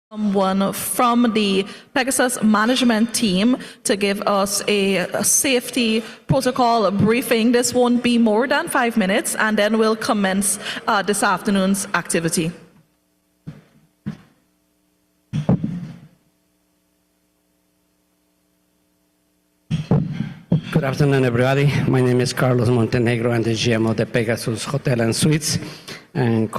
Someone from the Pegasus management team to give us a safety protocol briefing. This won't be more than 5 minutes, and then we'll commence this afternoon's activity. Good afternoon, everybody. My name is Carlos Montenegro. I'm the GM of the Pegasus Hotel and Suites. And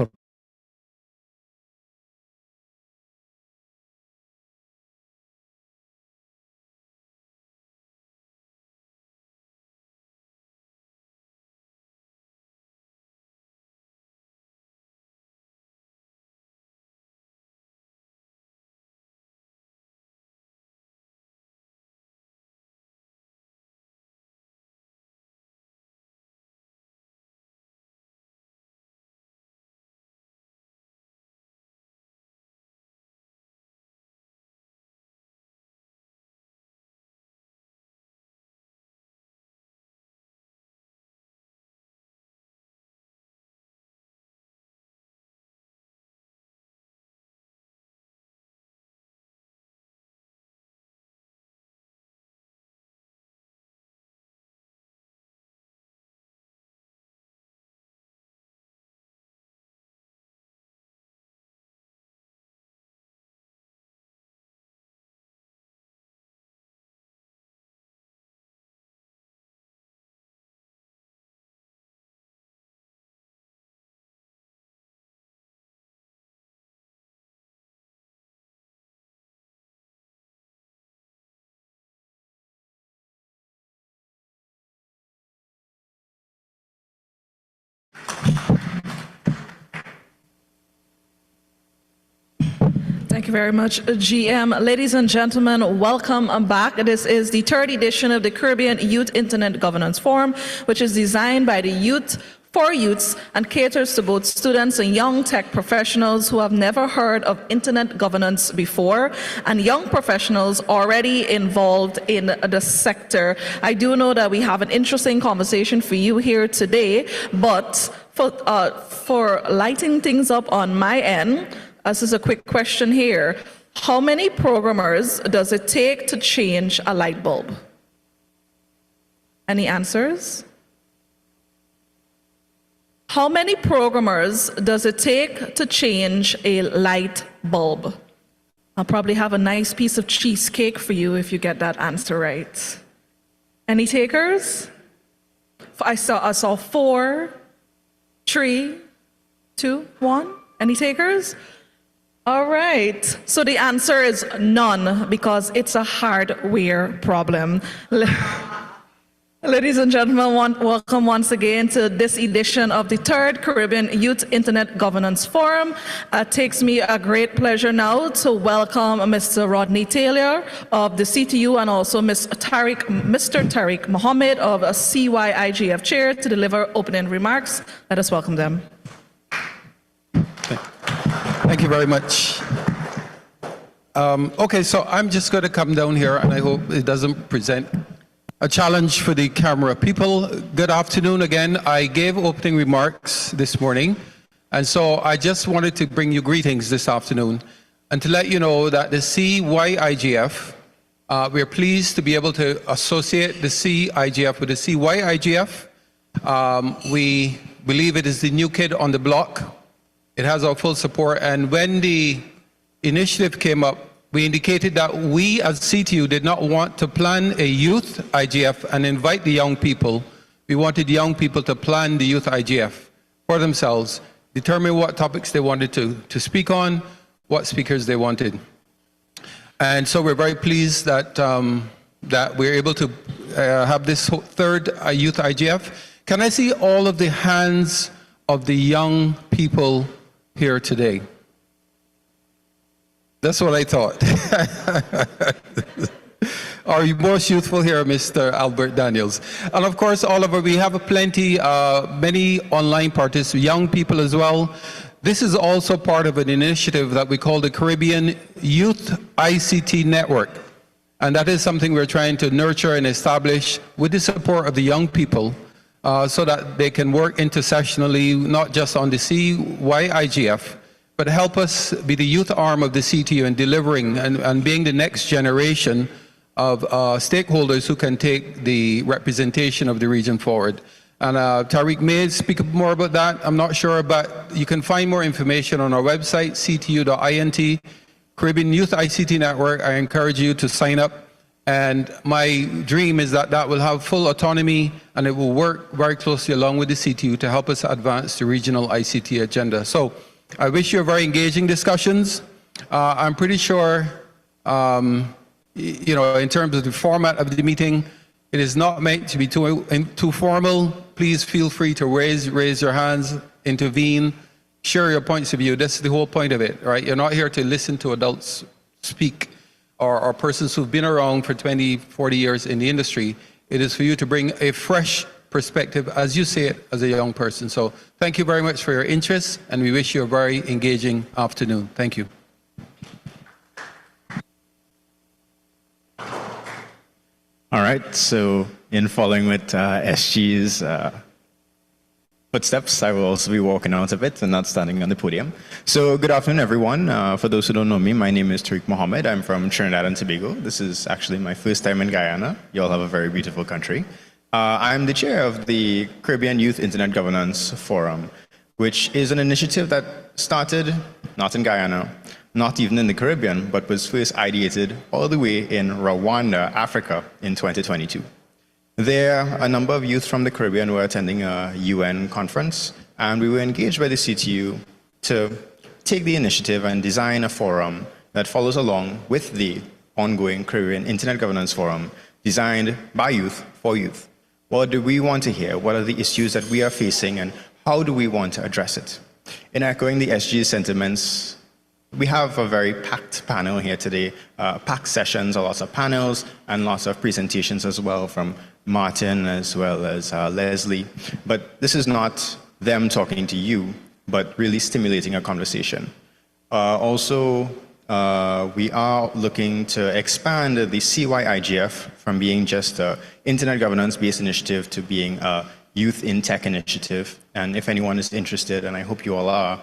Thank you very much, GM. Ladies and gentlemen, welcome back. This is the third edition of the Caribbean Youth Internet Governance Forum, which is designed by the youth for youths and caters to both students and young tech professionals who have never heard of internet governance before, and young professionals already involved in the sector. I do know that we have an interesting conversation for you here today, but for lighting things up on my end, this is a quick question here. How many programmers does it take to change a light bulb? Any answers? How many programmers does it take to change a light bulb? I'll probably have a nice piece of cheesecake for you if you get that answer right. Any takers? I saw 4, 3, 2, 1. Any takers? All right, so the answer is none because it's a hardware problem. Ladies and gentlemen, welcome once again to this edition of the third Caribbean Youth Internet Governance Forum. It takes me a great pleasure now to welcome Mr. Rodney Taylor of the CTU and also Mr. Tariq Mohammed of Cyigf Chair to deliver opening remarks. Let us welcome them. Thank you very much. Okay, so I'm just going to come down here, and I hope it doesn't present a challenge for the camera people. Good afternoon again. I gave opening remarks this morning, and so I just wanted to bring you greetings this afternoon and to let you know that the Cyigf, we're pleased to be able to associate the Cyigf with the Cyigf. We believe it is the new kid on the block. It has our full support, and when the initiative came up, we indicated that we as CTU did not want to plan a youth IGF and invite the young people. We wanted young people to plan the youth IGF for themselves, determine what topics they wanted to speak on, what speakers they wanted. And so we're very pleased that, that we're able to have this third youth IGF. Can I see all of the hands of the young people here today? That's what I thought. Our most youthful here, Mr. Albert Daniels. And of course, Oliver, we have plenty, many online participants, young people as well. This is also part of an initiative that we call the Caribbean Youth ICT Network. And that is something we're trying to nurture and establish with the support of the young people so that they can work intersessionally, not just on the Cyigf, but help us be the youth arm of the CTU in delivering and being the next generation of stakeholders who can take the representation of the region forward. And Tariq may speak more about that, I'm not sure, but you can find more information on our website, ctu.int, Caribbean Youth ICT Network. I encourage you to sign up. And my dream is that that will have full autonomy and it will work very closely along with the CTU to help us advance the regional ICT agenda. So I wish you very engaging discussions. I'm pretty sure, you know, in terms of the format of the meeting, it is not meant to be too formal. Please feel free to raise your hands, intervene, share your points of view. That's the whole point of it, right? You're not here to listen to adults speak or persons who've been around for 20, 40 years in the industry. It is for you to bring a fresh perspective, as you say it, as a young person. So thank you very much for your interest, and we wish you a very engaging afternoon. Thank you. All right, so in following with SG's footsteps, I will also be walking out a bit and not standing on the podium. So good afternoon, everyone. For those who don't know me, my name is Tariq Mohammed. I'm from Trinidad and Tobago. This is actually my first time in Guyana. You all have a very beautiful country. I'm the chair of the Caribbean Youth Internet Governance Forum, which is an initiative that started not in Guyana, not even in the Caribbean, but was first ideated all the way in Rwanda, Africa in 2022. There, a number of youth from the Caribbean were attending a UN conference, and we were engaged by the CTU to take the initiative and design a forum that follows along with the ongoing Caribbean Internet Governance Forum, designed by youth for youth. What do we want to hear? What are the issues that we are facing, and how do we want to address it? In echoing the SG's sentiments, we have a very packed panel here today, packed sessions, lots of panels, and lots of presentations as well from Martin as well as Leslie. But this is not them talking to you, but really stimulating a conversation. Also, we are looking to expand the Cyigf from being just an internet governance-based initiative to being a youth in tech initiative. And if anyone is interested, and I hope you all are,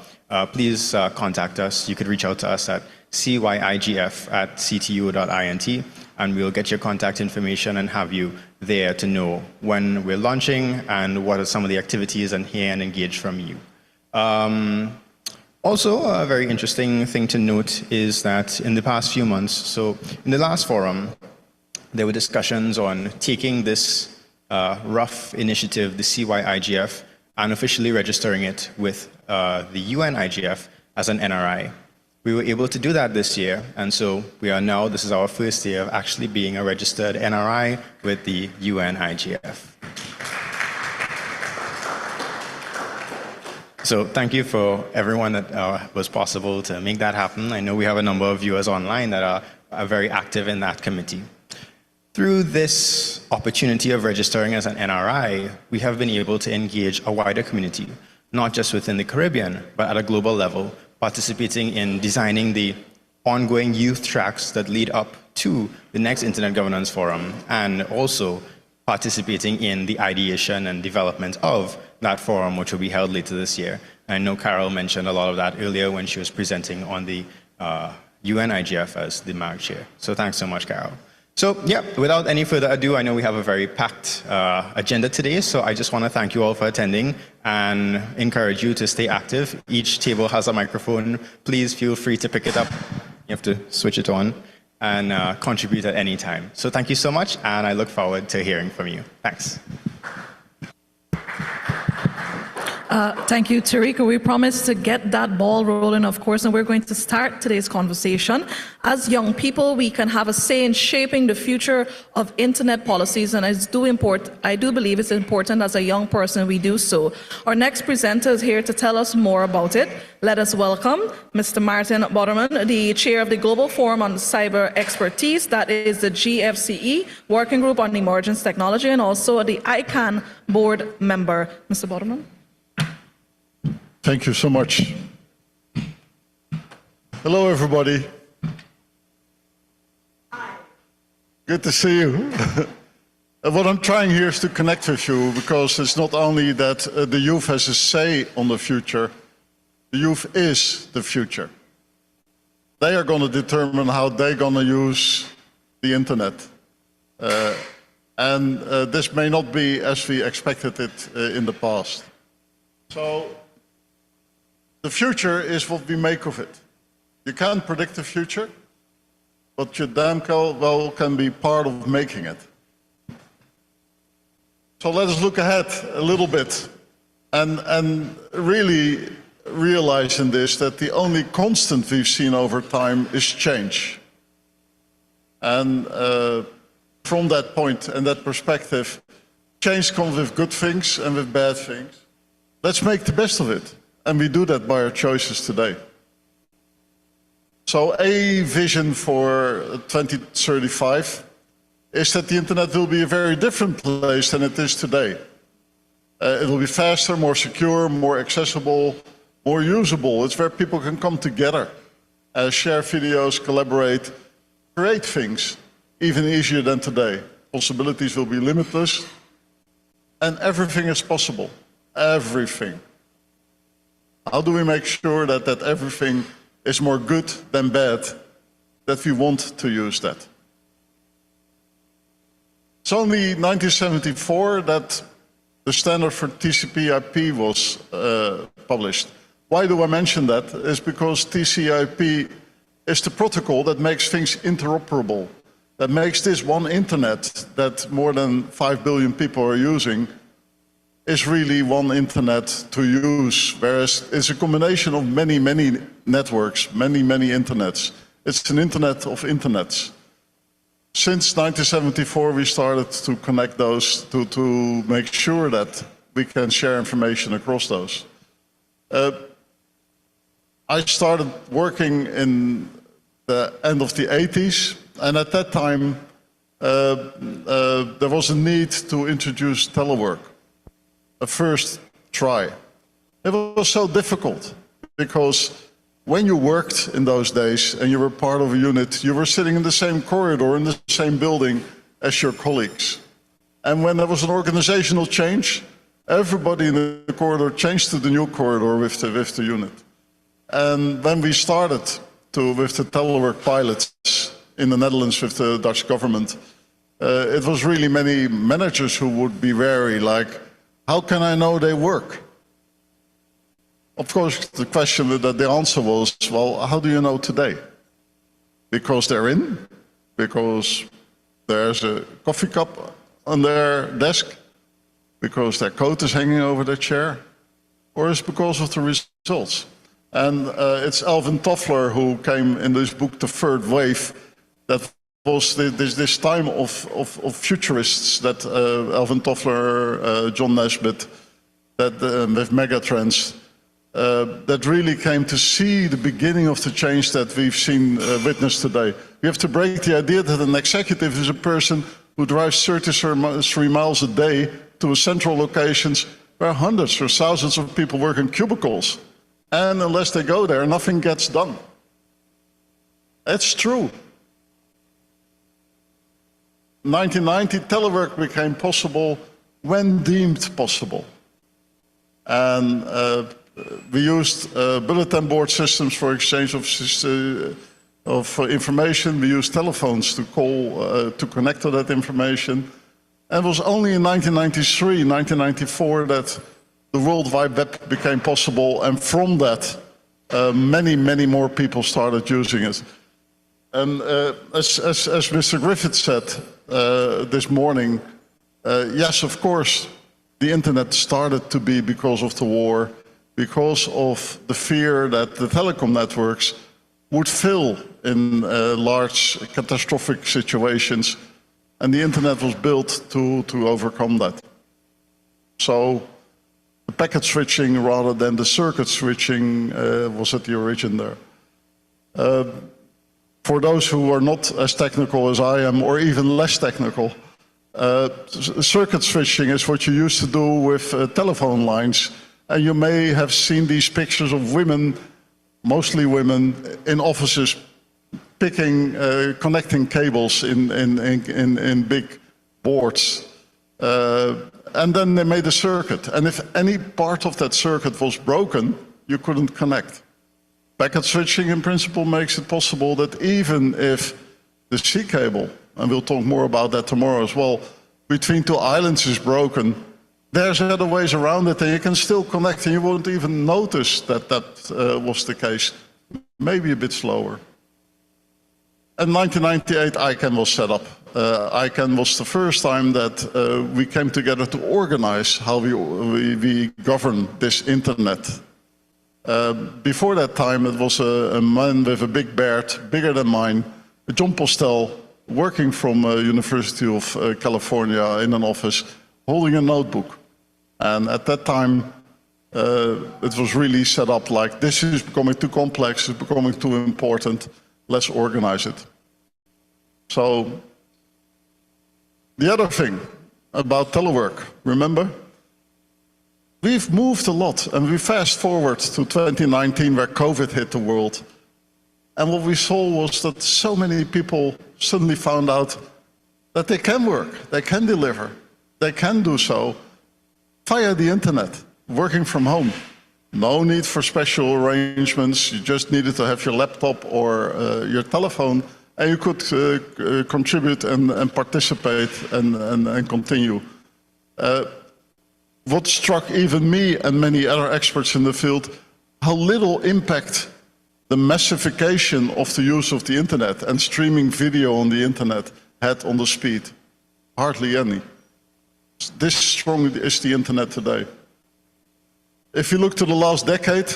please contact us. You could reach out to us at cyigf@ctu.int, and we'll get your contact information and have you there to know when we're launching and what are some of the activities, and hear and engage from you. Also, a very interesting thing to note is that in the past few months, so in the last forum, there were discussions on taking this rough initiative, the Cyigf, and officially registering it with the UN IGF as an NRI. We were able to do that this year, and so we are now, this is our first year of actually being a registered NRI with the UN IGF. So thank you for everyone that was possible to make that happen. I know we have a number of viewers online that are very active in that committee. Through this opportunity of registering as an NRI, we have been able to engage a wider community, not just within the Caribbean, but at a global level, participating in designing the ongoing youth tracks that lead up to the next Internet Governance Forum, and also participating in the ideation and development of that forum, which will be held later this year. I know Carol mentioned a lot of that earlier when she was presenting on the UN IGF as the MAG chair. So thanks so much, Carol. So yeah, without any further ado, I know we have a very packed agenda today, so I just want to thank you all for attending and encourage you to stay active. Each table has a microphone. Please feel free to pick it up. You have to switch it on and contribute at any time. So thank you so much, and I look forward to hearing from you. Thanks. Thank you, Tariq. We promised to get that ball rolling, of course, and we're going to start today's conversation. As young people, we can have a say in shaping the future of internet policies, and I do believe it's important as a young person we do so. Our next presenter is here to tell us more about it. Let us welcome Mr. Martin Boderman, the chair of the Global Forum on Cyber Expertise, that is the GFCE Working Group on Emergence Technology, and also the ICANN board member. Mr. Boderman. Thank you so much. Hello, everybody. Hi. Good to see you. What I'm trying here is to connect with you, because it's not only that the youth has a say on the future The youth is the future. They are going to determine how they're going to use the internet. And this may not be as we expected it in the past. So the future is what we make of it. You can't predict the future, but you damn well can be part of making it. So let us look ahead a little bit and really realize in this that the only constant we've seen over time is change. And from that point and that perspective, change comes with good things and with bad things. Let's make the best of it. And we do that by our choices today. So a vision for 2035 is that the internet will be a very different place than it is today. It will be faster, more secure, more accessible, more usable. It's where people can come together, share videos, collaborate, create things, even easier than today. Possibilities will be limitless, and everything is possible. Everything. How do we make sure that everything is more good than bad, that we want to use that? It's only 1974 that the standard for TCP/IP was published. Why do I mention that? It's because TCP/IP is the protocol that makes things interoperable, that makes this one internet that more than 5 billion people are using is really one internet to use, whereas it's a combination of many, many networks, many, many internets. It's an internet of internets. Since 1974, we started to connect those to make sure that we can share information across those. I started working in the end of the 80s, and at that time, there was a need to introduce telework. A first try. It was so difficult because when you worked in those days and you were part of a unit, you were sitting in the same corridor, in the same building as your colleagues. And when there was an organizational change, everybody in the corridor changed to the new corridor with the unit. And when we started with the telework pilots in the Netherlands with the Dutch government, it was really many managers who would be wary, like, how can I know they work? Of course, the question, the answer was, well, how do you know today? Because they're in? Because there's a coffee cup on their desk? Because their coat is hanging over their chair? Or is it because of the results? And it's Alvin Toffler who came in this book, The Third Wave, that was this time of futurists that Alvin Toffler, John Naisbitt, that with megatrends, that really came to see the beginning of the change that we've seen witnessed today. We have to break the idea that an executive is a person who drives 33 miles a day to a central locations where hundreds or thousands of people work in cubicles. And unless they go there, nothing gets done. It's true. 1990, telework became possible when deemed possible. And we used bulletin board systems for exchange of information. We used telephones to call, to connect to that information. And it was only in 1993, 1994 that the World Wide Web became possible. And from that, many, many more people started using it. And as Mr. Griffith said this morning, yes, of course, the internet started to be because of the war, because of the fear that the telecom networks would fail in large catastrophic situations, and the internet was built to overcome that. So the packet switching rather than the circuit switching was at the origin there. For those who are not as technical as I am, or even less technical, circuit switching is what you used to do with telephone lines. And you may have seen these pictures of women, mostly women, in offices picking, connecting cables in big boards. And then they made a circuit. And if any part of that circuit was broken, you couldn't connect. Packet switching in principle makes it possible that even if the sea cable, and we'll talk more about that tomorrow as well, between two islands is broken, there's other ways around it and you can still connect and you won't even notice that was the case. Maybe a bit slower. In 1998, ICANN was set up. ICANN was the first time that we came together to organize how we govern this internet. Before that time, it was a man with a big beard, bigger than mine, John Postel, working from University of California in an office, holding a notebook. And at that time, it was really set up like, this is becoming too complex, it's becoming too important, let's organize it. So, the other thing about telework, remember? We've moved a lot, and we fast forward to 2019 where COVID hit the world. And what we saw was that so many people suddenly found out that they can work, they can deliver, they can do so via the internet, working from home. No need for special arrangements, you just needed to have your laptop or your telephone, and you could contribute and participate and continue. What struck even me and many other experts in the field, how little impact the massification of the use of the internet and streaming video on the internet had on the speed. Hardly any. This strong is the internet today. If you look to the last decade,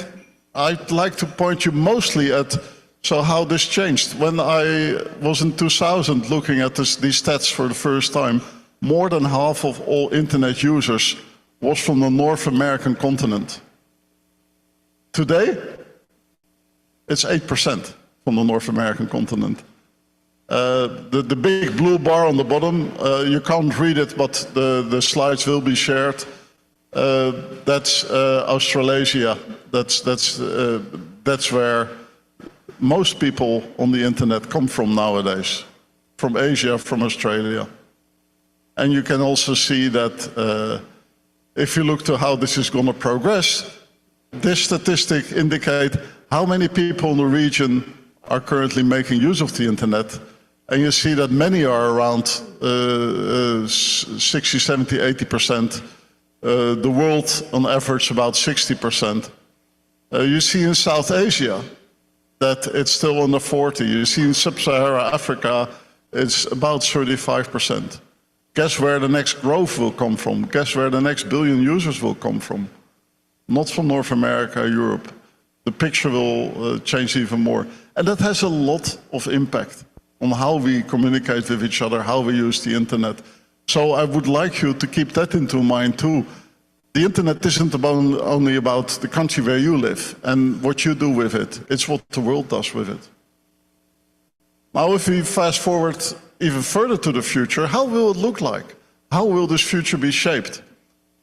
I'd like to point you mostly at how this changed. When I was in 2000 looking at these stats for the first time, more than half of all internet users was from the North American continent. Today, it's 8% from the North American continent. The big blue bar on the bottom, you can't read it, but the slides will be shared. That's Australasia. That's where most people on the internet come from nowadays, from Asia, from Australia. And you can also see that if you look to how this is going to progress, this statistic indicates how many people in the region are currently making use of the internet. And you see that many are around 60, 70, 80%. The world, on average, about 60%. You see in South Asia that it's still under 40. You see in Sub-Saharan Africa, it's about 35%. Guess where the next growth will come from? Guess where the next billion users will come from? Not from North America, Europe. The picture will change even more. And that has a lot of impact on how we communicate with each other, how we use the internet. So I would like you to keep that into mind too. The internet isn't only about the country where you live and what you do with it. It's what the world does with it. Now, if we fast forward even further to the future, how will it look like? How will this future be shaped?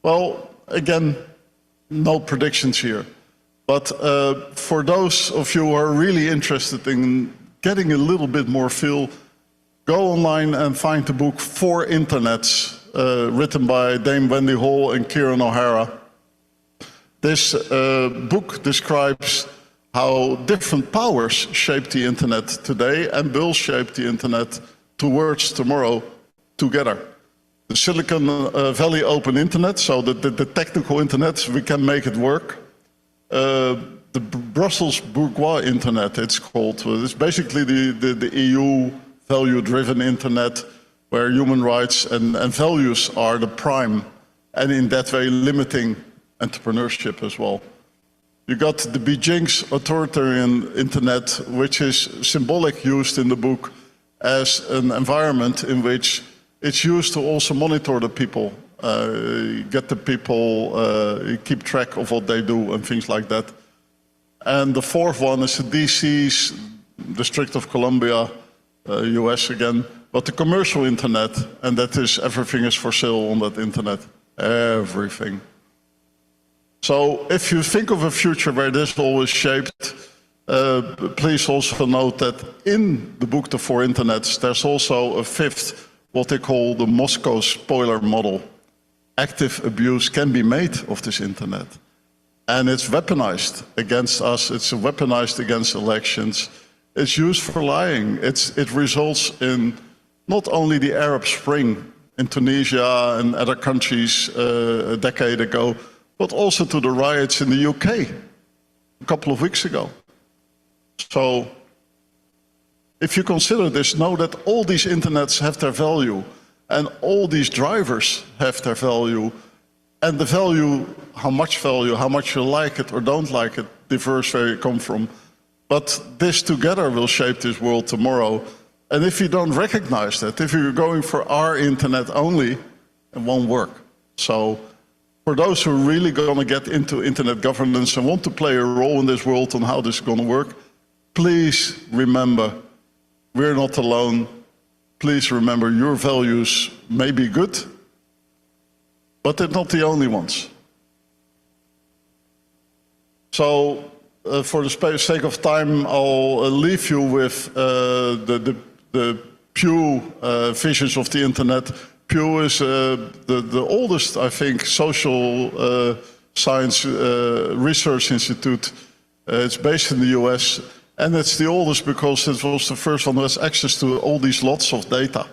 Well, again, no predictions here. But for those of you who are really interested in getting a little bit more feel, go online and find the book Four Internets, written by Dame Wendy Hall and Kieran O'Hara. This book describes how different powers shape the internet today and will shape the internet towards tomorrow together. The Silicon Valley Open Internet, so the technical internet, we can make it work. The Brussels Bourgeois Internet, it's called. It's basically the EU value-driven internet where human rights and values are the prime, and in that way limiting entrepreneurship as well. You got the Beijing's authoritarian internet, which is symbolic used in the book as an environment in which it's used to also monitor the people, get the people, keep track of what they do and things like that. And the fourth one is the DC's, District of Columbia, US again, but the commercial internet, and that is everything is for sale on that internet, everything. So if you think of a future where this all is shaped, please also note that in the book The Four Internets, there's also a fifth, what they call the Moscow spoiler model. Active abuse can be made of this internet. and it's weaponized against us, it's weaponized against elections, it's used for lying. It results in not only the Arab Spring in Tunisia and other countries a decade ago, but also to the riots in the UK a couple of weeks ago. So if you consider this, know that all these internets have their value, and all these drivers have their value, and the value, how much you like it or don't like it, differs where you come from. But this together will shape this world tomorrow. And if you don't recognize that, if you're going for our internet only, it won't work. So for those who are really going to get into internet governance and want to play a role in this world on how this is going to work, please remember, we're not alone. Please remember, your values may be good, but they're not the only ones. So for the sake of time, I'll leave you with the Pew visions of the internet. Pew is the oldest, I think, social science research institute. It's based in the US, and it's the oldest because it was the first one who has access to all these lots of data.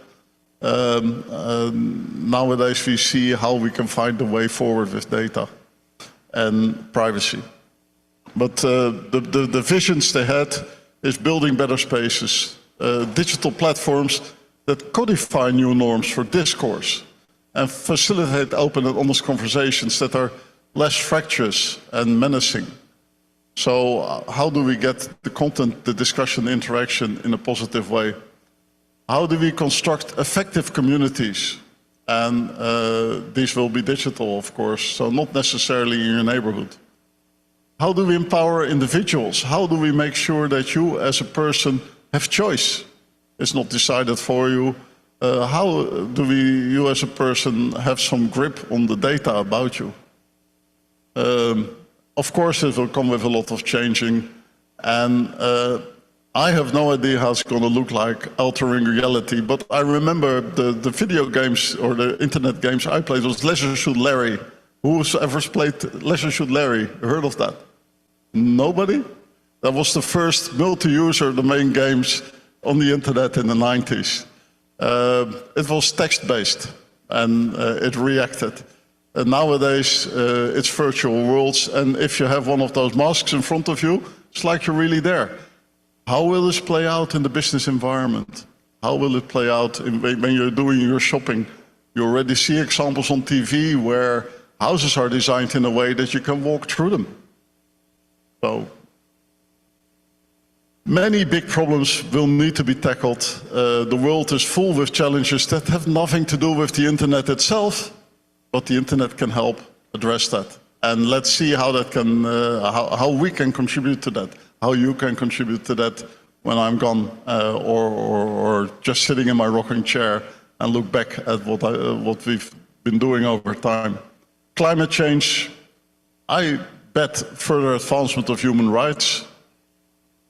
Nowadays we see how we can find the way forward with data and privacy. But the visions they had is building better spaces, digital platforms that codify new norms for discourse and facilitate open and honest conversations that are less fractious and menacing. So how do we get the content, the discussion, the interaction in a positive way? How do we construct effective communities? And these will be digital, of course, so not necessarily in your neighborhood. How do we empower individuals? How do we make sure that you as a person have choice? It's not decided for you. How do you as a person have some grip on the data about you? Of course, it will come with a lot of changing, and I have no idea how it's going to look like altering reality, but I remember the video games or the internet games I played was Leisure Suit Larry. Who's ever played Leisure Suit Larry? Heard of that? Nobody? That was the first multi-user domain games on the internet in the 90s. It was text-based, and it reacted. And nowadays, it's virtual worlds, and if you have one of those masks in front of you, it's like you're really there. How will this play out in the business environment? How will it play out when you're doing your shopping? You already see examples on TV where houses are designed in a way that you can walk through them. So, many big problems will need to be tackled. The world is full with challenges that have nothing to do with the internet itself, but the internet can help address that. And let's see how that can, how we can contribute to that, how you can contribute to that when I'm gone, or just sitting in my rocking chair and look back at what we've been doing over time. Climate change, I bet further advancement of human rights.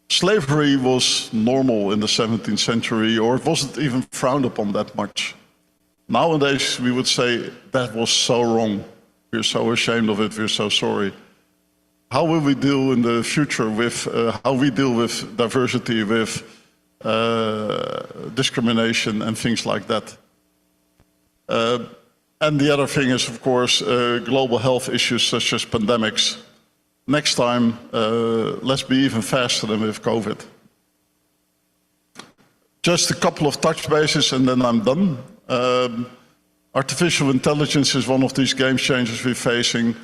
Slavery was normal in the 17th century, or it wasn't even frowned upon that much. Nowadays, we would say that was so wrong. We're so ashamed of it, we're so sorry. How will we deal in the future with, how we deal with diversity, with discrimination and things like that? And the other thing is, of course, global health issues such as pandemics. Next time, let's be even faster than with COVID. Just a couple of touch bases and then I'm done. Artificial intelligence is one of these game changers we're facing.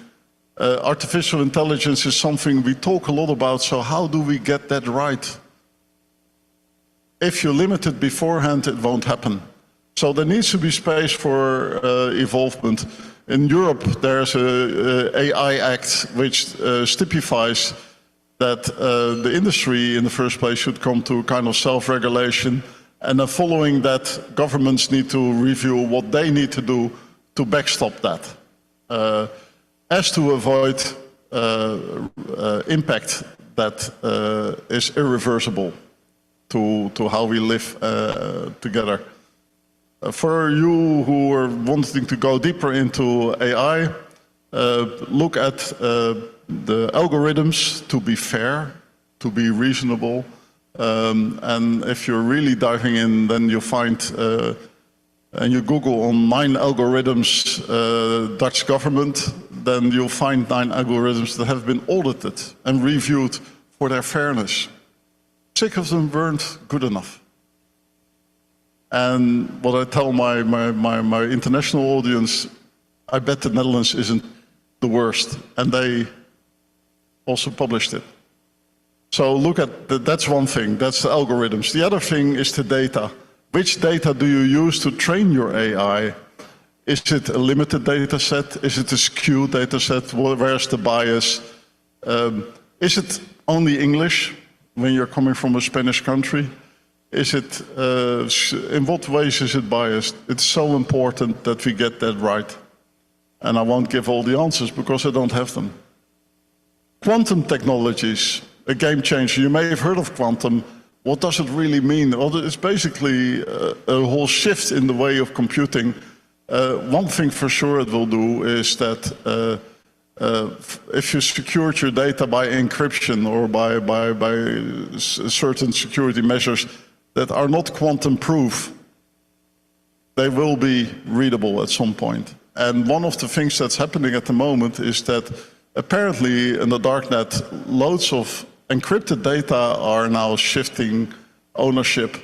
Artificial intelligence is something we talk a lot about, so how do we get that right? If you limit it beforehand, it won't happen. So there needs to be space for evolvement. In Europe, there's an AI Act which stipulates that the industry in the first place should come to a kind of self-regulation, and then following that, governments need to review what they need to do to backstop that, as to avoid impact that is irreversible to how we live together. For you who are wanting to go deeper into AI, look at the algorithms to be fair, to be reasonable. And if you're really diving in, then you find, and you Google on 9 algorithms, Dutch government, then you'll find 9 algorithms that have been audited and reviewed for their fairness. 6 of them weren't good enough. And what I tell my international audience, I bet the Netherlands isn't the worst, and they also published it. So look at that's one thing, that's the algorithms. The other thing is the data. Which data do you use to train your AI? Is it a limited data set? Is it a skewed data set? Where's the bias? Is it only English when you're coming from a Spanish country? Is it, in what ways is it biased? It's so important that we get that right. And I won't give all the answers because I don't have them. Quantum technologies, a game changer. You may have heard of quantum. What does it really mean? Well, it's basically a whole shift in the way of computing. One thing for sure it will do is that if you secured your data by encryption or by certain security measures that are not quantum proof, they will be readable at some point. And one of the things that's happening at the moment is that apparently in the darknet, loads of encrypted data are now shifting ownership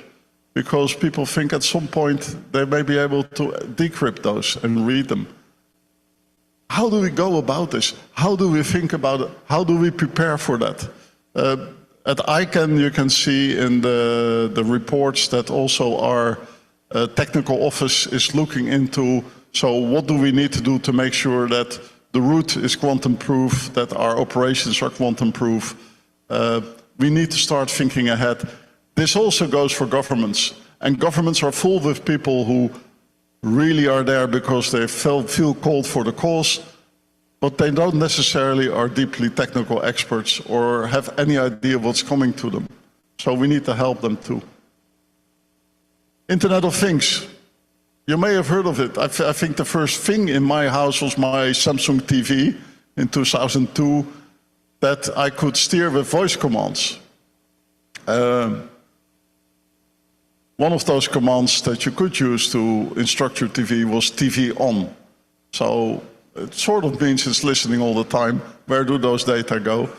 because people think at some point they may be able to decrypt those and read them. How do we go about this? How do we think about it? How do we prepare for that? At ICANN, you can see in the reports that also our technical office is looking into, so what do we need to do to make sure that the root is quantum proof, that our operations are quantum proof. We need to start thinking ahead. This also goes for governments. And governments are full with people who really are there because they feel called for the cause, but they don't necessarily are deeply technical experts or have any idea what's coming to them. So we need to help them too. Internet of Things. You may have heard of it. I think the first thing in my house was my Samsung TV in 2002 that I could steer with voice commands. One of those commands that you could use to instruct your TV was TV on. So it sort of means it's listening all the time. Where do those data go?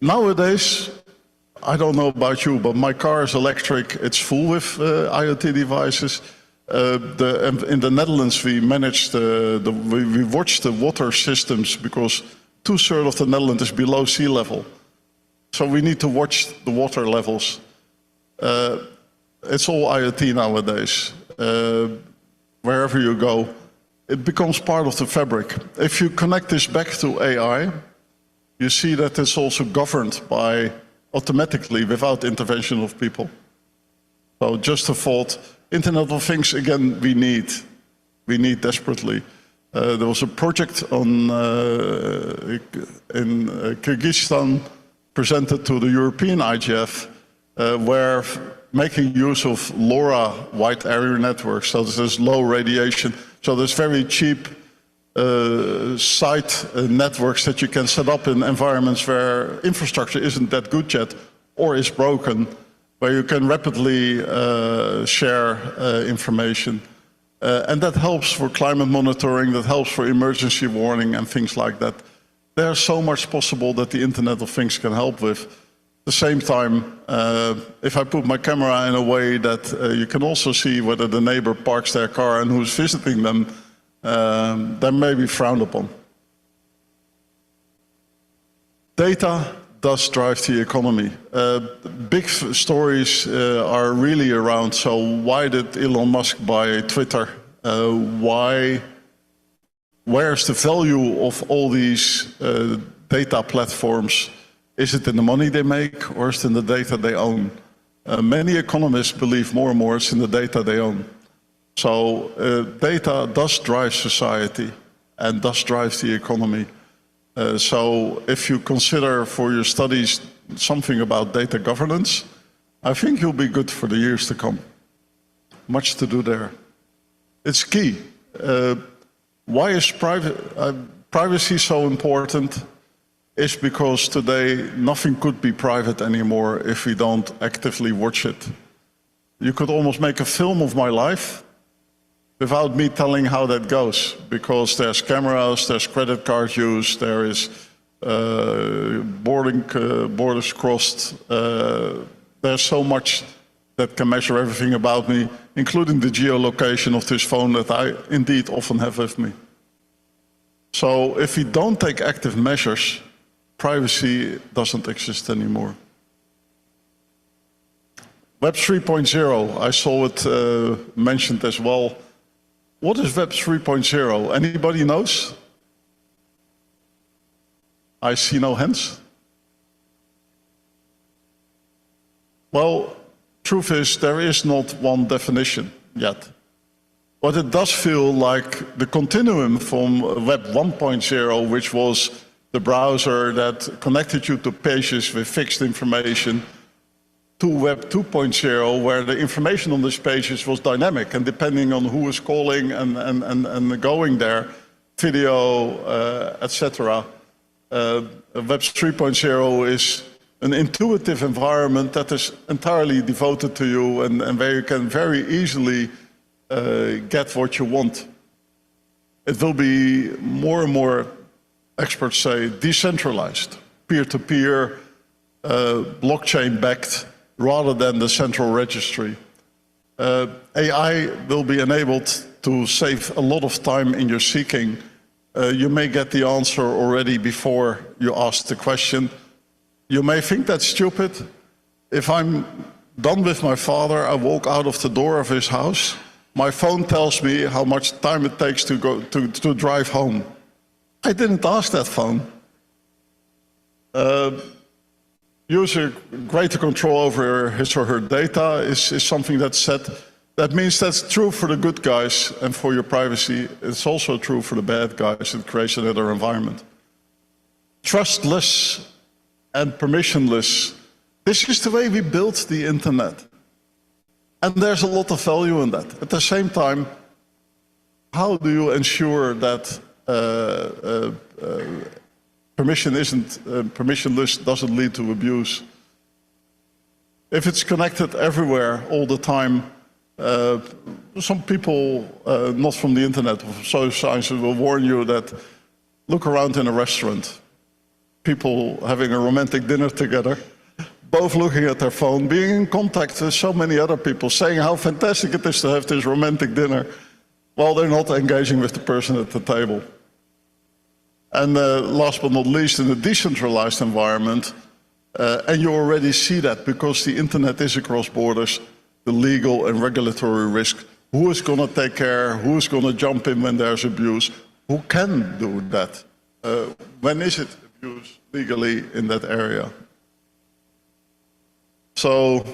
Nowadays, I don't know about you, but my car is electric. It's full with IoT devices. In the Netherlands, we managed we watched the water systems because 2/3 of the Netherlands is below sea level. So we need to watch the water levels. It's all IoT nowadays. Wherever you go, it becomes part of the fabric. If you connect this back to AI, you see that it's also governed by automatically without intervention of people. So just a thought. Internet of Things, again, we need desperately. There was a project in Kyrgyzstan presented to the European IGF where making use of LoRa wide area networks, so there's low radiation, so there's very cheap site networks that you can set up in environments where infrastructure isn't that good yet or is broken, where you can rapidly share information. And that helps for climate monitoring, that helps for emergency warning and things like that. There's so much possible that the Internet of Things can help with. At the same time, if I put my camera in a way that you can also see whether the neighbor parks their car and who's visiting them, that may be frowned upon. Data does drive the economy. Big stories are really around, so why did Elon Musk buy Twitter? Where's the value of all these data platforms? Is it in the money they make or is it in the data they own? Many economists believe more and more it's in the data they own. So data does drive society and does drive the economy. So if you consider for your studies something about data governance, I think you'll be good for the years to come. Much to do there. It's key. Why is privacy so important? is because today nothing could be private anymore if we don't actively watch it. You could almost make a film of my life without me telling how that goes, because there's cameras, there's credit card use, there is borders crossed. There's so much that can measure everything about me, including the geolocation of this phone that I indeed often have with me. So if we don't take active measures, privacy doesn't exist anymore. Web 3.0, I saw it mentioned as well. What is Web 3.0? Anybody knows? I see no hands. Well, truth is, there is not one definition yet. But it does feel like the continuum from Web 1.0, which was the browser that connected you to pages with fixed information, to Web 2.0, where the information on these pages was dynamic, and depending on who was calling and going there, video, etc. Web 3.0 is an intuitive environment that is entirely devoted to you and where you can very easily get what you want. It will be more and more, experts say, decentralized, peer-to-peer, blockchain-backed, rather than the central registry. AI will be enabled to save a lot of time in your seeking. You may get the answer already before you ask the question. You may think that's stupid. If I'm done with my father, I walk out of the door of his house. My phone tells me how much time it takes to drive home. I didn't ask that phone. User greater control over his or her data is something that's said. That means that's true for the good guys and for your privacy. It's also true for the bad guys. It creates another environment. Trustless and permissionless. This is the way we built the internet. And there's a lot of value in that. At the same time, how do you ensure that permissionless doesn't lead to abuse? If it's connected everywhere all the time, some people, not from the internet, of social sciences, will warn you that look around in a restaurant. People having a romantic dinner together, both looking at their phone, being in contact with so many other people, saying how fantastic it is to have this romantic dinner, while they're not engaging with the person at the table. And last but not least, in a decentralized environment, and you already see that because the internet is across borders, the legal and regulatory risk, who is going to take care, who is going to jump in when there's abuse, who can do that, when is it abused legally in that area. So,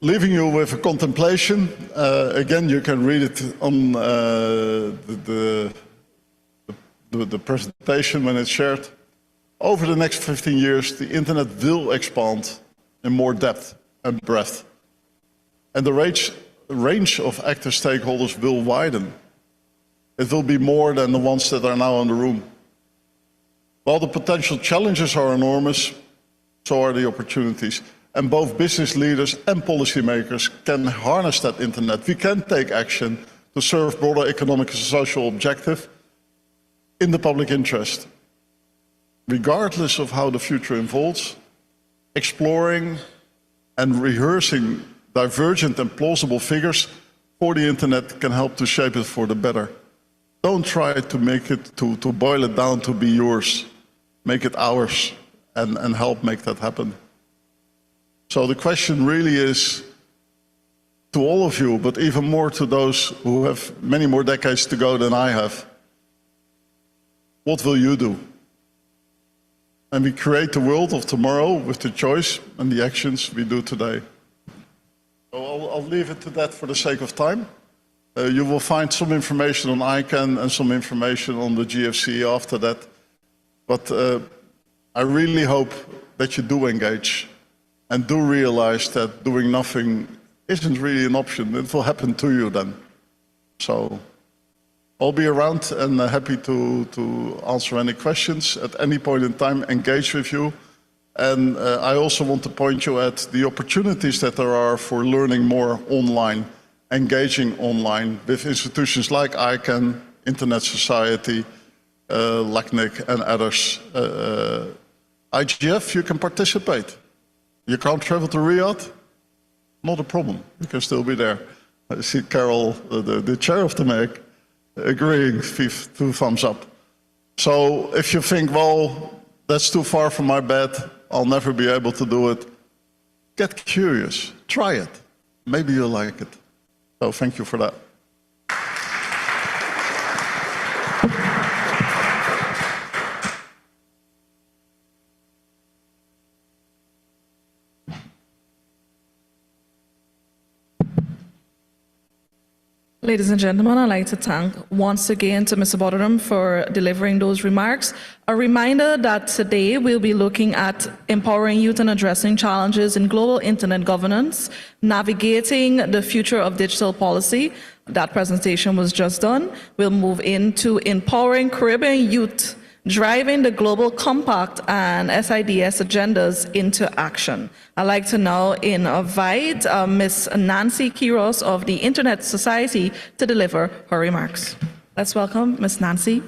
leaving you with a contemplation, again you can read it on the presentation when it's shared. Over the next 15 years, the internet will expand in more depth and breadth. And the range of active stakeholders will widen. It will be more than the ones that are now in the room. While the potential challenges are enormous, so are the opportunities. And both business leaders and policymakers can harness that internet. We can take action to serve broader economic and social objectives in the public interest. Regardless of how the future unfolds, exploring and rehearsing divergent and plausible figures for the internet can help to shape it for the better. Don't try to make it, to boil it down to be yours. Make it ours and help make that happen. So the question really is to all of you, but even more to those who have many more decades to go than I have. What will you do? And we create the world of tomorrow with the choice and the actions we do today. So I'll leave it to that for the sake of time. You will find some information on ICANN and some information on the GFC after that. But I really hope that you do engage and do realize that doing nothing isn't really an option. It will happen to you then. So I'll be around and happy to answer any questions at any point in time, engage with you. And I also want to point you at the opportunities that there are for learning more online, engaging online with institutions like ICANN, Internet Society, LACNIC and others. IGF, you can participate. You can't travel to Riyadh? Not a problem, you can still be there. I see Carol, the chair of the MAC, agreeing, 2 thumbs up. So if you think, well, that's too far from my bed, I'll never be able to do it, get curious, try it. Maybe you'll like it. So thank you for that. Ladies and gentlemen, I'd like to thank once again to Mr. Botherum for delivering those remarks. A reminder that today we'll be looking at empowering youth and addressing challenges in global internet governance, navigating the future of digital policy. That presentation was just done. We'll move into empowering Caribbean youth, driving the Global Compact and SIDS agendas into action. I'd like to now invite Ms. Nancy Quiros of the Internet Society to deliver her remarks. Let's welcome Ms. Nancy.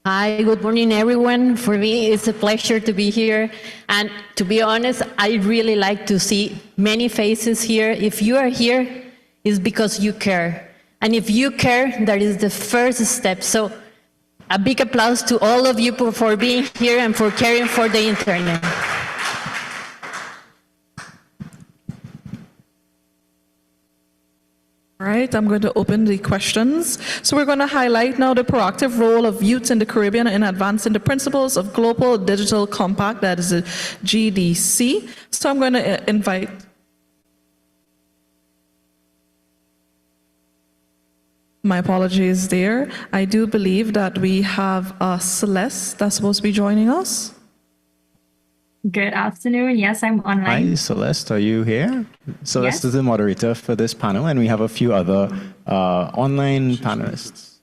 Hi, good morning, everyone. For me, it's a pleasure to be here. And to be honest, I really like to see many faces here. If you are here, it's because you care. And if you care, that is the first step. So a big applause to all of you for being here and for caring for the internet. All right, I'm going to open the questions. So we're going to highlight now the proactive role of youth in the Caribbean in advancing the principles of Global Digital Compact, that is the GDC. So I'm going to invite my apologies there. I do believe that we have Celeste that's supposed to be joining us. Good afternoon. Yes, I'm online. Hi, Celeste, are you here? Celeste Yes. is the moderator for this panel, and we have a few other online panelists.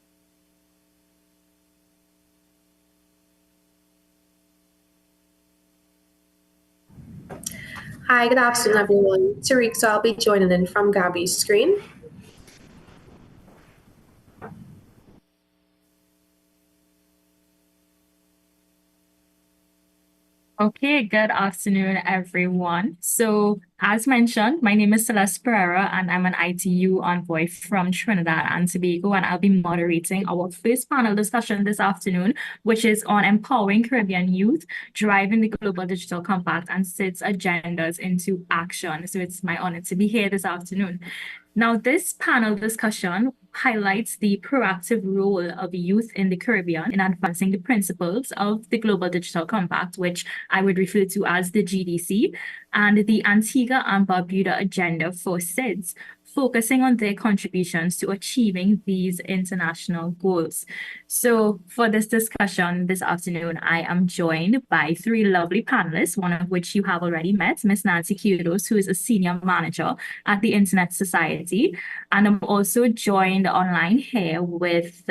Hi, good afternoon, everyone. Tariq, so I'll be joining in from Gabby's screen. Okay, good afternoon, everyone. So, as mentioned, my name is Celeste Pereira, and I'm an ITU envoy from Trinidad and Tobago, and I'll be moderating our first panel discussion this afternoon, which is on empowering Caribbean youth, driving the Global Digital Compact and SIDS agendas into action. So, it's my honor to be here this afternoon. Now, this panel discussion highlights the proactive role of youth in the Caribbean in advancing the principles of the Global Digital Compact, which I would refer to as the GDC, and the Antigua and Barbuda agenda for SIDS, focusing on their contributions to achieving these international goals. So for this discussion this afternoon, I am joined by 3 lovely panelists, one of which you have already met, Ms. Nancy Quiros, who is a senior manager at the Internet Society. And I'm also joined online here with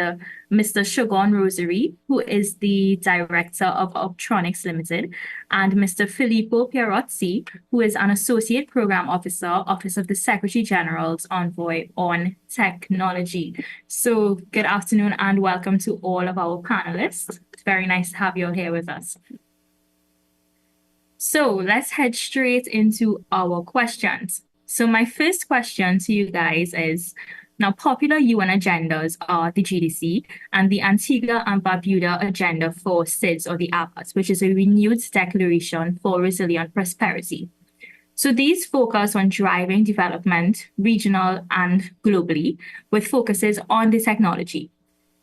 Mr. Shogun Rosary, who is the director of Optronics Limited, and Mr. Filippo Pierozzi, who is an associate program officer, Office of the Secretary General's Envoy on Technology. So good afternoon and welcome to all of our panelists. It's very nice to have you all here with us. So let's head straight into our questions. So my first question to you guys is, now popular UN agendas are the GDC and the Antigua and Barbuda agenda for SIDS, or the APAS, which is a renewed declaration for resilient prosperity. So these focus on driving development, regional and globally, with focuses on the technology.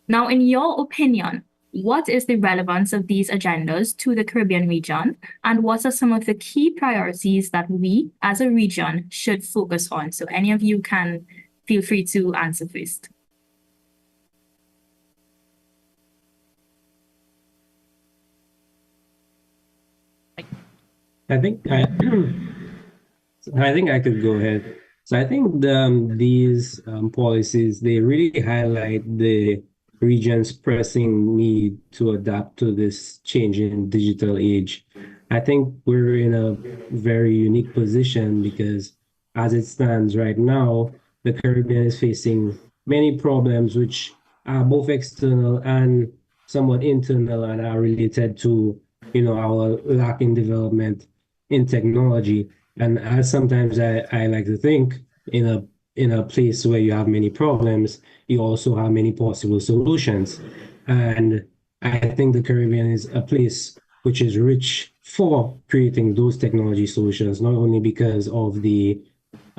Now, in your opinion, what is the relevance of these agendas to the Caribbean region, and what are some of the key priorities that we as a region should focus on? So any of you can feel free to answer first. I think I think I could go ahead. So I think these policies, they really highlight the region's pressing need to adapt to this changing digital age. I think we're in a very unique position because as it stands right now, the Caribbean is facing many problems which are both external and somewhat internal and are related to, our lack in development in technology. And as sometimes I like to think in a place where you have many problems, you also have many possible solutions. And I think the Caribbean is a place which is rich for creating those technology solutions, not only because of the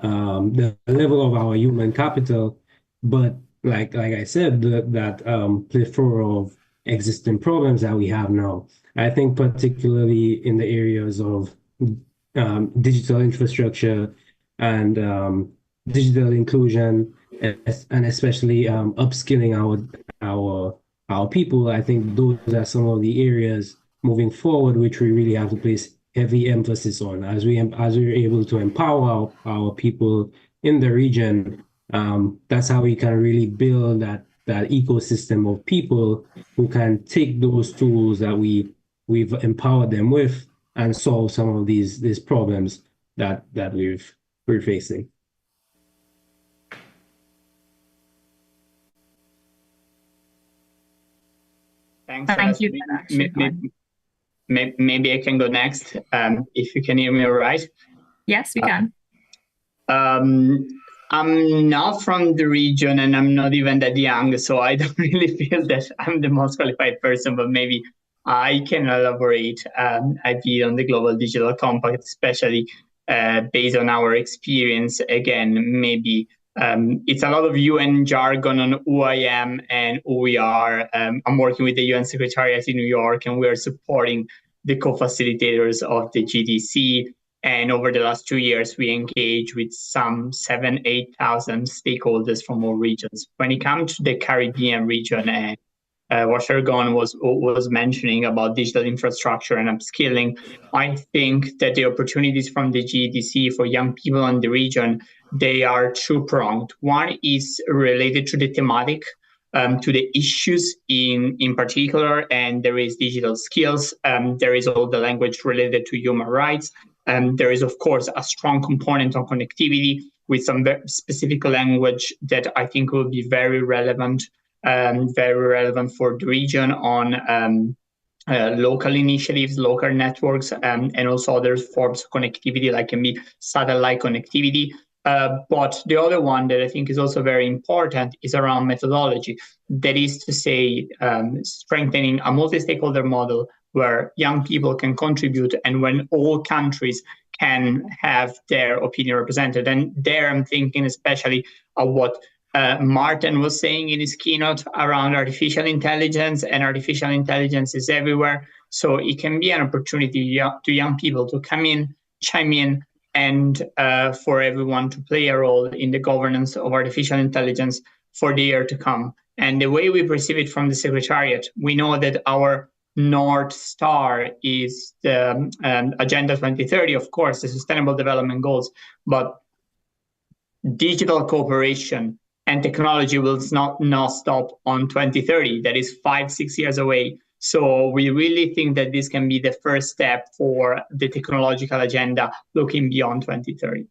level of our human capital, but like I said, that plethora of existing problems that we have now. I think particularly in the areas of digital infrastructure and digital inclusion, and especially upskilling our people. I think those are some of the areas moving forward which we really have to place heavy emphasis on as we're able to empower our people in the region. That's how we can really build that ecosystem of people who can take those tools that we've empowered them with and solve some of these problems that we're facing. Thanks. Thank you for that, Siobhan. Maybe I can go next, if you can hear me all right. Yes, we can. I'm not from the region and I'm not even that young, so I don't really feel that I'm the most qualified person, but maybe I can elaborate a bit on the Global Digital Compact, especially based on our experience. Again, maybe it's a lot of UN jargon on who I am and who we are. I'm working with the UN Secretariat in New York, and we are supporting the co-facilitators of the GDC. And over the last 2 years, we engage with some 8,000 stakeholders from all regions. When it comes to the Caribbean region, and what Shergon was mentioning about digital infrastructure and upskilling, I think that the opportunities from the GDC for young people in the region, they are two-pronged. One is related to the thematic, to the issues in particular, and there is digital skills, there is all the language related to human rights, and there is, of course, a strong component on connectivity with some specific language that I think will be very relevant for the region on local initiatives, local networks, and also other forms of connectivity, like can be satellite connectivity. But the other one that I think is also very important is around methodology. That is to say, strengthening a multi-stakeholder model where young people can contribute and when all countries can have their opinion represented. And there I'm thinking especially of what Martin was saying in his keynote around artificial intelligence, and artificial intelligence is everywhere. So it can be an opportunity to young people to come in, chime in, and for everyone to play a role in the governance of artificial intelligence for the year to come. And the way we perceive it from the Secretariat, we know that our North Star is the Agenda 2030, of course, the Sustainable Development Goals, but digital cooperation and technology will not stop on 2030. That is 5-6 years away. So we really think that this can be the first step for the technological agenda looking beyond 2030.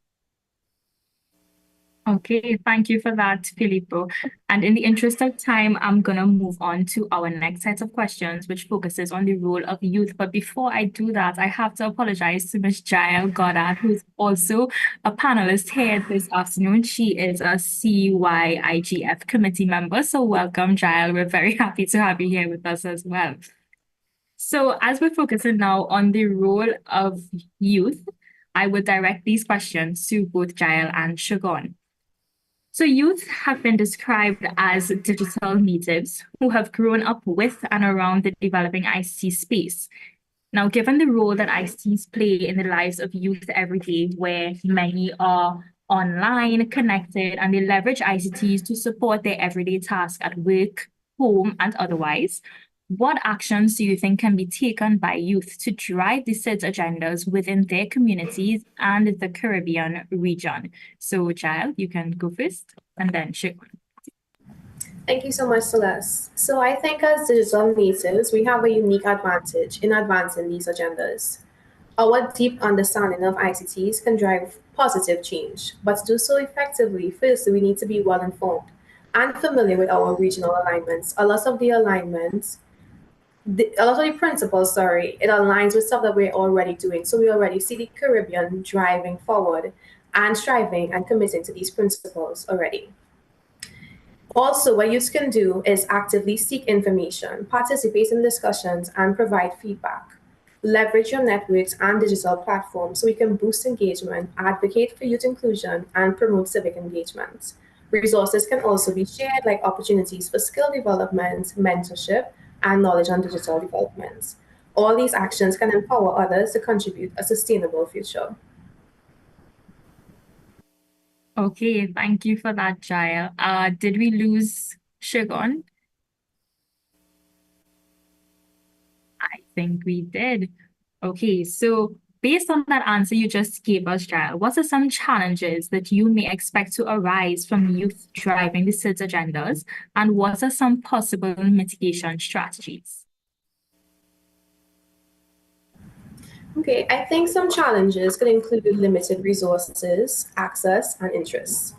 Okay, thank you for that, Filippo. And in the interest of time, I'm going to move on to our next set of questions, which focuses on the role of youth. But before I do that, I have to apologize to Ms. Jael Goddard, who's also a panelist here this afternoon. She is a Cyigf committee member. So welcome, Jael. We're very happy to have you here with us as well. So as we're focusing now on the role of youth, I would direct these questions to both Jael and Shergon. So youth have been described as digital natives who have grown up with and around the developing ICT space. Now, given the role that ICTs play in the lives of youth every day, where many are online, connected, and they leverage ICTs to support their everyday tasks at work, home, and otherwise, what actions do you think can be taken by youth to drive the SIDS agendas within their communities and the Caribbean region? So, Jael, you can go first, and then Shigun. Thank you so much, Celeste. So I think as digital natives, we have a unique advantage in advancing these agendas. Our deep understanding of ICTs can drive positive change, but to do so effectively, first we need to be well informed and familiar with our regional alignments. A lot of the alignments, a lot of the principles, it aligns with stuff that we're already doing. So we already see the Caribbean driving forward and striving and committing to these principles already. Also, what youth can do is actively seek information, participate in discussions, and provide feedback. Leverage your networks and digital platforms so we can boost engagement, advocate for youth inclusion, and promote civic engagement. Resources can also be shared, like opportunities for skill development, mentorship, and knowledge on digital development. All these actions can empower others to contribute a sustainable future. Okay, thank you for that, Jael. Did we lose Shigun? I think we did. Okay, so based on that answer you just gave us, Jael, what are some challenges that you may expect to arise from youth driving the SIDS agendas, and what are some possible mitigation strategies? Okay, I think some challenges could include limited resources, access, and interests.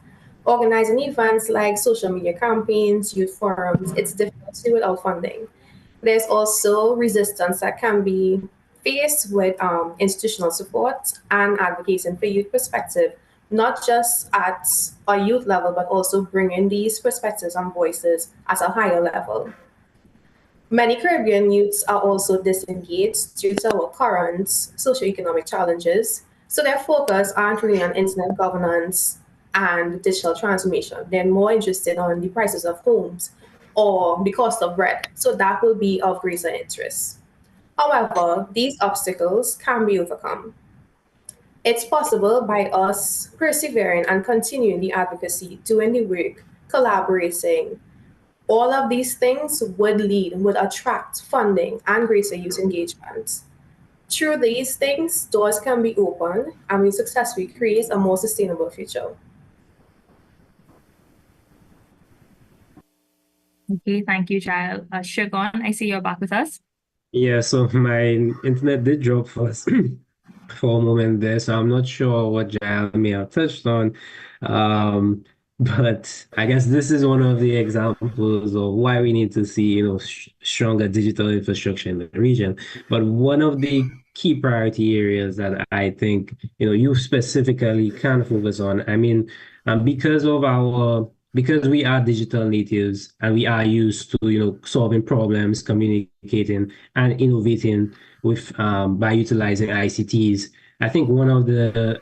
Organizing events like social media campaigns, youth forums, it's difficult to do without funding. There's also resistance that can be faced with institutional support and advocating for youth perspective, not just at a youth level, but also bringing these perspectives and voices at a higher level. Many Caribbean youths are also disengaged due to our current socioeconomic challenges, so their focus aren't really on internet governance and digital transformation. They're more interested on the prices of homes or the cost of bread, so that will be of greater interest. However, these obstacles can be overcome. It's possible by us persevering and continuing the advocacy, doing the work, collaborating. All of these things would attract funding and greater youth engagement. Through these things, doors can be opened and we successfully create a more sustainable future. Okay, thank you, Jael. Shigun, I see you're back with us. Yeah, so my internet did drop for us for a moment there, so I'm not sure what Jael may have touched on. But I guess this is one of the examples of why we need to see, stronger digital infrastructure in the region. But one of the key priority areas that I think, you specifically can focus on, because we are digital natives and we are used to, solving problems, communicating, and innovating with by utilizing ICTs. I think one of the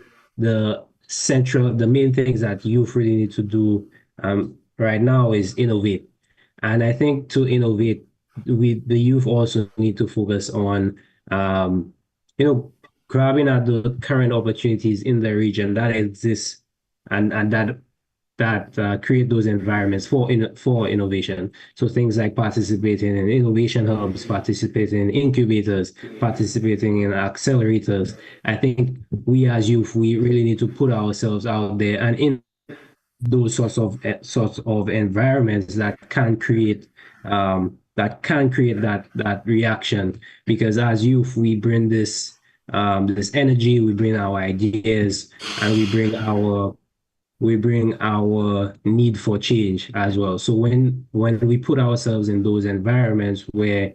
main things that youth really need to do right now is innovate. And I think to innovate, the youth also need to focus on, grabbing at the current opportunities in the region that exist and that create those environments for innovation. So things like participating in innovation hubs, participating in incubators, participating in accelerators. I think we as youth, we really need to put ourselves out there and in those sorts of environments that can create that reaction. Because as youth, we bring this energy, we bring our ideas, and we bring our need for change as well. So when we put ourselves in those environments where,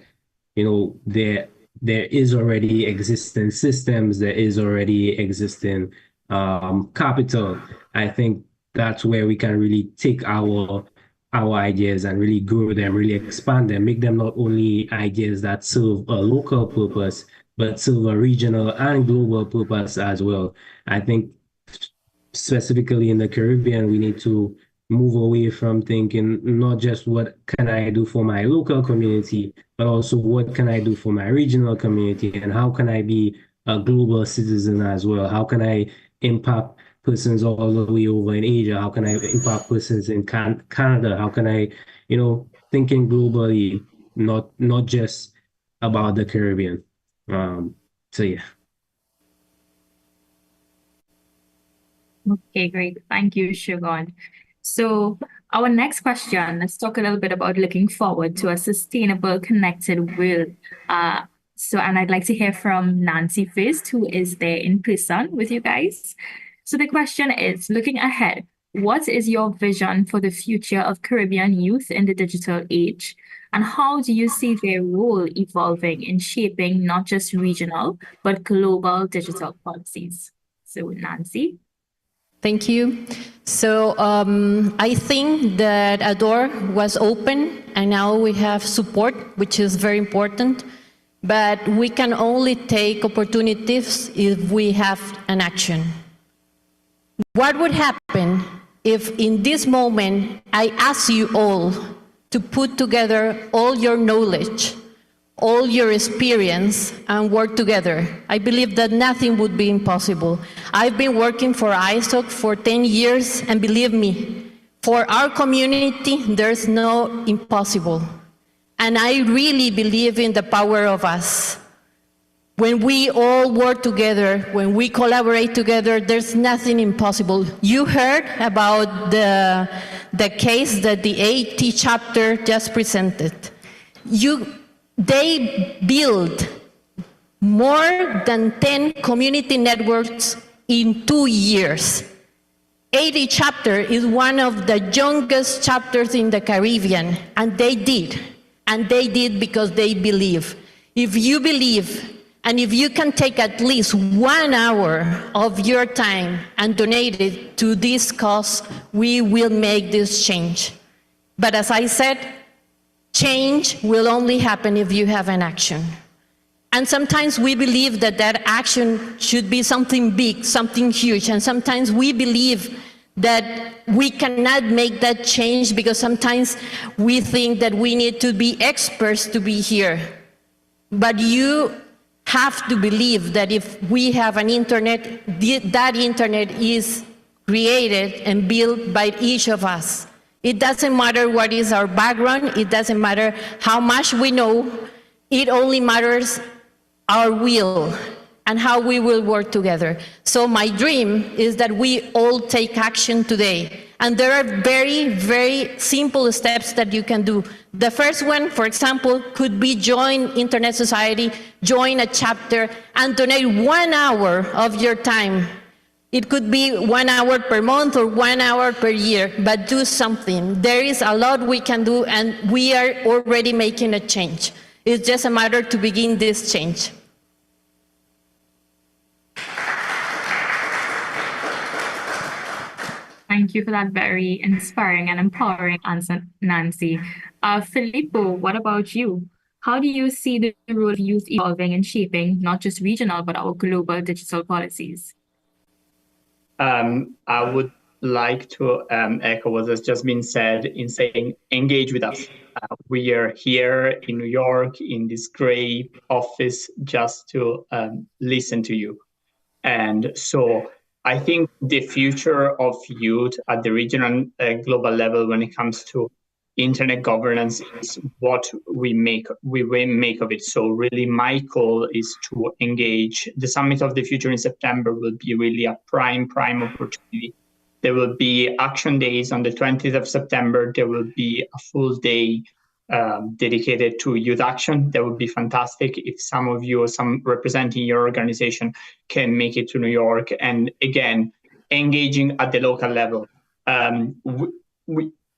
there is already existing systems, there is already existing capital, I think that's where we can really take our ideas and really grow them, really expand them, make them not only ideas that serve a local purpose, but serve a regional and global purpose as well. I think specifically in the Caribbean, we need to move away from thinking not just what can I do for my local community, but also what can I do for my regional community, and how can I be a global citizen as well? How can I impact persons all the way over in Asia? How can I impact persons in Canada? How can I, thinking globally, not just about the Caribbean. So yeah. Okay, great. Thank you, Shugon. So our next question, let's talk a little bit about looking forward to a sustainable, connected world. And I'd like to hear from Nancy first, who is there in person with you guys. So the question is, looking ahead, what is your vision for the future of Caribbean youth in the digital age? And how do you see their role evolving in shaping not just regional, but global digital policies? So Nancy. Thank you. So I think that a door was open and now we have support, which is very important. But we can only take opportunities if we have an action. What would happen if in this moment I ask you all to put together all your knowledge, all your experience, and work together? I believe that nothing would be impossible. I've been working for ISOC for 10 years, and believe me, for our community, there's no impossible. And I really believe in the power of us. When we all work together, when we collaborate together, there's nothing impossible. You heard about the case that the AT chapter just presented. They built more than 10 community networks in 2 years. 80 chapter is one of the youngest chapters in the Caribbean, and they did. And they did because they believe. If you believe, and if you can take at least 1 hour of your time and donate it to this cause, we will make this change. But as I said, change will only happen if you have an action. And sometimes we believe that that action should be something big, something huge, and sometimes we believe that we cannot make that change because sometimes we think that we need to be experts to be here. But you have to believe that if we have an internet, that internet is created and built by each of us. It doesn't matter what is our background, it doesn't matter how much we know, it only matters our will and how we will work together. So my dream is that we all take action today. And there are very, very simple steps that you can do. The first one, for example, could be join Internet Society, join a chapter, and donate 1 hour of your time. It could be 1 hour per month or 1 hour per year, but do something. There is a lot we can do, and we are already making a change. It's just a matter to begin this change. Thank you for that very inspiring and empowering answer, Nancy. Filippo, what about you? How do you see the role of youth evolving and shaping not just regional, but our global digital policies? I would like to echo what has just been said in saying, engage with us. We are here in New York in this great office just to listen to you. And so I think the future of youth at the regional and global level when it comes to internet governance is what we make of it. So really my goal is to engage. The Summit of the Future in September will be really a prime opportunity. There will be action days on the 20th of September. There will be a full day dedicated to youth action. That would be fantastic if some of you or some representing your organization can make it to New York. And again, engaging at the local level.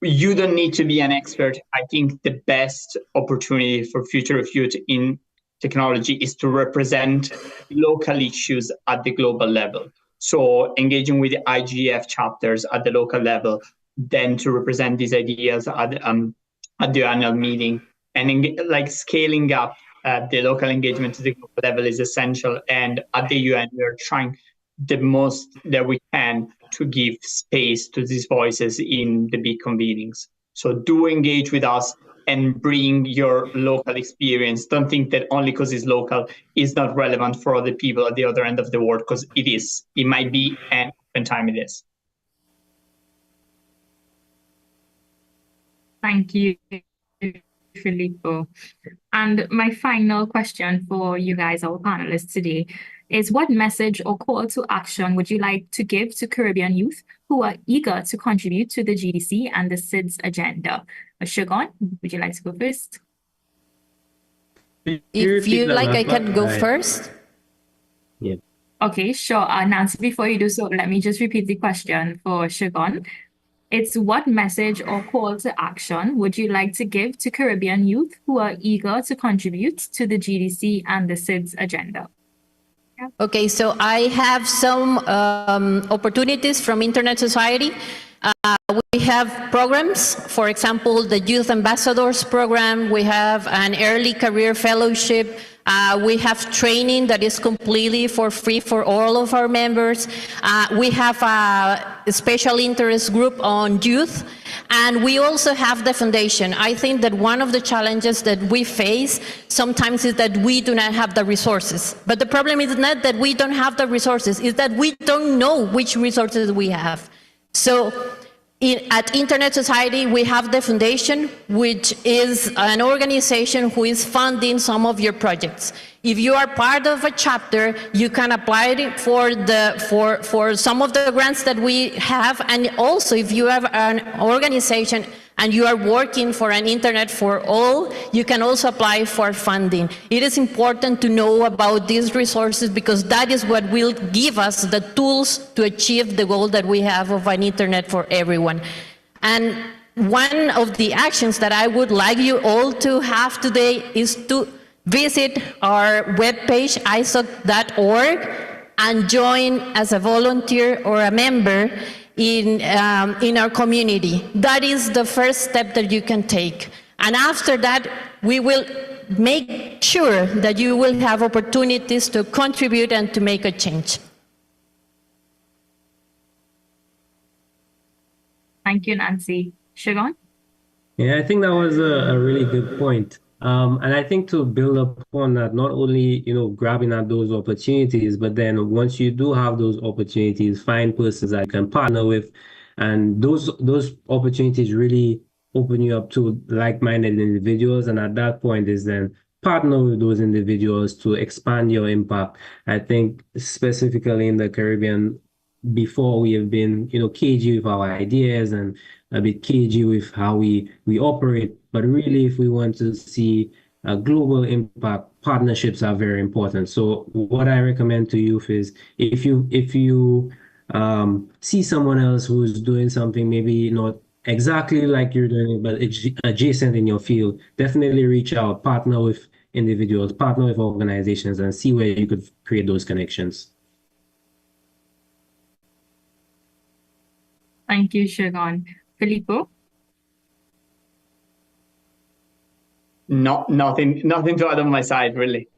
You don't need to be an expert. I think the best opportunity for future of youth in technology is to represent local issues at the global level. So engaging with the IGF chapters at the local level, then to represent these ideas at the annual meeting, and like scaling up the local engagement to the global level is essential. And at the UN, we're trying the most that we can to give space to these voices in the big convenings. So do engage with us and bring your local experience. Don't think that only because it's local is not relevant for other people at the other end of the world, because it is. It might be, and oftentimes it is. Thank you, Filippo. And my final question for you guys, our panelists today, is what message or call to action would you like to give to Caribbean youth who are eager to contribute to the GDC and the SIDS agenda? Shogun, would you like to go first? If you like, I can go first. Yeah. Okay, sure. Nancy, before you do so, let me just repeat the question for Shogun. It's what message or call to action would you like to give to Caribbean youth who are eager to contribute to the GDC and the SIDS agenda? Okay, so I have some opportunities from Internet Society. We have programs, for example, the Youth Ambassadors Program. We have an Early Career Fellowship. We have training that is completely for free for all of our members. We have a special interest group on youth. And we also have the foundation. I think that one of the challenges that we face sometimes is that we do not have the resources. But the problem is not that we don't have the resources, it's that we don't know which resources we have. So at Internet Society, we have the foundation, which is an organization who is funding some of your projects. If you are part of a chapter, you can apply for some of the grants that we have, and also if you have an organization and you are working for an Internet for all, you can also apply for funding. It is important to know about these resources because that is what will give us the tools to achieve the goal that we have of an Internet for everyone. And one of the actions that I would like you all to have today is to visit our webpage, isoc.org, and join as a volunteer or a member in our community. That is the first step that you can take. And after that, we will make sure that you will have opportunities to contribute and to make a change. Thank you, Nancy. Shogun? Yeah, I think that was a really good point. And I think to build upon that, not only, grabbing at those opportunities, but then once you do have those opportunities, find persons that you can partner with. And those opportunities really open you up to like-minded individuals. And at that point is then partner with those individuals to expand your impact. I think specifically in the Caribbean, before we have been, cagey with our ideas and a bit cagey with how we operate. But really, if we want to see a global impact, partnerships are very important. So what I recommend to youth is if you see someone else who's doing something maybe not exactly like you're doing, but adjacent in your field, definitely reach out, partner with individuals, partner with organizations, and see where you could create those connections. Thank you, Shogun. Filippo? Nothing to add on my side, really.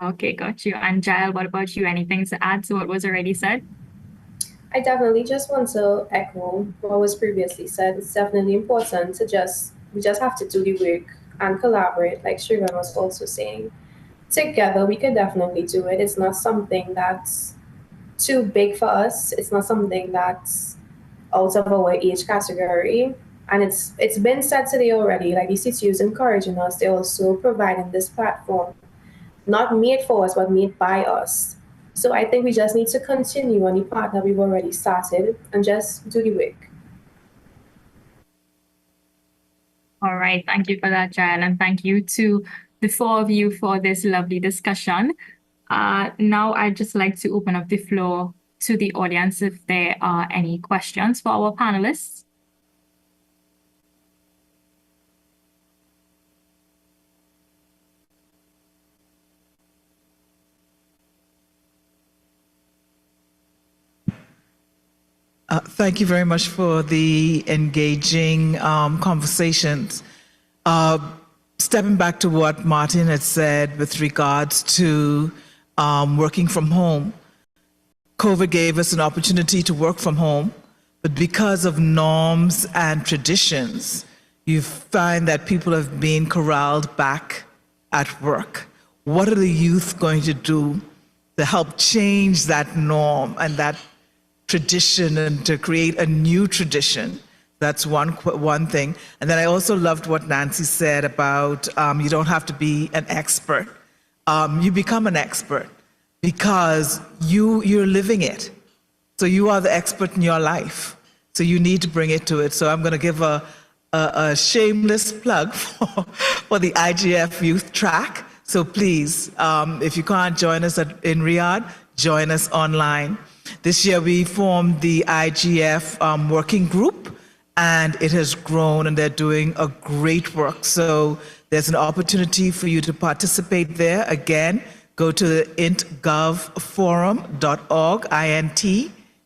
Okay, got you. And Jael, what about you? Anything to add to what was already said? I definitely just want to echo what was previously said. It's definitely important to we just have to do the work and collaborate, like Shogun was also saying. Together, we could definitely do it. It's not something that's too big for us. It's not something that's out of our age category. And it's been said today already, like the CTU is encouraging us. They're also providing this platform, not made for us, but made by us. So I think we just need to continue on the path that we've already started and just do the work. All right, thank you for that, Jael, and thank you to the four of you for this lovely discussion. Now I'd just like to open up the floor to the audience if there are any questions for our panelists. Thank you very much for the engaging conversations. Stepping back to what Martin had said with regards to working from home, COVID gave us an opportunity to work from home, but because of norms and traditions, you find that people have been corralled back at work. What are the youth going to do to help change that norm and that tradition and to create a new tradition? That's one thing. And then I also loved what Nancy said about you don't have to be an expert. You become an expert because you're living it. So you are the expert in your life. So you need to bring it to it. So I'm going to give a shameless plug for the IGF Youth Track. So please, if you can't join us in Riyadh, join us online. This year we formed the IGF working group, and it has grown, and they're doing a great work. So there's an opportunity for you to participate there. Again, go to the intgovforum.org,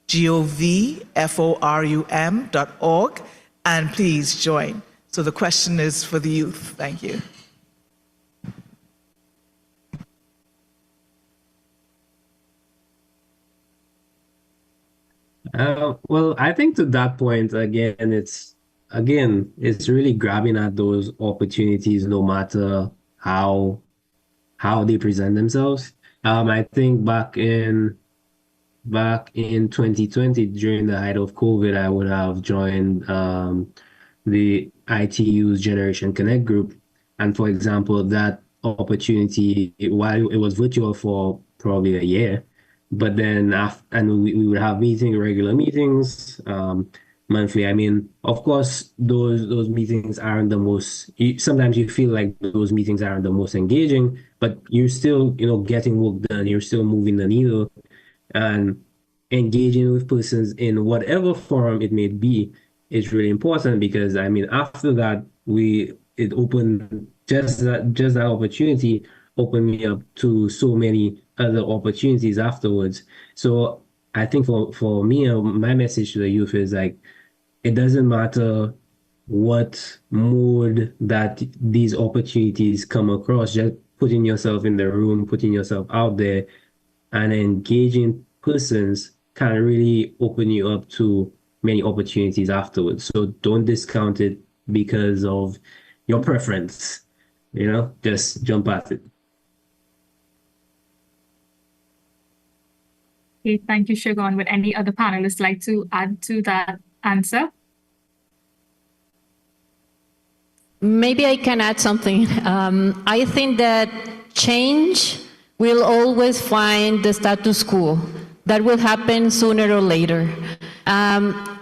intgovforum.org, and please join. So the question is for the youth. Thank you. Well, I think to that point, it's really grabbing at those opportunities, no matter how they present themselves. I think back in 2020, during the height of COVID, I would have joined the ITU's Generation Connect group, and for example, that opportunity, while it was virtual for probably a year, but then and we would have regular meetings, monthly. I mean, of course, those meetings aren't the most. Sometimes you feel like those meetings aren't the most engaging, but you're still, getting work done. You're still moving the needle, and engaging with persons in whatever forum it may be is really important, because I mean, after that, it opened just that opportunity opened me up to so many other opportunities afterwards. So I think for me, my message to the youth is like, it doesn't matter what mode that these opportunities come across, just putting yourself in the room, putting yourself out there, and engaging persons can really open you up to many opportunities afterwards. So don't discount it because of your preference, just jump at it. Okay, thank you, Shogun. Would any other panelists like to add to that answer? Maybe I can add something. I think that change will always find the status quo. That will happen sooner or later.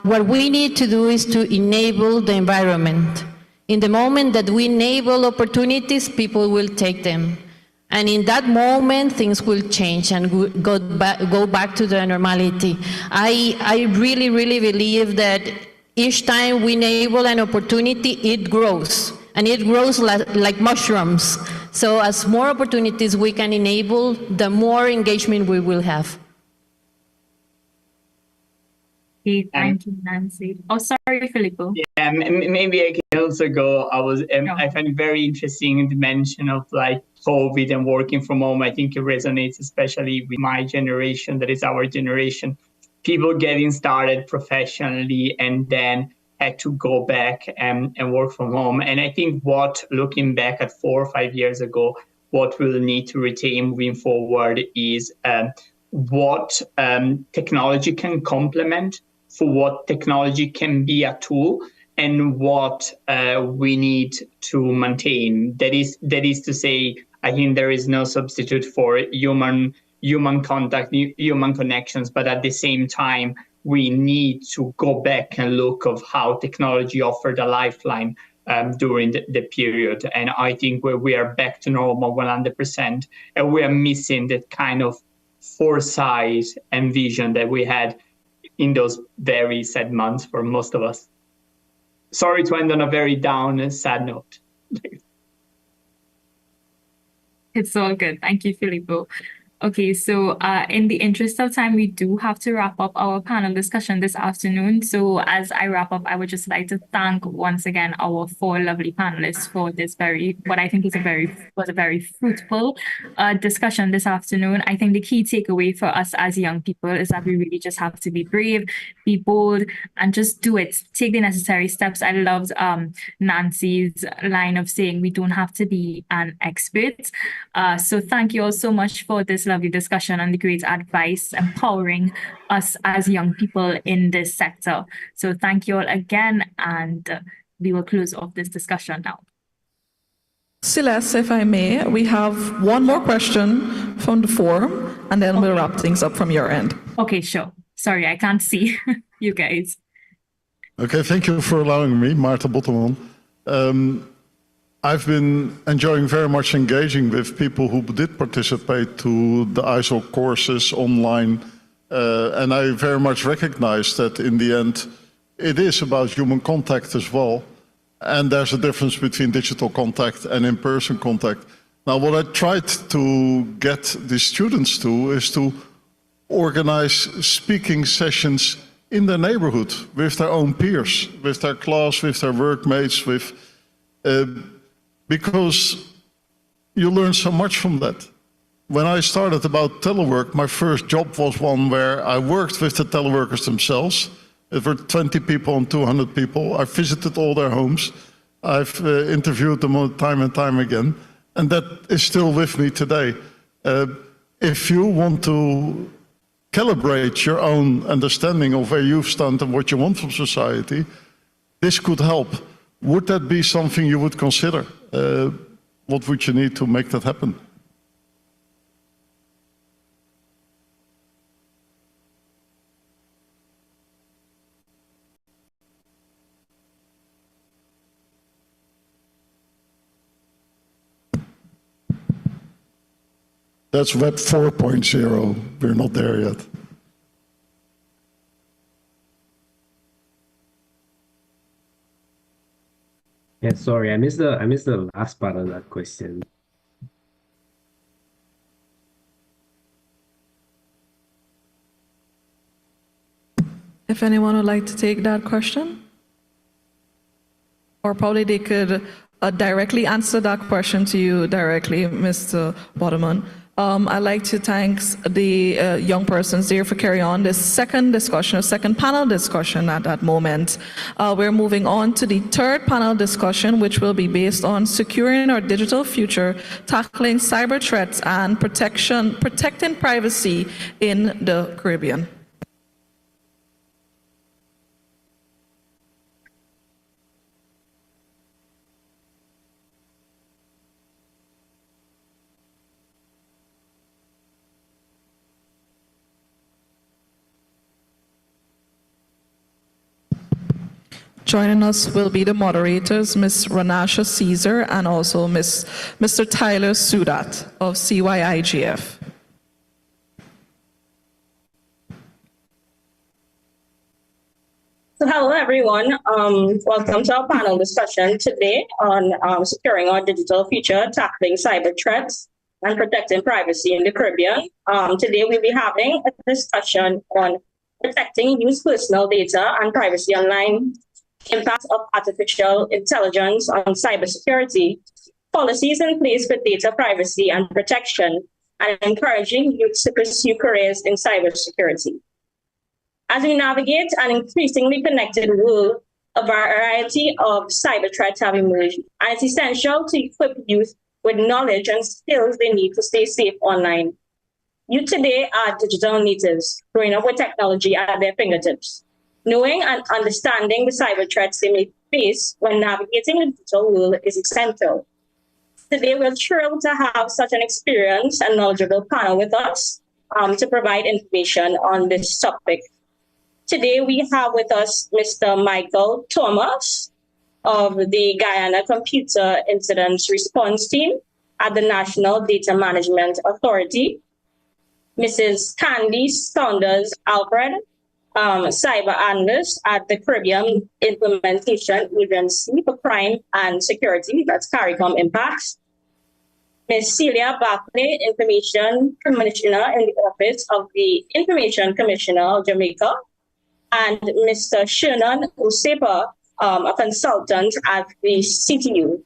What we need to do is to enable the environment. In the moment that we enable opportunities, people will take them. And in that moment, things will change and go back to the normality. I really, really believe that each time we enable an opportunity, it grows. And it grows like mushrooms. So as more opportunities we can enable, the more engagement we will have. Okay, thank you, Nancy. Oh, sorry, Filippo. Yeah, maybe I can also go. I find it very interesting the mention of like COVID and working from home. I think it resonates especially with my generation, that is our generation. People getting started professionally and then had to go back and work from home. And I think looking back at 4 or 5 years ago, what we'll need to retain moving forward is what technology can complement, for what technology can be a tool, and what we need to maintain. That is to say, I think there is no substitute for human contact, human connections, but at the same time, we need to go back and look of how technology offered a lifeline during the period. And I think we are back to normal 100%, and we are missing that kind of foresight and vision that we had in those very sad months for most of us. Sorry to end on a very down and sad note. It's all good. Thank you, Filippo. Okay, so in the interest of time, we do have to wrap up our panel discussion this afternoon. So as I wrap up, I would just like to thank once again our four lovely panelists for this what I think is was a very fruitful discussion this afternoon. I think the key takeaway for us as young people is that we really just have to be brave, be bold, and just do it. Take the necessary steps. I loved Nancy's line of saying we don't have to be an expert. So thank you all so much for this lovely discussion and the great advice empowering us as young people in this sector. So thank you all again, and we will close off this discussion now. Celeste, if I may, we have one more question from the forum, and then we'll wrap things up from your end. Okay, sure. Sorry, I can't see you guys. Okay, thank you for allowing me, Maarten Botterman. I've been enjoying very much engaging with people who did participate to the ISO courses online, and I very much recognize that in the end, it is about human contact as well, and there's a difference between digital contact and in-person contact. Now, what I tried to get the students to is to organize speaking sessions in their neighborhood with their own peers, with their class, with their workmates, because you learn so much from that. When I started about telework, my first job was one where I worked with the teleworkers themselves. It were 20 people and 200 people. I visited all their homes. I've interviewed them time and time again, and that is still with me today. If you want to calibrate your own understanding of where you stand and what you want from society, this could help. Would that be something you would consider? What would you need to make that happen? That's Web 4.0. We're not there yet. Yeah, sorry, I missed the last part of that question. If anyone would like to take that question? Or probably they could directly answer that question to you directly, Mr. Waterman. I'd like to thank the young persons there for carrying on this second discussion, second panel discussion at that moment. We're moving on to the third panel discussion, which will be based on securing our digital future, tackling cyber threats, and protecting privacy in the Caribbean. Joining us will be the moderators, Ms. Ranasha Caesar and also Mr. Tyler Sudat of Cyigf. So hello everyone, welcome to our panel discussion today on securing our digital future, tackling cyber threats and protecting privacy in the Caribbean. Today we'll be having a discussion on protecting youth personal data and privacy online, impact of artificial intelligence on cybersecurity, policies in place for data privacy and protection, and encouraging youth to pursue careers in cybersecurity. As we navigate an increasingly connected world, a variety of cyber threats have emerged, and it's essential to equip youth with knowledge and skills they need to stay safe online. Youth today are digital natives, growing up with technology at their fingertips. Knowing and understanding the cyber threats they may face when navigating the digital world is essential. Today, we're thrilled to have such an experienced and knowledgeable panel with us to provide information on this topic. Today, we have with us Mr. Michael Thomas of the Guyana Computer Incident Response Team at the National Data Management Authority, Mrs. Candy Saunders Alfred, cyber analyst at the Caribbean Implementation Agency for Crime and Security, that's CARICOM Impacts, Ms. Celia Barclay, Information Commissioner in the Office of the Information Commissioner of Jamaica, and Mr. Shernan Usepa, a consultant at the CTU.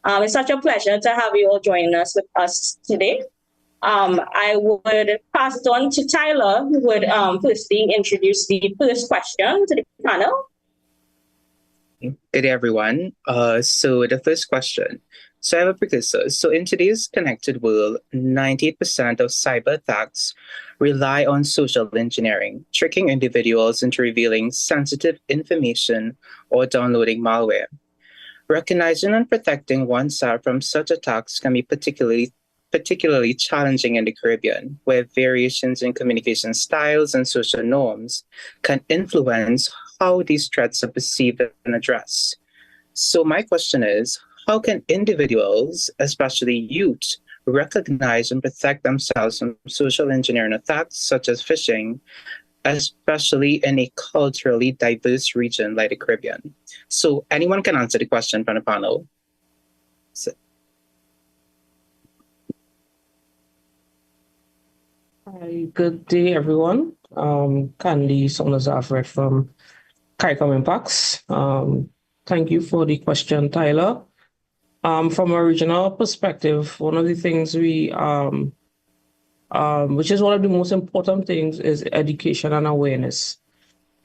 It's such a pleasure to have you all join us with us today. I would pass it on to Tyler, who would firstly introduce the first question to the panel. Good day, everyone. So the first question. So I have a precursor. So in today's connected world, 98% of cyber attacks rely on social engineering, tricking individuals into revealing sensitive information or downloading malware. Recognizing and protecting oneself from such attacks can be particularly challenging in the Caribbean, where variations in communication styles and social norms can influence how these threats are perceived and addressed. So my question is, how can individuals, especially youth, recognize and protect themselves from social engineering attacks such as phishing, especially in a culturally diverse region like the Caribbean? So anyone can answer the question from the panel. So. Hi, good day, everyone. Candy Sonazafret from CAICOM Impacts. Thank you for the question, Tyler. From a regional perspective, one of the things we, which is one of the most important things, is education and awareness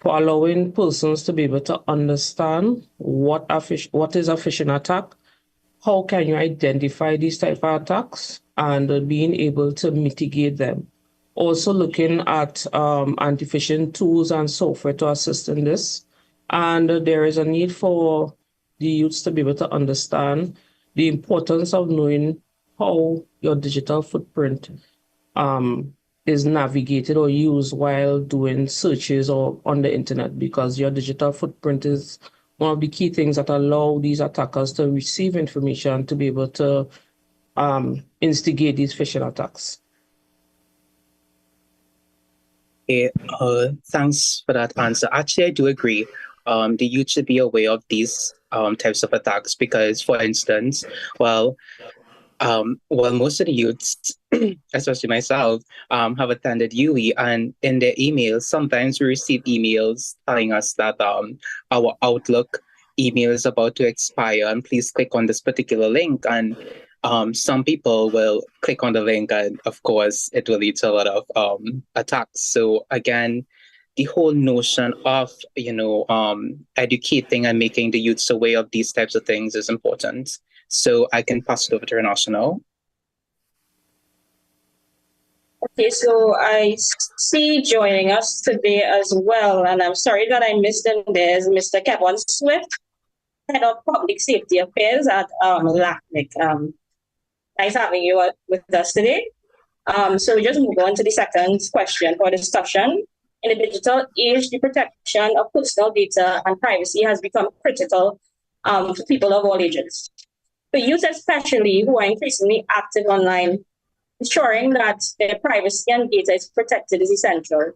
for allowing persons to be able to understand what is a phishing attack, how can you identify these type of attacks, and being able to mitigate them. Also looking at anti-phishing tools and software to assist in this. And there is a need for the youths to be able to understand the importance of knowing how your digital footprint is navigated or used while doing searches or on the internet, because your digital footprint is one of the key things that allow these attackers to receive information to be able to instigate these phishing attacks. Okay, thanks for that answer. Actually, I do agree. The youth should be aware of these types of attacks because, for instance, well, most of the youths, especially myself, have attended UE, and in their emails, sometimes we receive emails telling us that our Outlook email is about to expire, and please click on this particular link. And some people will click on the link, and of course, it will lead to a lot of attacks. So again, the whole notion of educating and making the youths aware of these types of things is important. So I can pass it over to Renasha now. Okay, so I see joining us today as well, and I'm sorry that I missed him. There's Mr. Kevin Swift, Head of Public Safety Affairs at LACNIC. Nice having you with us today. So we just move on to the second question for discussion. In the digital age, the protection of personal data and privacy has become critical for people of all ages. For youth especially, who are increasingly active online, ensuring that their privacy and data is protected is essential.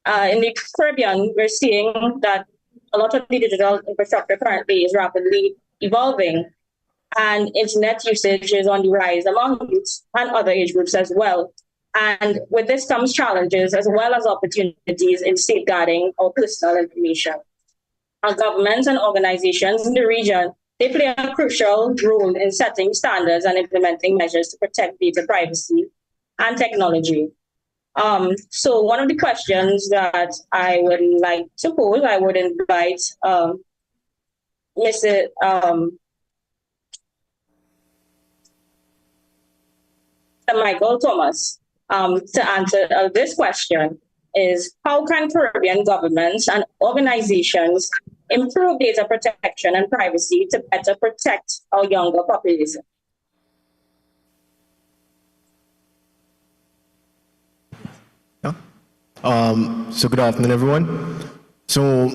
In the Caribbean, we're seeing that a lot of the digital infrastructure currently is rapidly evolving, and internet usage is on the rise among youths and other age groups as well. And with this comes challenges as well as opportunities in safeguarding our personal information. Our governments and organizations in the region, they play a crucial role in setting standards and implementing measures to protect data privacy and technology. So one of the questions that I would like to pose, I would invite Mr. Michael Thomas to answer this question is, how can Caribbean governments and organizations improve data protection and privacy to better protect our younger population? So good afternoon, everyone. So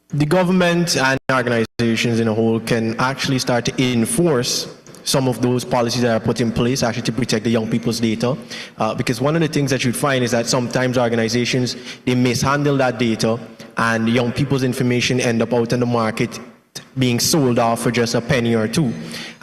the government and organizations in a whole can actually start to enforce some of those policies that are put in place actually to protect the young people's data. Because one of the things that you'd find is that sometimes organizations, they mishandle that data and young people's information end up out in the market being sold off for just a penny or two.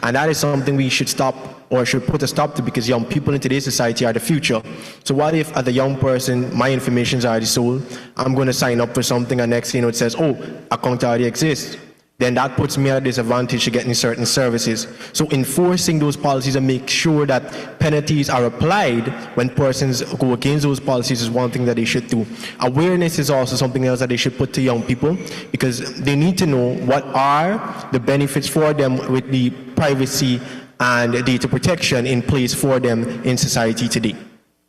And that is something we should stop or should put a stop to, because young people in today's society are the future. So what if, as a young person, my information is already sold, I'm going to sign up for something, and next thing you know, it says, oh, account already exists. Then that puts me at a disadvantage to getting certain services. So enforcing those policies and make sure that penalties are applied when persons go against those policies is one thing that they should do. Awareness is also something else that they should put to young people, because they need to know what are the benefits for them with the privacy and data protection in place for them in society today.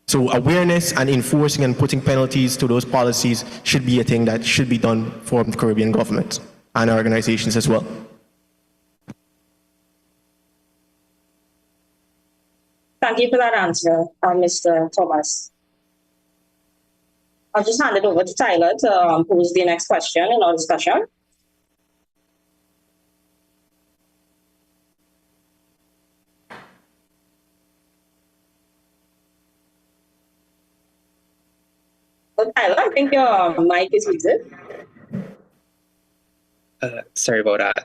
So awareness and enforcing and putting penalties to those policies should be a thing that should be done for the Caribbean government and organizations as well. Thank you for that answer, Mr. Thomas. I'll just hand it over to Tyler to pose the next question in our discussion. Well, Tyler, I think your mic is muted. Sorry about that.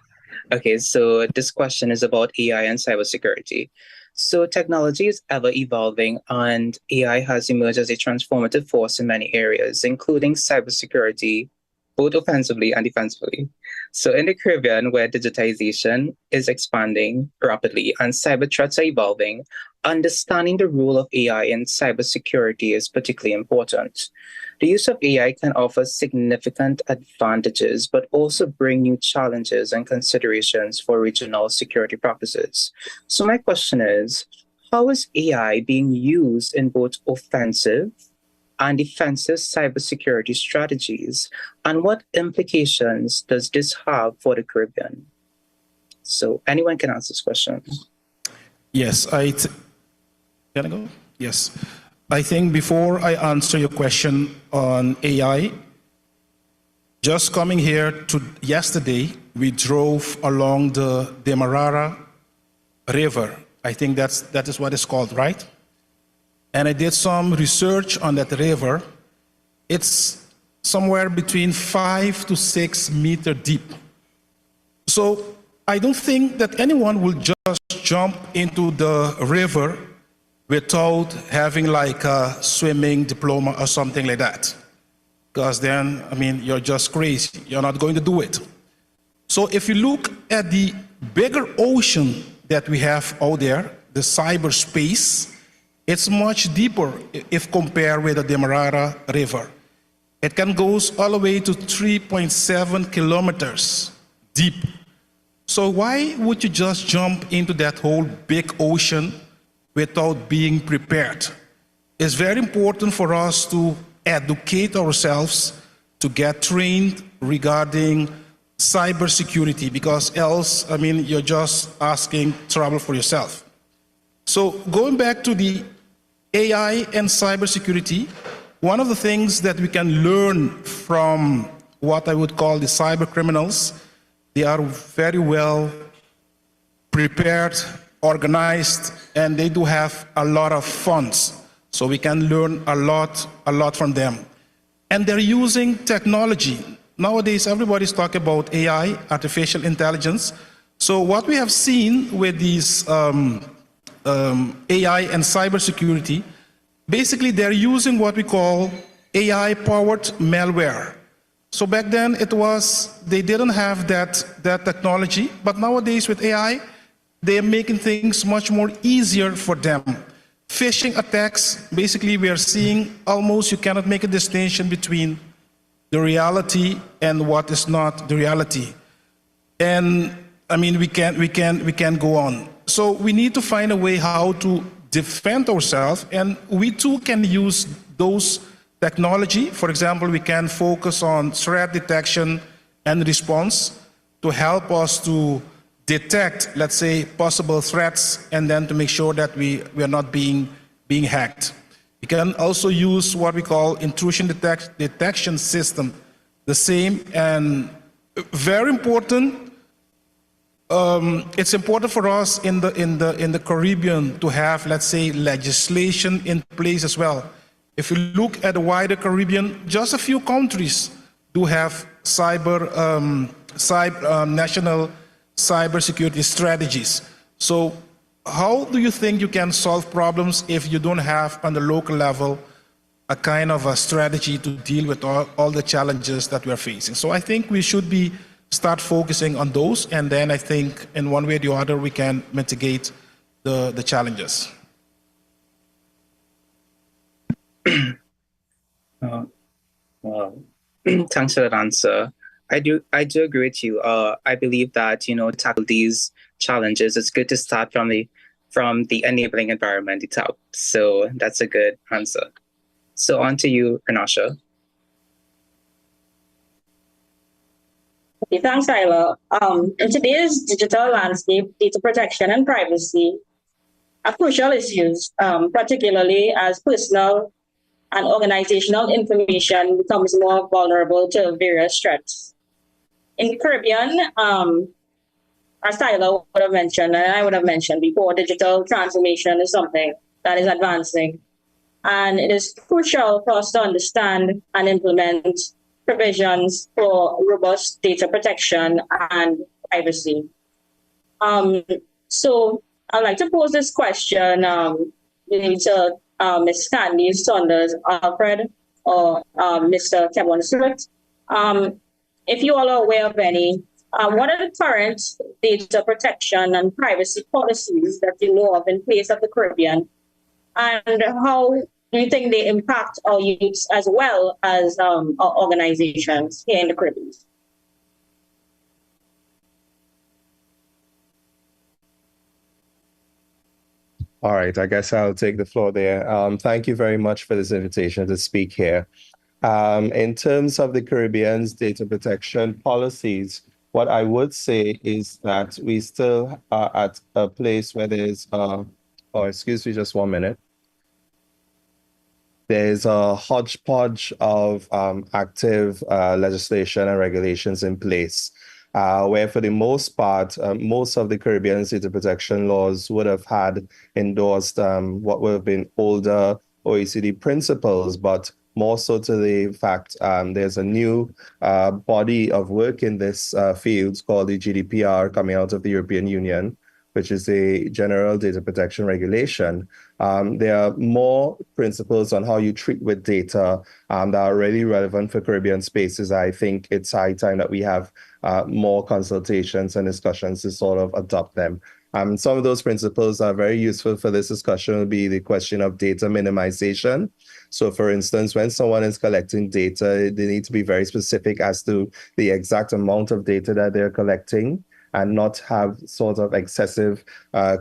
Okay, so this question is about AI and cybersecurity. So technology is ever evolving, and AI has emerged as a transformative force in many areas, including cybersecurity, both offensively and defensively. So in the Caribbean, where digitization is expanding rapidly and cyber threats are evolving, understanding the role of AI in cybersecurity is particularly important. The use of AI can offer significant advantages, but also bring new challenges and considerations for regional security practices. So my question is, how is AI being used in both offensive and defensive cybersecurity strategies, and what implications does this have for the Caribbean? So anyone can answer this question. Yes, can I go? Yes. I think before I answer your question on AI, just coming here yesterday, we drove along the Demerara River. I think that is what it's called, right? And I did some research on that river. It's somewhere between 5 to 6 meters deep. So I don't think that anyone will just jump into the river without having like a swimming diploma or something like that. Because then, I mean, you're just crazy. You're not going to do it. So if you look at the bigger ocean that we have out there, the cyberspace, it's much deeper if compared with the Demerara River. It can go all the way to 3.7 kilometers deep. So why would you just jump into that whole big ocean without being prepared? It's very important for us to educate ourselves, to get trained regarding cybersecurity, because else, I mean, you're just asking trouble for yourself. So going back to the AI and cybersecurity, one of the things that we can learn from what I would call the cyber criminals, they are very well prepared, organized, and they do have a lot of funds. So we can learn a lot from them. And they're using technology. Nowadays, everybody's talking about AI, artificial intelligence. So what we have seen with these AI and cybersecurity, basically they're using what we call AI-powered malware. So back then they didn't have that technology, but nowadays with AI, they're making things much more easier for them. Phishing attacks, basically we are seeing almost you cannot make a distinction between the reality and what is not the reality. And I mean, we can't go on. So we need to find a way how to defend ourselves, and we too can use those technology. For example, we can focus on threat detection and response to help us to detect, let's say, possible threats, and then to make sure that we are not being hacked. We can also use what we call intrusion detection system, the same, and very important. It's important for us in the Caribbean to have, let's say, legislation in place as well. If you look at the wider Caribbean, just a few countries do have national cybersecurity strategies. So how do you think you can solve problems if you don't have, on the local level, a kind of a strategy to deal with all the challenges that we're facing? So I think we should start focusing on those, and then I think in one way or the other we can mitigate the challenges. Thanks for that answer. I do agree with you. I believe that, tackle these challenges, it's good to start from the enabling environment itself. So that's a good answer. So on to you, Renasha. Okay, thanks, Tyler. In today's digital landscape, data protection and privacy are crucial issues, particularly as personal and organizational information becomes more vulnerable to various threats. In the Caribbean, as Tyler would have mentioned, and I would have mentioned before, digital transformation is something that is advancing. And it is crucial for us to understand and implement provisions for robust data protection and privacy. So I'd like to pose this question to Ms. Candy Saunders Alfred or Mr. Kevin Stewart. If you all are aware of any, what are the current data protection and privacy policies that you know of in place at the Caribbean? And how do you think they impact our youths as well as our organizations here in the Caribbean? All right, I guess I'll take the floor there. Thank you very much for this invitation to speak here. In terms of the Caribbean's data protection policies, what I would say is that we still are at a place where there's, excuse me just 1 minute. There's a hodgepodge of active legislation and regulations in place, where for the most part, most of the Caribbean data protection laws would have had endorsed what would have been older OECD principles, but more so to the fact there's a new body of work in this field called the GDPR coming out of the European Union, which is a general data protection regulation. There are more principles on how you treat with data that are really relevant for Caribbean spaces. I think it's high time that we have more consultations and discussions to sort of adopt them. Some of those principles are very useful for this discussion will be the question of data minimization. So for instance, when someone is collecting data, they need to be very specific as to the exact amount of data that they're collecting and not have sort of excessive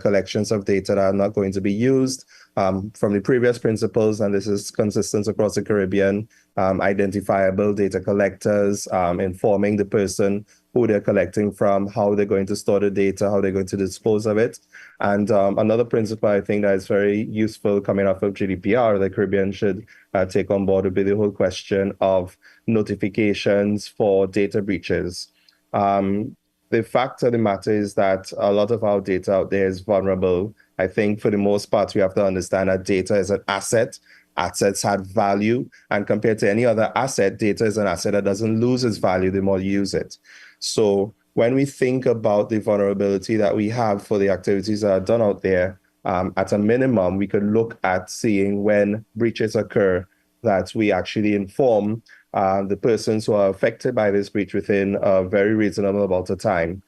collections of data that are not going to be used. From the previous principles, and this is consistent across the Caribbean, identifiable data collectors, informing the person who they're collecting from, how they're going to store the data, how they're going to dispose of it. And another principle I think that is very useful coming off of GDPR, the Caribbean should take on board would be the whole question of notifications for data breaches. The fact of the matter is that a lot of our data out there is vulnerable. I think for the most part, we have to understand that data is an asset. Assets have value, and compared to any other asset, data is an asset that doesn't lose its value the more you use it. So when we think about the vulnerability that we have for the activities that are done out there, at a minimum, we could look at seeing when breaches occur that we actually inform the persons who are affected by this breach within a very reasonable amount of time,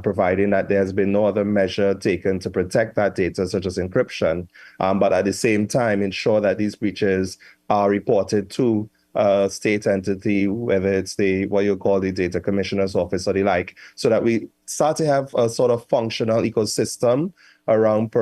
providing that there's been no other measure taken to protect that data, such as encryption, but at the same time ensure that these breaches are reported to a state entity, whether it's what you call the data commissioner's office or the like, so that we start to have a sort of functional ecosystem around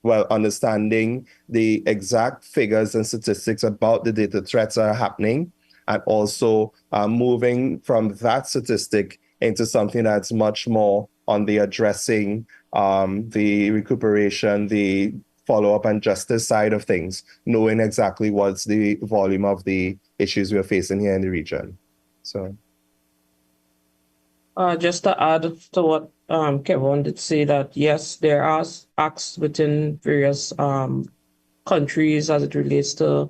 understanding the exact figures and statistics about the data threats that are happening, and also moving from that statistic into something that's much more on the addressing the recuperation, the follow-up and justice side of things, knowing exactly what's the volume of the issues we're facing here in the region. So, just to add to what Kevin did say, that yes, there are acts within various countries as it relates to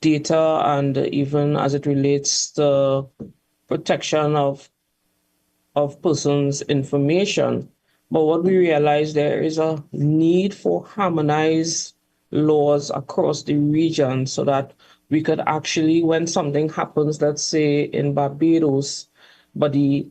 data, and even as it relates to protection of persons' information. But what we realized, there is a need for harmonized laws across the region so that we could actually, when something happens, let's say in Barbados, but the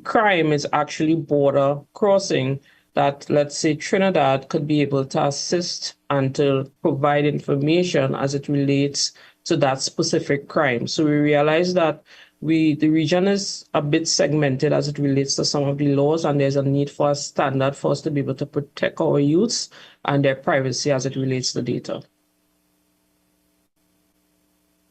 crime is actually border crossing, that let's say Trinidad could be able to assist and to provide information as it relates to that specific crime. So we realize that the region is a bit segmented as it relates to some of the laws, and there's a need for a standard for us to be able to protect our youths and their privacy as it relates to data.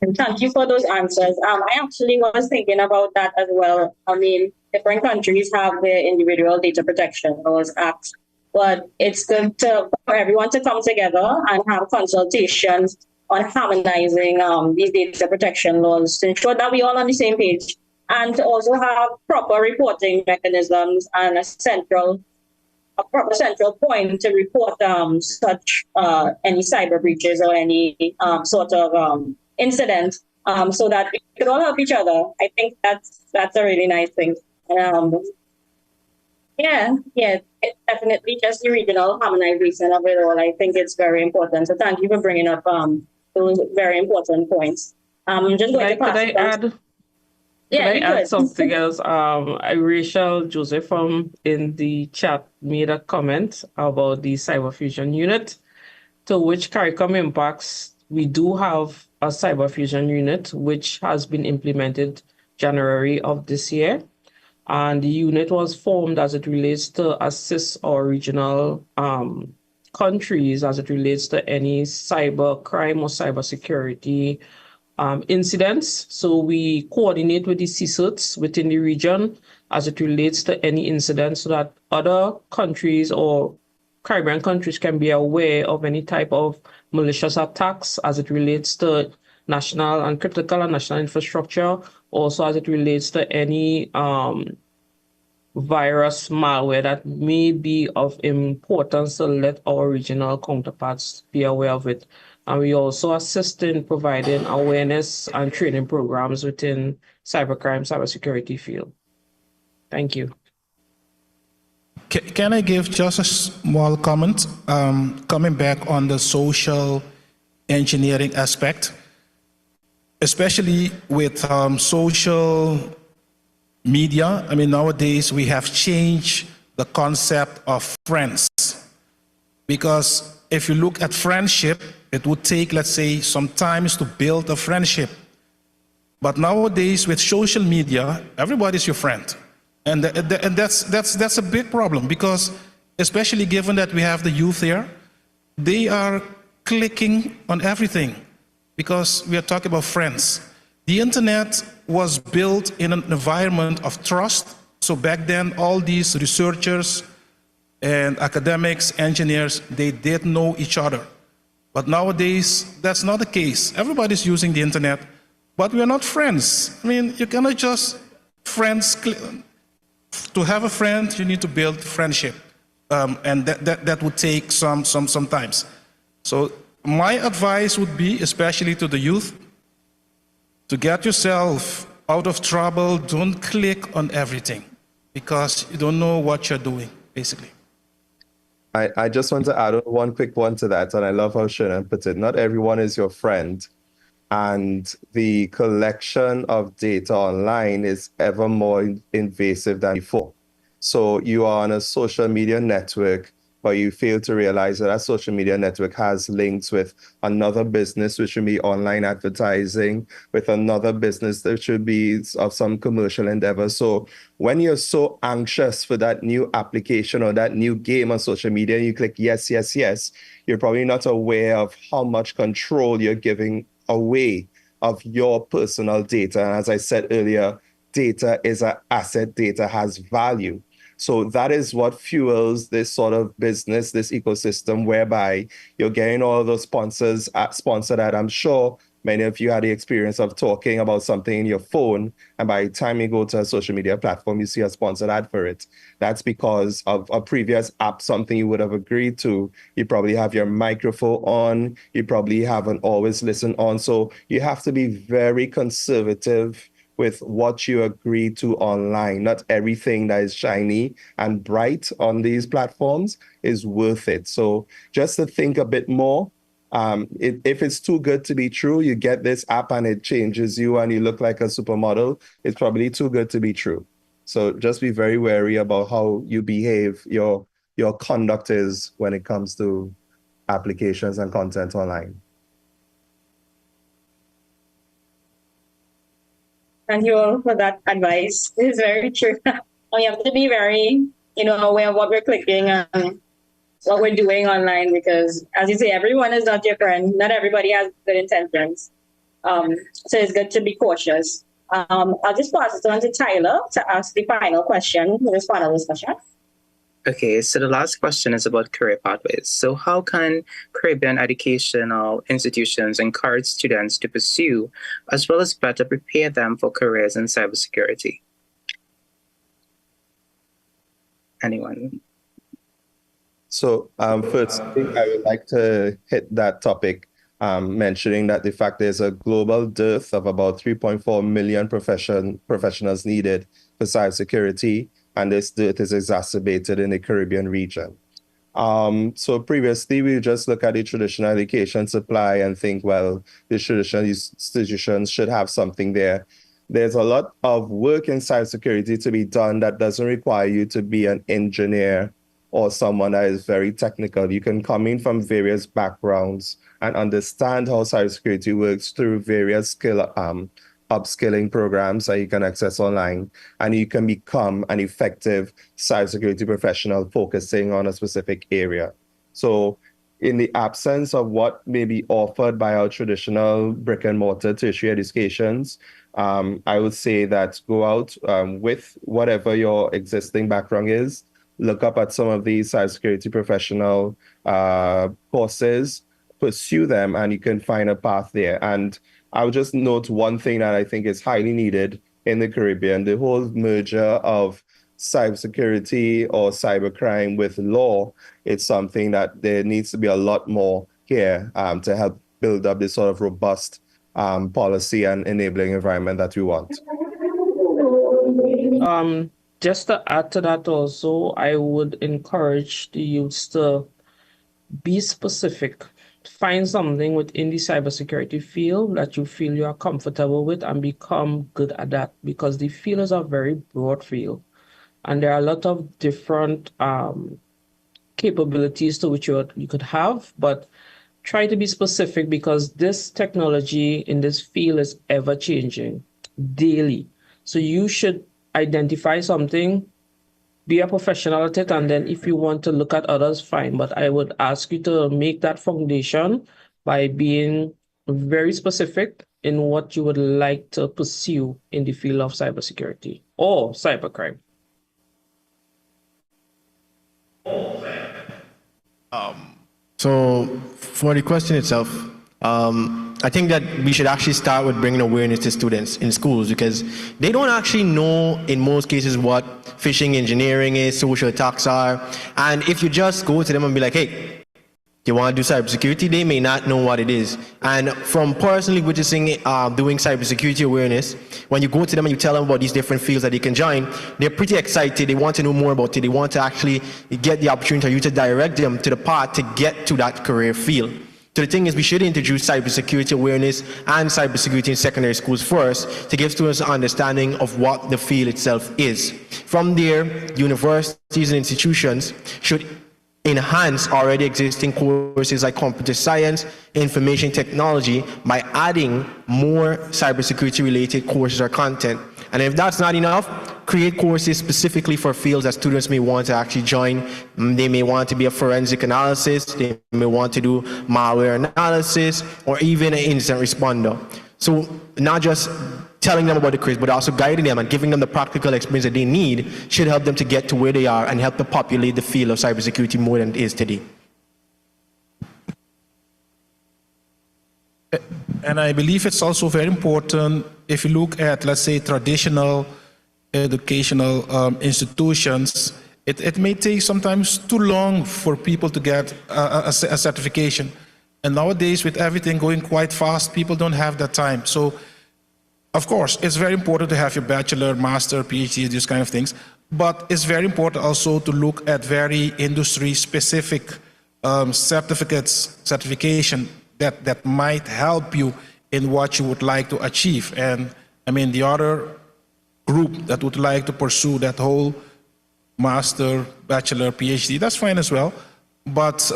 And thank you for those answers. I actually was thinking about that as well. I mean, different countries have their individual data protection laws acts, but it's good for everyone to come together and have consultations on harmonizing these data protection laws to ensure that we're all on the same page, and to also have proper reporting mechanisms and a proper central point to report such any cyber breaches or any sort of incident, so that we could all help each other. I think that's a really nice thing. It definitely just the regional harmonization of it all. I think it's very important. So thank you for bringing up those very important points. I'm just going to pass it on. Can I add something else? Rachel Joseph in the chat made a comment about the Cyber Fusion unit, to which CARICOM impacts. We do have a Cyber Fusion unit, which has been implemented January of this year. And the unit was formed as it relates to assist our regional countries as it relates to any cyber crime or cyber security incidents. So we coordinate with the CSIRTs within the region as it relates to any incident, so that other countries or Caribbean countries can be aware of any type of malicious attacks as it relates to national and critical and national infrastructure, also as it relates to any virus malware that may be of importance to let our regional counterparts be aware of it. And we also assist in providing awareness and training programs within cybercrime, cybersecurity field. Thank you. Can I give just a small comment? Coming back on the social engineering aspect, especially with social media. I mean, nowadays we have changed the concept of friends, because if you look at friendship, it would take, let's say, some time to build a friendship. But nowadays with social media, everybody's your friend. And that's a big problem, because especially given that we have the youth here, they are clicking on everything because we are talking about friends. The internet was built in an environment of trust. So back then, all these researchers and academics, engineers, they did know each other. But nowadays, that's not the case. Everybody's using the internet, but we are not friends. I mean, you cannot just friends. To have a friend, you need to build friendship, and that would take some times. So my advice would be, especially to the youth, to get yourself out of trouble. Don't click on everything, because you don't know what you're doing, basically. I just want to add one quick one to that, and I love how Shannon put it. Not everyone is your friend, and the collection of data online is ever more invasive than before. So you are on a social media network, but you fail to realize that that social media network has links with another business, which should be online advertising, with another business that should be of some commercial endeavor. So when you're so anxious for that new application or that new game on social media, you click yes, yes, yes, you're probably not aware of how much control you're giving away of your personal data. And as I said earlier, data is an asset, data has value. So that is what fuels this sort of business, this ecosystem, whereby you're getting all those sponsors, sponsor that. I'm sure many of you had the experience of talking about something in your phone, and by the time you go to a social media platform, you see a sponsored ad for it. That's because of a previous app, something you would have agreed to. You probably have your microphone on, you probably have an always listen on. So you have to be very conservative with what you agree to online. Not everything that is shiny and bright on these platforms is worth it. So just to think a bit more, if it's too good to be true, you get this app and it changes you and you look like a supermodel, it's probably too good to be true. So just be very wary about how you behave, your conduct is when it comes to applications and content online. Thank you all for that advice. It is very true. We have to be very, aware of what we're clicking and what we're doing online because, as you say, everyone is not your friend. Not everybody has good intentions. So it's good to be cautious. I'll just pass it on to Tyler to ask the final question for this panel discussion. Okay, so the last question is about career pathways. So how can Caribbean educational institutions encourage students to pursue, as well as better prepare them for careers in cybersecurity? Anyone? So first, I would like to hit that topic, mentioning that the fact there's a global dearth of about 3.4 million professionals needed for cybersecurity, and this dearth is exacerbated in the Caribbean region. So previously, we just look at the traditional education supply and think, well, the traditional institutions should have something there. There's a lot of work in cybersecurity to be done that doesn't require you to be an engineer or someone that is very technical. You can come in from various backgrounds and understand how cybersecurity works through various upskilling programs that you can access online, and you can become an effective cybersecurity professional focusing on a specific area. So in the absence of what may be offered by our traditional brick and mortar tertiary educations, I would say that go out with whatever your existing background is, look up at some of these cybersecurity professional courses, pursue them, and you can find a path there. And I would just note one thing that I think is highly needed in the Caribbean, the whole merger of cybersecurity or cybercrime with law. It's something that there needs to be a lot more here to help build up this sort of robust policy and enabling environment that we want. Just to add to that also, I would encourage the youths to be specific. Find something within the cybersecurity field that you feel you are comfortable with and become good at that, because the field is a very broad field. And there are a lot of different capabilities to which you could have, but try to be specific because this technology in this field is ever changing daily. So you should identify something, be a professional at it, and then if you want to look at others, fine. But I would ask you to make that foundation by being very specific in what you would like to pursue in the field of cybersecurity or cybercrime. So for the question itself, I think that we should actually start with bringing awareness to students in schools, because they don't actually know in most cases what phishing engineering is, social attacks are. And if you just go to them and be like, hey, you want to do cybersecurity, they may not know what it is. And from personally witnessing doing cybersecurity awareness, when you go to them and you tell them about these different fields that they can join, they're pretty excited. They want to know more about it. They want to actually get the opportunity for you to direct them to the path to get to that career field. So the thing is, we should introduce cybersecurity awareness and cybersecurity in secondary schools first to give students an understanding of what the field itself is. From there, universities and institutions should enhance already existing courses like computer science, information technology by adding more cybersecurity related courses or content. And if that's not enough, create courses specifically for fields that students may want to actually join. They may want to be a forensic analysis, they may want to do malware analysis, or even an incident responder. So not just telling them about the careers, but also guiding them and giving them the practical experience that they need should help them to get to where they are and help to populate the field of cybersecurity more than it is today. And I believe it's also very important if you look at, let's say, traditional educational institutions, it may take sometimes too long for people to get a certification. And nowadays, with everything going quite fast, people don't have that time. So Of course, it's very important to have your bachelor, master, PhD, these kind of things. But it's very important also to look at very industry-specific certification that might help you in what you would like to achieve. And I mean, the other group that would like to pursue that whole master, bachelor, PhD, that's fine as well. But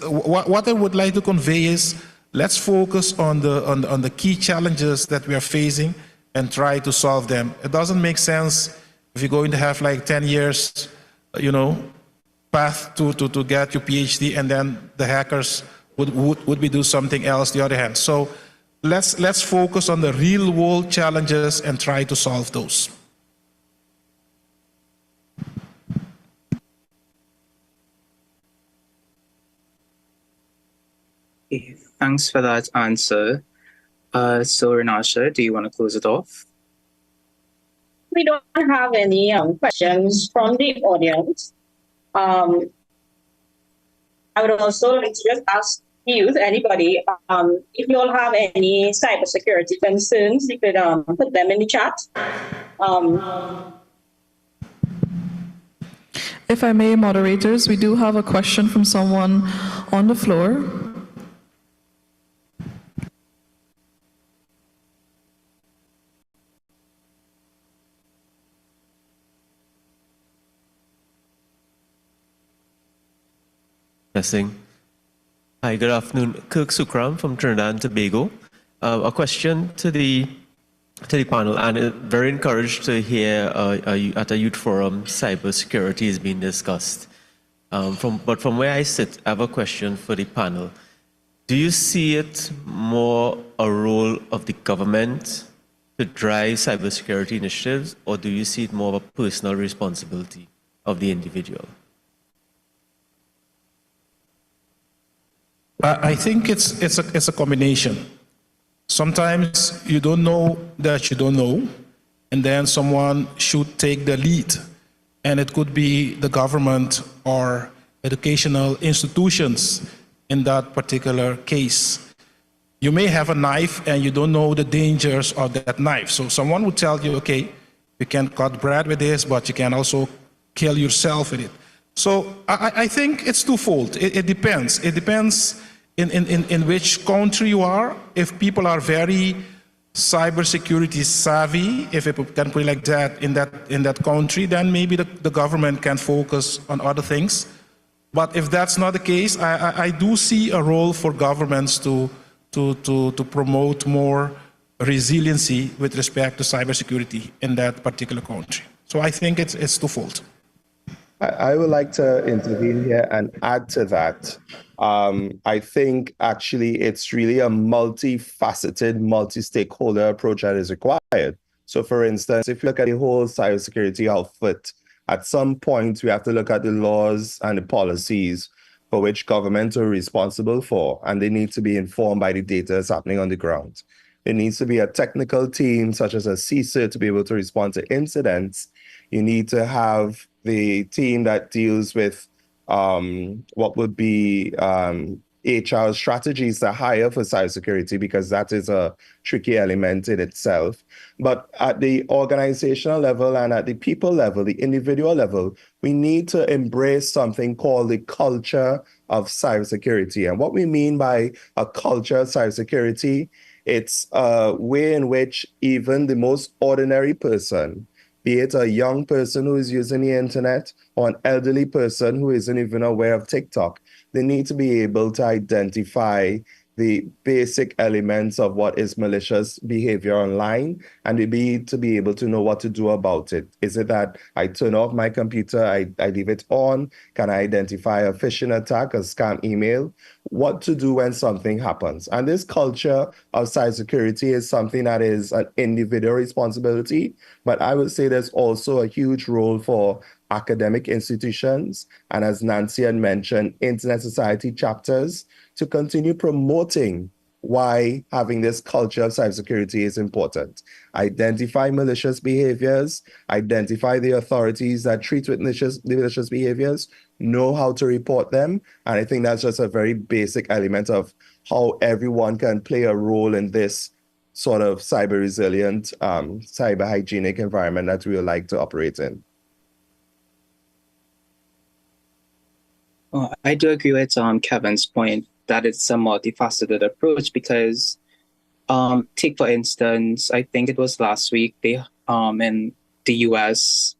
what I would like to convey is, let's focus on the key challenges that we are facing and try to solve them. It doesn't make sense if you're going to have like 10 years, path to get your PhD, and then the hackers would be do something else the other hand. So let's focus on the real world challenges and try to solve those. Okay, thanks for that answer. So Renasha, do you want to close it off? We don't have any questions from the audience. I would also like to just ask youth, anybody, if you all have any cybersecurity concerns, you could put them in the chat. If I may, moderators, we do have a question from someone on the floor. Testing. Hi, good afternoon. Kirk Sukram from Trinidad and Tobago. A question to the panel, and very encouraged to hear at a youth forum cybersecurity is being discussed. But from where I sit, I have a question for the panel. Do you see it more a role of the government to drive cybersecurity initiatives, or do you see it more of a personal responsibility of the individual? I think it's a combination. Sometimes you don't know that you don't know, and then someone should take the lead, and it could be the government or educational institutions in that particular case. You may have a knife and you don't know the dangers of that knife. So someone would tell you, okay, you can cut bread with this, but you can also kill yourself with it. So I think it's twofold. It depends. It depends in which country you are. If people are very cybersecurity savvy, if I can put it like that, in that country, then maybe the government can focus on other things. But if that's not the case, I do see a role for governments to promote more resiliency with respect to cybersecurity in that particular country. So I think it's twofold. I would like to intervene here and add to that. I think actually it's really a multifaceted, multi-stakeholder approach that is required. So for instance, if you look at the whole cybersecurity outfit, at some point we have to look at the laws and the policies for which governments are responsible for, and they need to be informed by the data that's happening on the ground. There needs to be a technical team such as a CISA to be able to respond to incidents. You need to have the team that deals with what would be HR strategies to hire for cybersecurity, because that is a tricky element in itself. But at the organizational level and at the people level, the individual level, we need to embrace something called the culture of cybersecurity. And what we mean by a culture of cybersecurity, it's a way in which even the most ordinary person, be it a young person who is using the internet or an elderly person who isn't even aware of TikTok, they need to be able to identify the basic elements of what is malicious behavior online, and to be able to know what to do about it. Is it that I turn off my computer, I leave it on? Can I identify a phishing attack, a scam email? What to do when something happens? And this culture of cybersecurity is something that is an individual responsibility, but I would say there's also a huge role for academic institutions, and as Nancy had mentioned, Internet Society chapters, to continue promoting why having this culture of cybersecurity is important. Identify malicious behaviors, identify the authorities that treat with malicious behaviors, know how to report them. And I think that's just a very basic element of how everyone can play a role in this sort of cyber resilient, cyber hygienic environment that we would like to operate in. I do agree with Kevin's point that it's a multifaceted approach because take for instance, I think it was last week they in the US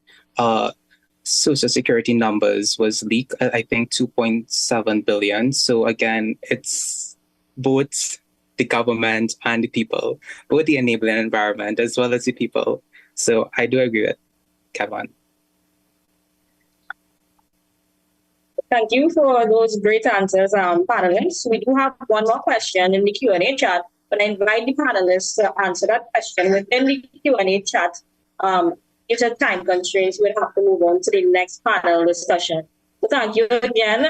social security numbers was leaked. I think 2.7 billion. So again, it's both the government and the people, both the enabling environment as well as the people. So I do agree with Kevin. Thank you for those great answers, panelists. We do have one more question in the Q&A chat, but I invite the panelists to answer that question within the Q&A chat. Due to time constraints, we'll have to move on to the next panel discussion. So thank you again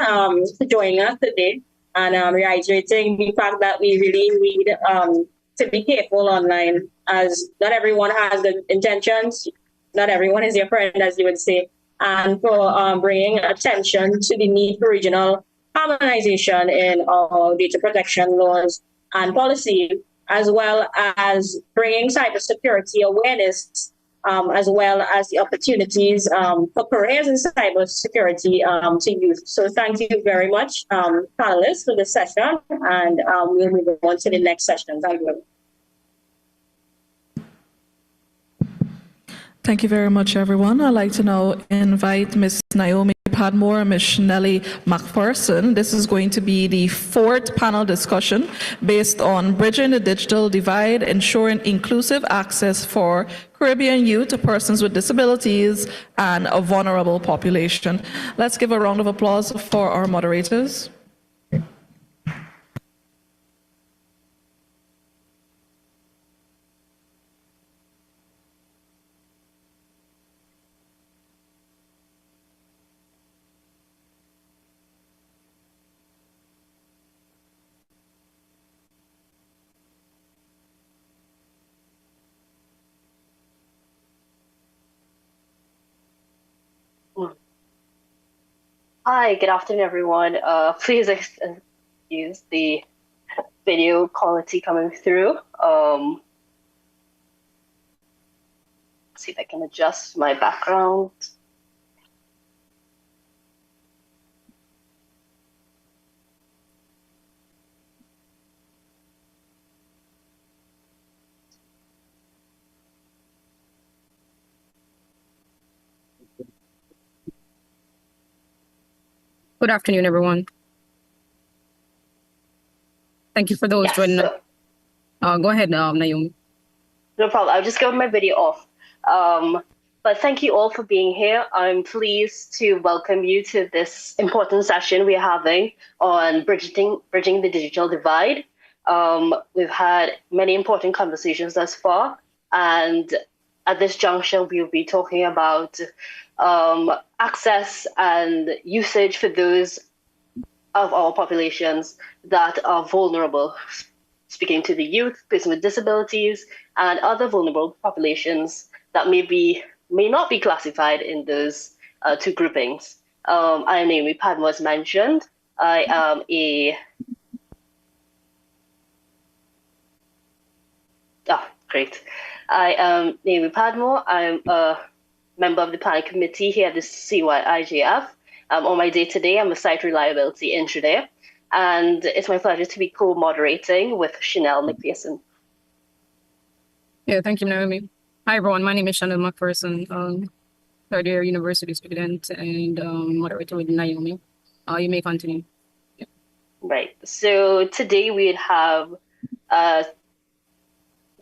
for joining us today and reiterating the fact that we really need to be careful online, as not everyone has the intentions, not everyone is your friend, as you would say, and for bringing attention to the need for regional harmonization in our data protection laws and policy, as well as bringing cybersecurity awareness, as well as the opportunities for careers in cybersecurity to youth. So thank you very much, panelists, for this session, and we'll move on to the next session. Thank you. Thank you very much, everyone. I'd like to now invite Ms. Naomi Padmore and Ms. Shanelli McPherson. This is going to be the fourth panel discussion based on bridging the digital divide, ensuring inclusive access for Caribbean youth, persons with disabilities, and a vulnerable population. Let's give a round of applause for our moderators. Hi, good afternoon, everyone. Please excuse the video quality coming through. See if I can adjust my background. Good afternoon, everyone. Thank you for those joining us. Go ahead, Naomi. No problem. I'll just go with my video off. But thank you all for being here. I'm pleased to welcome you to this important session we're having on bridging the digital divide. We've had many important conversations thus far, and at this juncture, we'll be talking about access and usage for those of our populations that are vulnerable, speaking to the youth, persons with disabilities, and other vulnerable populations that may not be classified in those two groupings. I am Naomi Padmore, as mentioned. I am great. I am Naomi Padmore. I'm a member of the planning committee here at the Cyigf. On my day today, I'm a site reliability engineer, and it's my pleasure to be co-moderating with Chanel McPherson. Yeah, thank you, Naomi. Hi, everyone. My name is Chanel McPherson, third-year university student and moderator with Naomi. You may continue. Yeah. Right. So today we'd have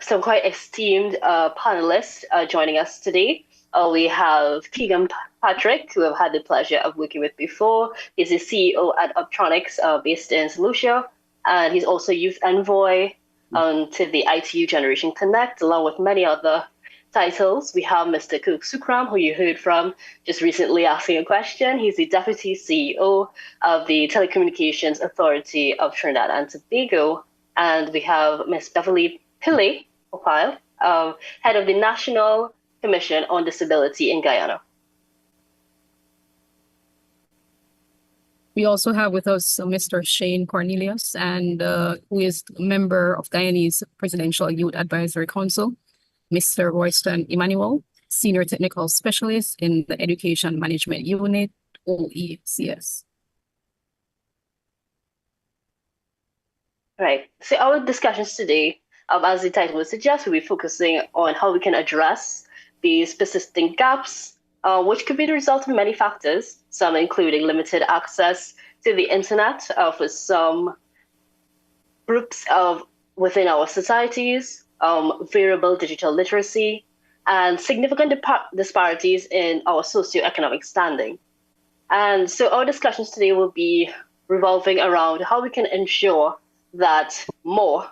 some quite esteemed panelists joining us today. We have Keegan Patrick, who I've had the pleasure of working with before. He's the CEO at Optronics based in St. Lucia, and he's also youth envoy to the ITU Generation Connect, along with many other titles. We have Mr. Kirk Sukram, who you heard from just recently asking a question. He's the Deputy CEO of the Telecommunications Authority of Trinidad and Tobago. And we have Ms. Beverly Pillay, head of the National Commission on Disability in Guyana. We also have with us Mr. Shane Cornelius, and who is a member of Guyanese Presidential Youth Advisory Council, Mr. Royston Emmanuel, Senior Technical Specialist in the Education Management Unit, OECS. Right. So our discussions today, as the title would suggest, we'll be focusing on how we can address these persisting gaps, which could be the result of many factors, some including limited access to the internet for some groups within our societies, variable digital literacy, and significant disparities in our socioeconomic standing. And so our discussions today will be revolving around how we can ensure that more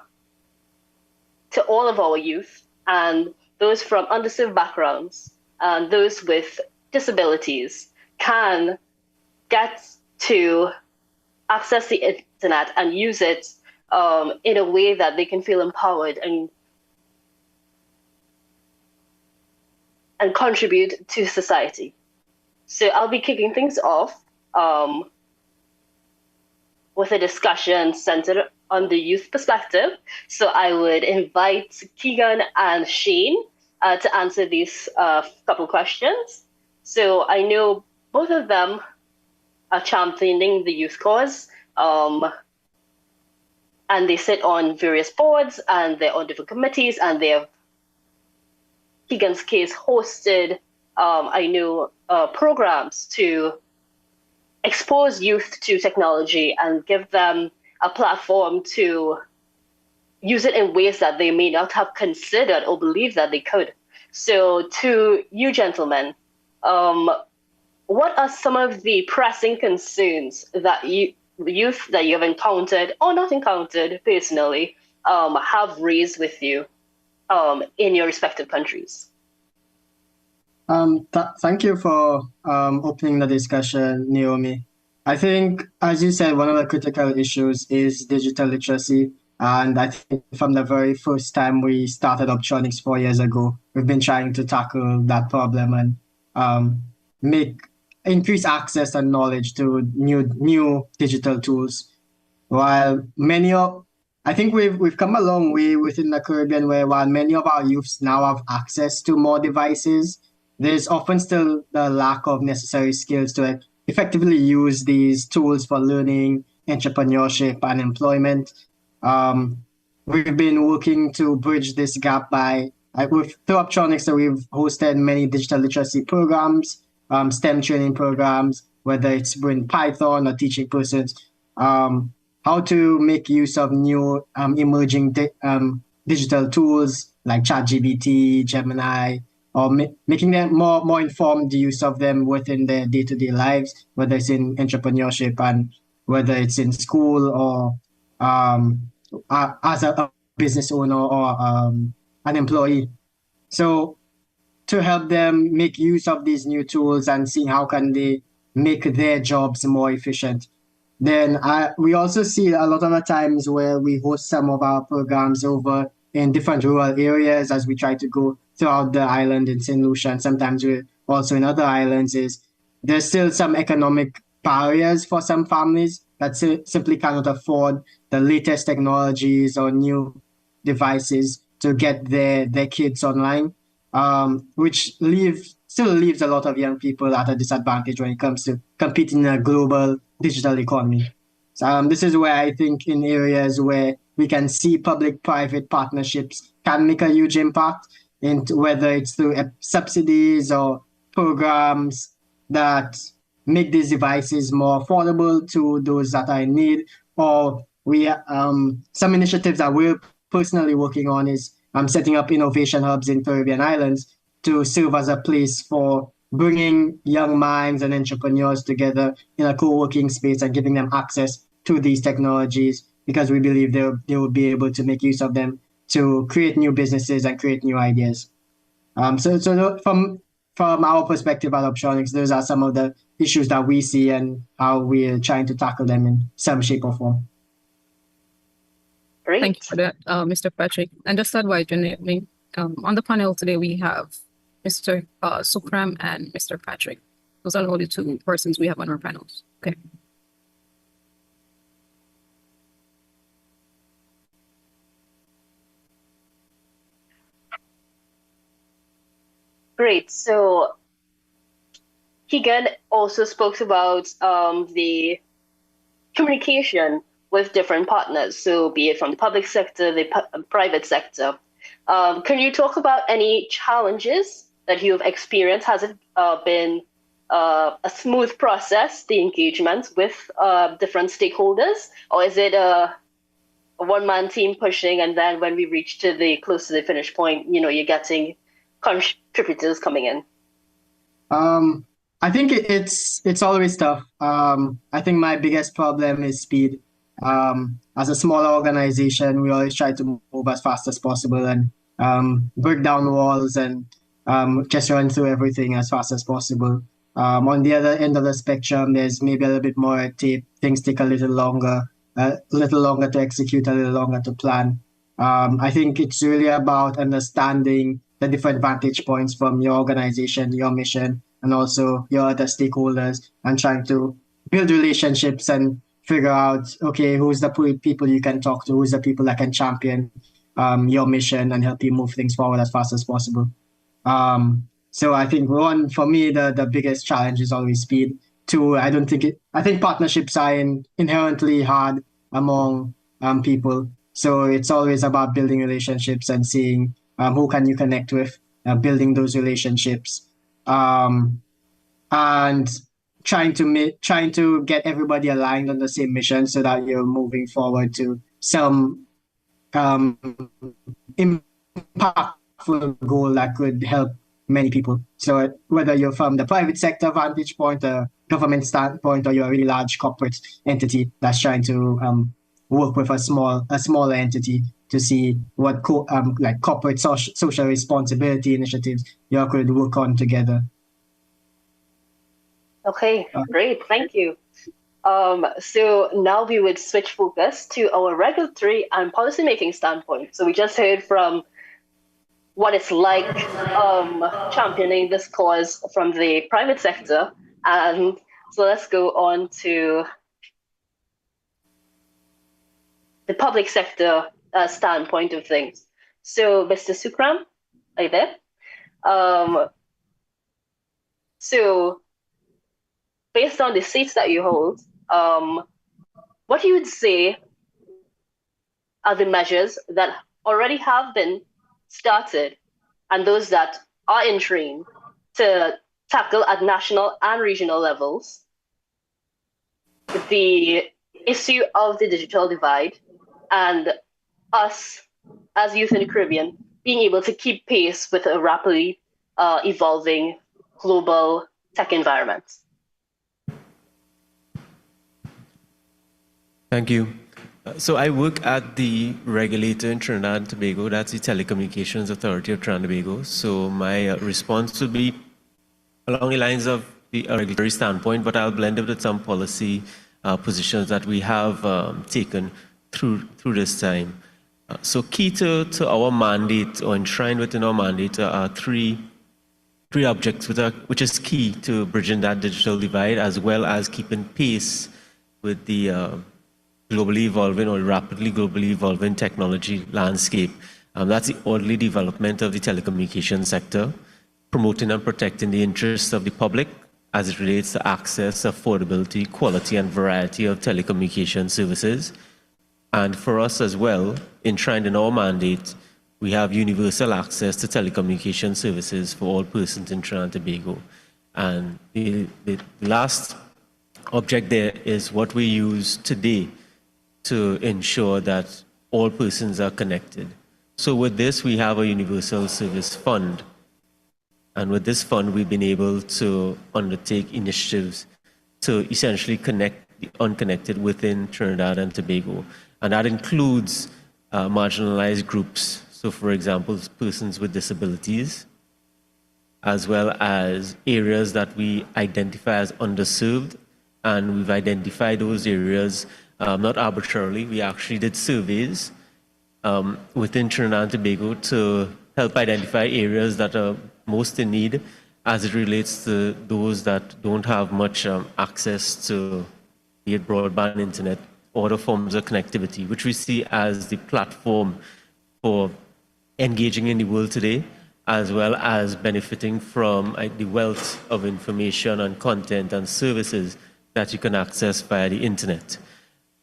to all of our youth and those from underserved backgrounds and those with disabilities can get to access the internet and use it in a way that they can feel empowered and contribute to society. So I'll be kicking things off with a discussion centered on the youth perspective. So I would invite Keegan and Shane to answer these couple questions. So I know both of them are championing the youth cause, and they sit on various boards and they're on different committees, and they have, Keegan's case, hosted, I know, programs to expose youth to technology and give them a platform to use it in ways that they may not have considered or believed that they could. So to you gentlemen, what are some of the pressing concerns that youth that you have encountered or not encountered personally have raised with you in your respective countries? Thank you for opening the discussion, Naomi. I think, as you said, one of the critical issues is digital literacy. And I think from the very first time we started Optronics 4 years ago, we've been trying to tackle that problem and increase access and knowledge to new digital tools. While I think we've come a long way within the Caribbean, where while many of our youths now have access to more devices, there's often still the lack of necessary skills to effectively use these tools for learning, entrepreneurship, and employment. We've been working to bridge this gap through Optronics, so we've hosted many digital literacy programs, STEM training programs, whether it's with Python or teaching persons, how to make use of new emerging digital tools like ChatGPT, Gemini, or making them more informed use of them within their day-to-day lives, whether it's in entrepreneurship and whether it's in school or as a business owner or an employee. So to help them make use of these new tools and see how can they make their jobs more efficient. Then we also see a lot of the times where we host some of our programs over in different rural areas as we try to go throughout the island in St. Lucia, and sometimes we're also in other islands, is there's still some economic barriers for some families that simply cannot afford the latest technologies or new devices to get their kids online, which still leaves a lot of young people at a disadvantage when it comes to competing in a global digital economy. So this is where I think in areas where we can see public-private partnerships can make a huge impact, whether it's through subsidies or programs that make these devices more affordable to those that are in need. Or some initiatives that we're personally working on is setting up innovation hubs in Caribbean islands to serve as a place for bringing young minds and entrepreneurs together in a co-working space and giving them access to these technologies, because we believe they will be able to make use of them to create new businesses and create new ideas. So from our perspective at Optronics, those are some of the issues that we see and how we're trying to tackle them in some shape or form. Great. Thank you for that, Mr. Patrick. And just advise me, on the panel today, we have Mr. Sukram and Mr. Patrick. Those are the only two persons we have on our panels. Okay. Great. So Keegan also spoke about the communication with different partners, so be it from the public sector, the private sector. Can you talk about any challenges that you've experienced? Has it been a smooth process, the engagement with different stakeholders, or is it a one-man team pushing, and then when we reach to the close to the finish point, you're getting contributors coming in? I think it's always tough. I think my biggest problem is speed. As a smaller organization, we always try to move as fast as possible and break down walls and just run through everything as fast as possible. On the other end of the spectrum, there's maybe a little bit more tape. Things take a little longer to execute, a little longer to plan. I think it's really about understanding the different vantage points from your organization, your mission, and also your other stakeholders, and trying to build relationships and figure out, okay, who's the people you can talk to, who's the people that can champion your mission and help you move things forward as fast as possible. So I think one, for me, the biggest challenge is always speed. Two, I think partnerships are inherently hard among people. So it's always about building relationships and seeing who can you connect with, building those relationships, and trying to get everybody aligned on the same mission so that you're moving forward to some impactful goal that could help many people. So whether you're from the private sector vantage point, a government standpoint, or you're a really large corporate entity that's trying to work with a smaller entity to see what corporate social responsibility initiatives you could work on together. Okay, great, thank you. So now we would switch focus to our regulatory and policymaking standpoint. So we just heard from what it's like championing this cause from the private sector. And so let's go on to the public sector standpoint of things. So Mr. Sukram, are you there? So based on the seats that you hold, what you would say are the measures that already have been started and those that are in train to tackle at national and regional levels the issue of the digital divide and us as youth in the Caribbean being able to keep pace with a rapidly evolving global tech environment? Thank you. So I work at the regulator in Trinidad and Tobago, that's the Telecommunications Authority of Trinidad and Tobago. So my response will be along the lines of the regulatory standpoint, but I'll blend it with some policy positions that we have taken through this time. So key to our mandate, or enshrined within our mandate, are three objects which is key to bridging that digital divide, as well as keeping pace with the globally evolving or rapidly globally evolving technology landscape. That's the orderly development of the telecommunications sector, promoting and protecting the interests of the public as it relates to access, affordability, quality, and variety of telecommunication services. And for us as well, enshrined in our mandate, we have universal access to telecommunication services for all persons in Trinidad and Tobago. And the last object there is what we use today to ensure that all persons are connected. So with this, we have a universal service fund. And with this fund, we've been able to undertake initiatives to essentially connect the unconnected within Trinidad and Tobago. And that includes marginalized groups. So for example, persons with disabilities, as well as areas that we identify as underserved. And we've identified those areas not arbitrarily. We actually did surveys within Trinidad and Tobago to help identify areas that are most in need as it relates to those that don't have much access to be it broadband internet or other forms of connectivity, which we see as the platform for engaging in the world today as well as benefiting from the wealth of information and content and services that you can access via the internet.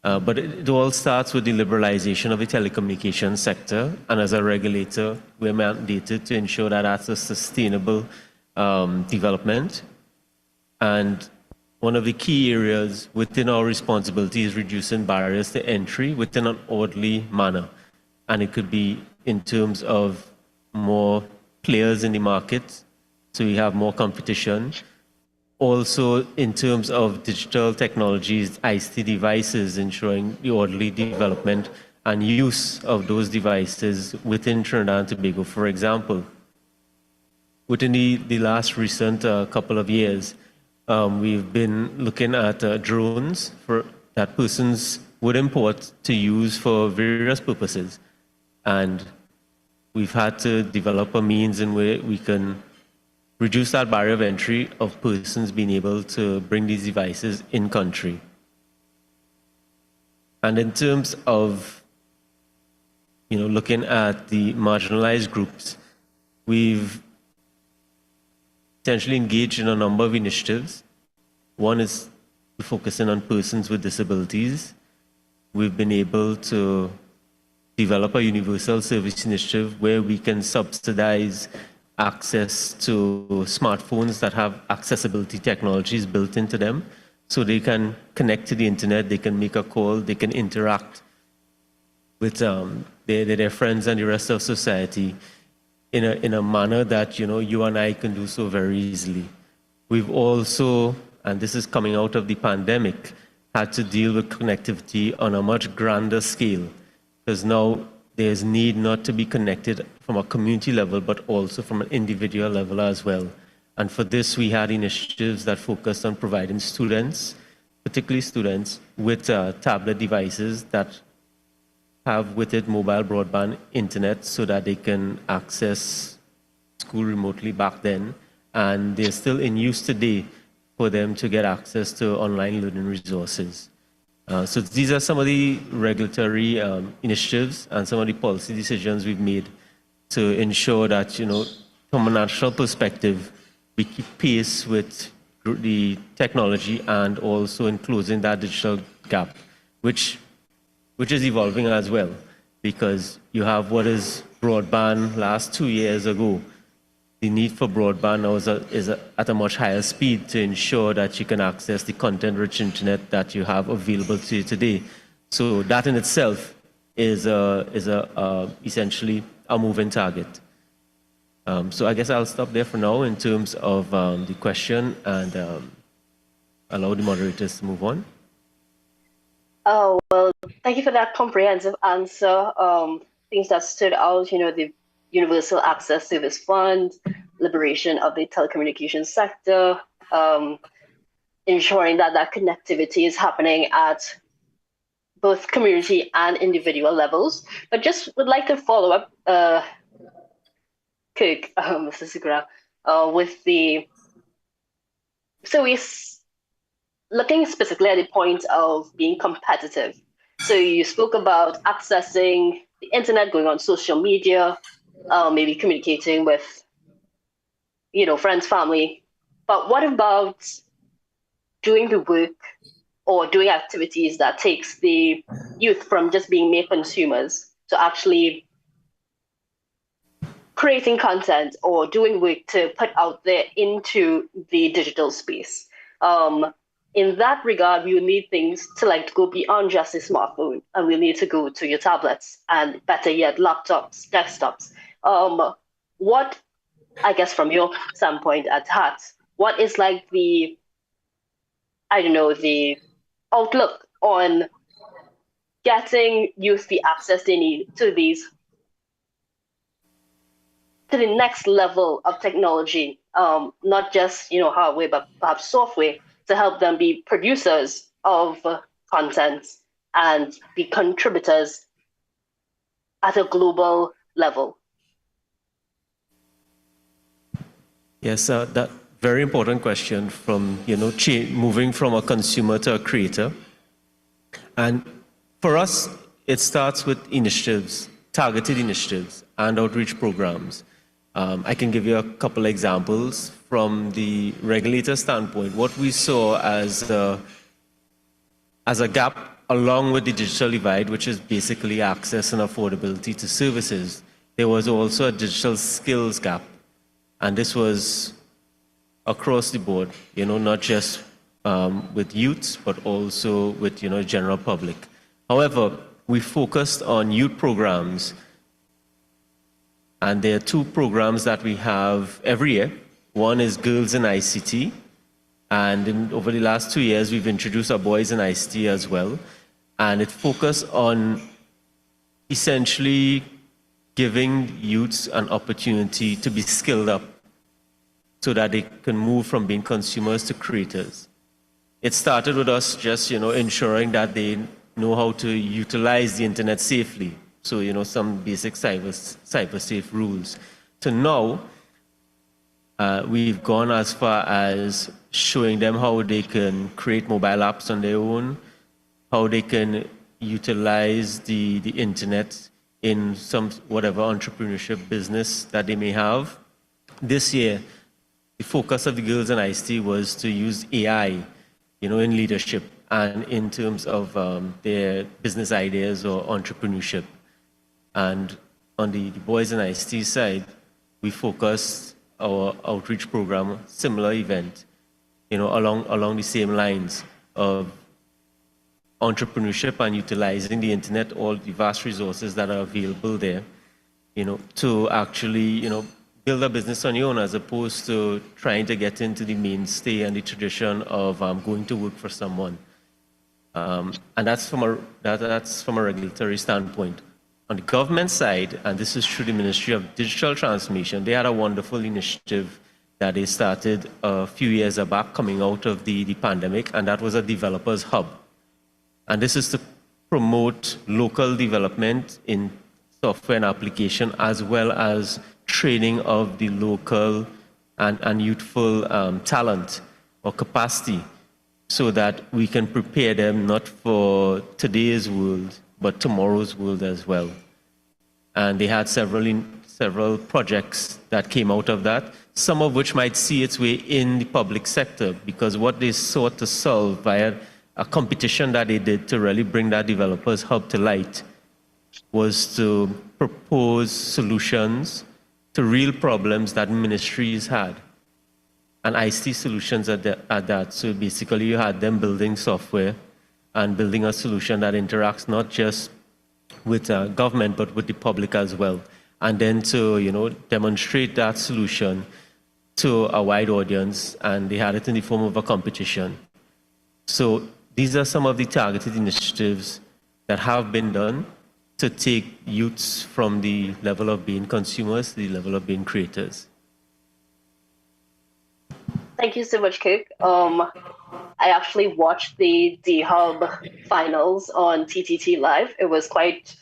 But it all starts with the liberalization of the telecommunications sector, and as a regulator, we're mandated to ensure that that's a sustainable development. And one of the key areas within our responsibility is reducing barriers to entry within an orderly manner. And it could be in terms of more players in the market, so we have more competition. Also, in terms of digital technologies, ICT devices, ensuring the orderly development and use of those devices within Trinidad and Tobago. For example, within the last recent couple of years, we've been looking at drones that persons would import to use for various purposes. And we've had to develop a means in where we can reduce that barrier of entry of persons being able to bring these devices in country. And in terms of looking at the marginalized groups, we've essentially engaged in a number of initiatives. One is focusing on persons with disabilities. We've been able to develop a universal service initiative where we can subsidize access to smartphones that have accessibility technologies built into them, so they can connect to the internet, they can make a call, they can interact with their friends and the rest of society in a manner that you and I can do so very easily. We've also, and this is coming out of the pandemic, had to deal with connectivity on a much grander scale, because now there's need not to be connected from a community level, but also from an individual level as well. And for this, we had initiatives that focused on providing students, particularly students, with tablet devices that have with it mobile broadband internet so that they can access school remotely back then. And they're still in use today for them to get access to online learning resources. So these are some of the regulatory initiatives and some of the policy decisions we've made to ensure that, from a national perspective, we keep pace with the technology and also in closing that digital gap, which is evolving as well, because you have what is broadband last 2 years ago. The need for broadband now is at a much higher speed to ensure that you can access the content-rich internet that you have available to you today. So that in itself is essentially a moving target. So I guess I'll stop there for now in terms of the question and allow the moderators to move on. Oh, well, thank you for that comprehensive answer. Things that stood out, the Universal Access Service Fund, liberation of the telecommunications sector, ensuring that connectivity is happening at both community and individual levels. But just would like to follow up, Kirk, Mr. Cyigf, with so we're looking specifically at the point of being competitive. So you spoke about accessing the internet, going on social media, maybe communicating with, friends, family. But what about doing the work or doing activities that takes the youth from just being mere consumers to actually creating content or doing work to put out there into the digital space? In that regard, we will need things to go beyond just a smartphone, and we'll need to go to your tablets and, better yet, laptops, desktops. What, I guess, from your standpoint at heart, what is the outlook on getting youth the access they need to the next level of technology, not just hardware, but perhaps software, to help them be producers of content and be contributors at a global level? Yes, that very important question from moving from a consumer to a creator. And for us, it starts with initiatives, targeted initiatives and outreach programs. I can give you a couple examples from the regulator standpoint. What we saw as a gap along with the digital divide, which is basically access and affordability to services, there was also a digital skills gap. And this was across the board, not just with youths, but also with, general public. However, we focused on youth programs, and there are two programs that we have every year. One is Girls in ICT, and over the last 2 years, we've introduced our Boys in ICT as well. And it focused on essentially giving youths an opportunity to be skilled up so that they can move from being consumers to creators. It started with us just, ensuring that they know how to utilize the internet safely. So, some basic cyber safe rules. So now, we've gone as far as showing them how they can create mobile apps on their own, how they can utilize the internet in some whatever entrepreneurship business that they may have. This year, the focus of the Girls in ICT was to use AI, in leadership and in terms of their business ideas or entrepreneurship. And on the Boys in ICT side, we focused our outreach program, similar event, along the same lines of entrepreneurship and utilizing the internet, all the vast resources that are available there, to actually, build a business on your own as opposed to trying to get into the mainstay and the tradition of going to work for someone. And that's from a regulatory standpoint. On the government side, and this is through the Ministry of Digital Transformation, they had a wonderful initiative that they started a few years back coming out of the pandemic, and that was a developers hub. And this is to promote local development in software and application, as well as training of the local and youthful talent or capacity, so that we can prepare them not for today's world, but tomorrow's world as well. And they had several projects that came out of that, some of which might see its way in the public sector, because what they sought to solve via a competition that they did to really bring that developers hub to light was to propose solutions to real problems that ministries had, and ICT solutions at that. So basically you had them building software and building a solution that interacts not just with government, but with the public as well. And then to, demonstrate that solution to a wide audience, and they had it in the form of a competition. So these are some of the targeted initiatives that have been done to take youths from the level of being consumers to the level of being creators. Thank you so much, Cook. I actually watched the D-Hub finals on TTT Live. It was quite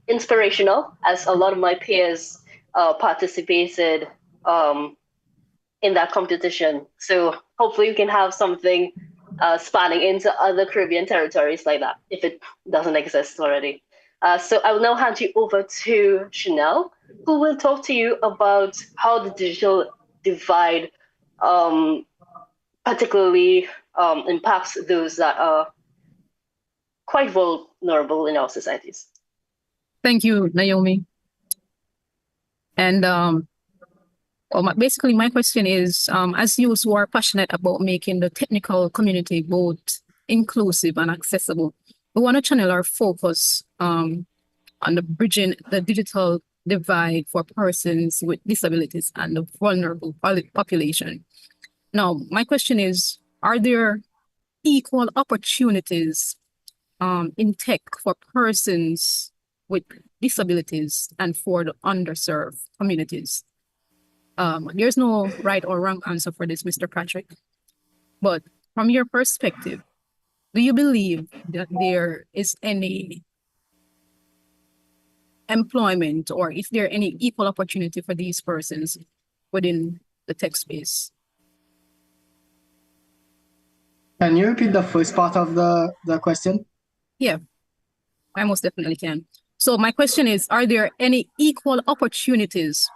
inspirational, as a lot of my peers participated in that competition. So hopefully we can have something spanning into other Caribbean territories like that, if it doesn't exist already. So I will now hand you over to Chanel, who will talk to you about how the digital divide particularly impacts those that are quite vulnerable in our societies. Thank you, Naomi. And basically my question is, as youths who are passionate about making the technical community both inclusive and accessible, we want to channel our focus on the bridging the digital divide for persons with disabilities and the vulnerable population. Now, my question is, are there equal opportunities in tech for persons with disabilities and for the underserved communities? There's no right or wrong answer for this, Mr. Patrick. But from your perspective, do you believe that there is any employment, or is there any equal opportunity for these persons within the tech space? Can you repeat the first part of the question? Yeah, I most definitely can. So my question is, are there any equal opportunities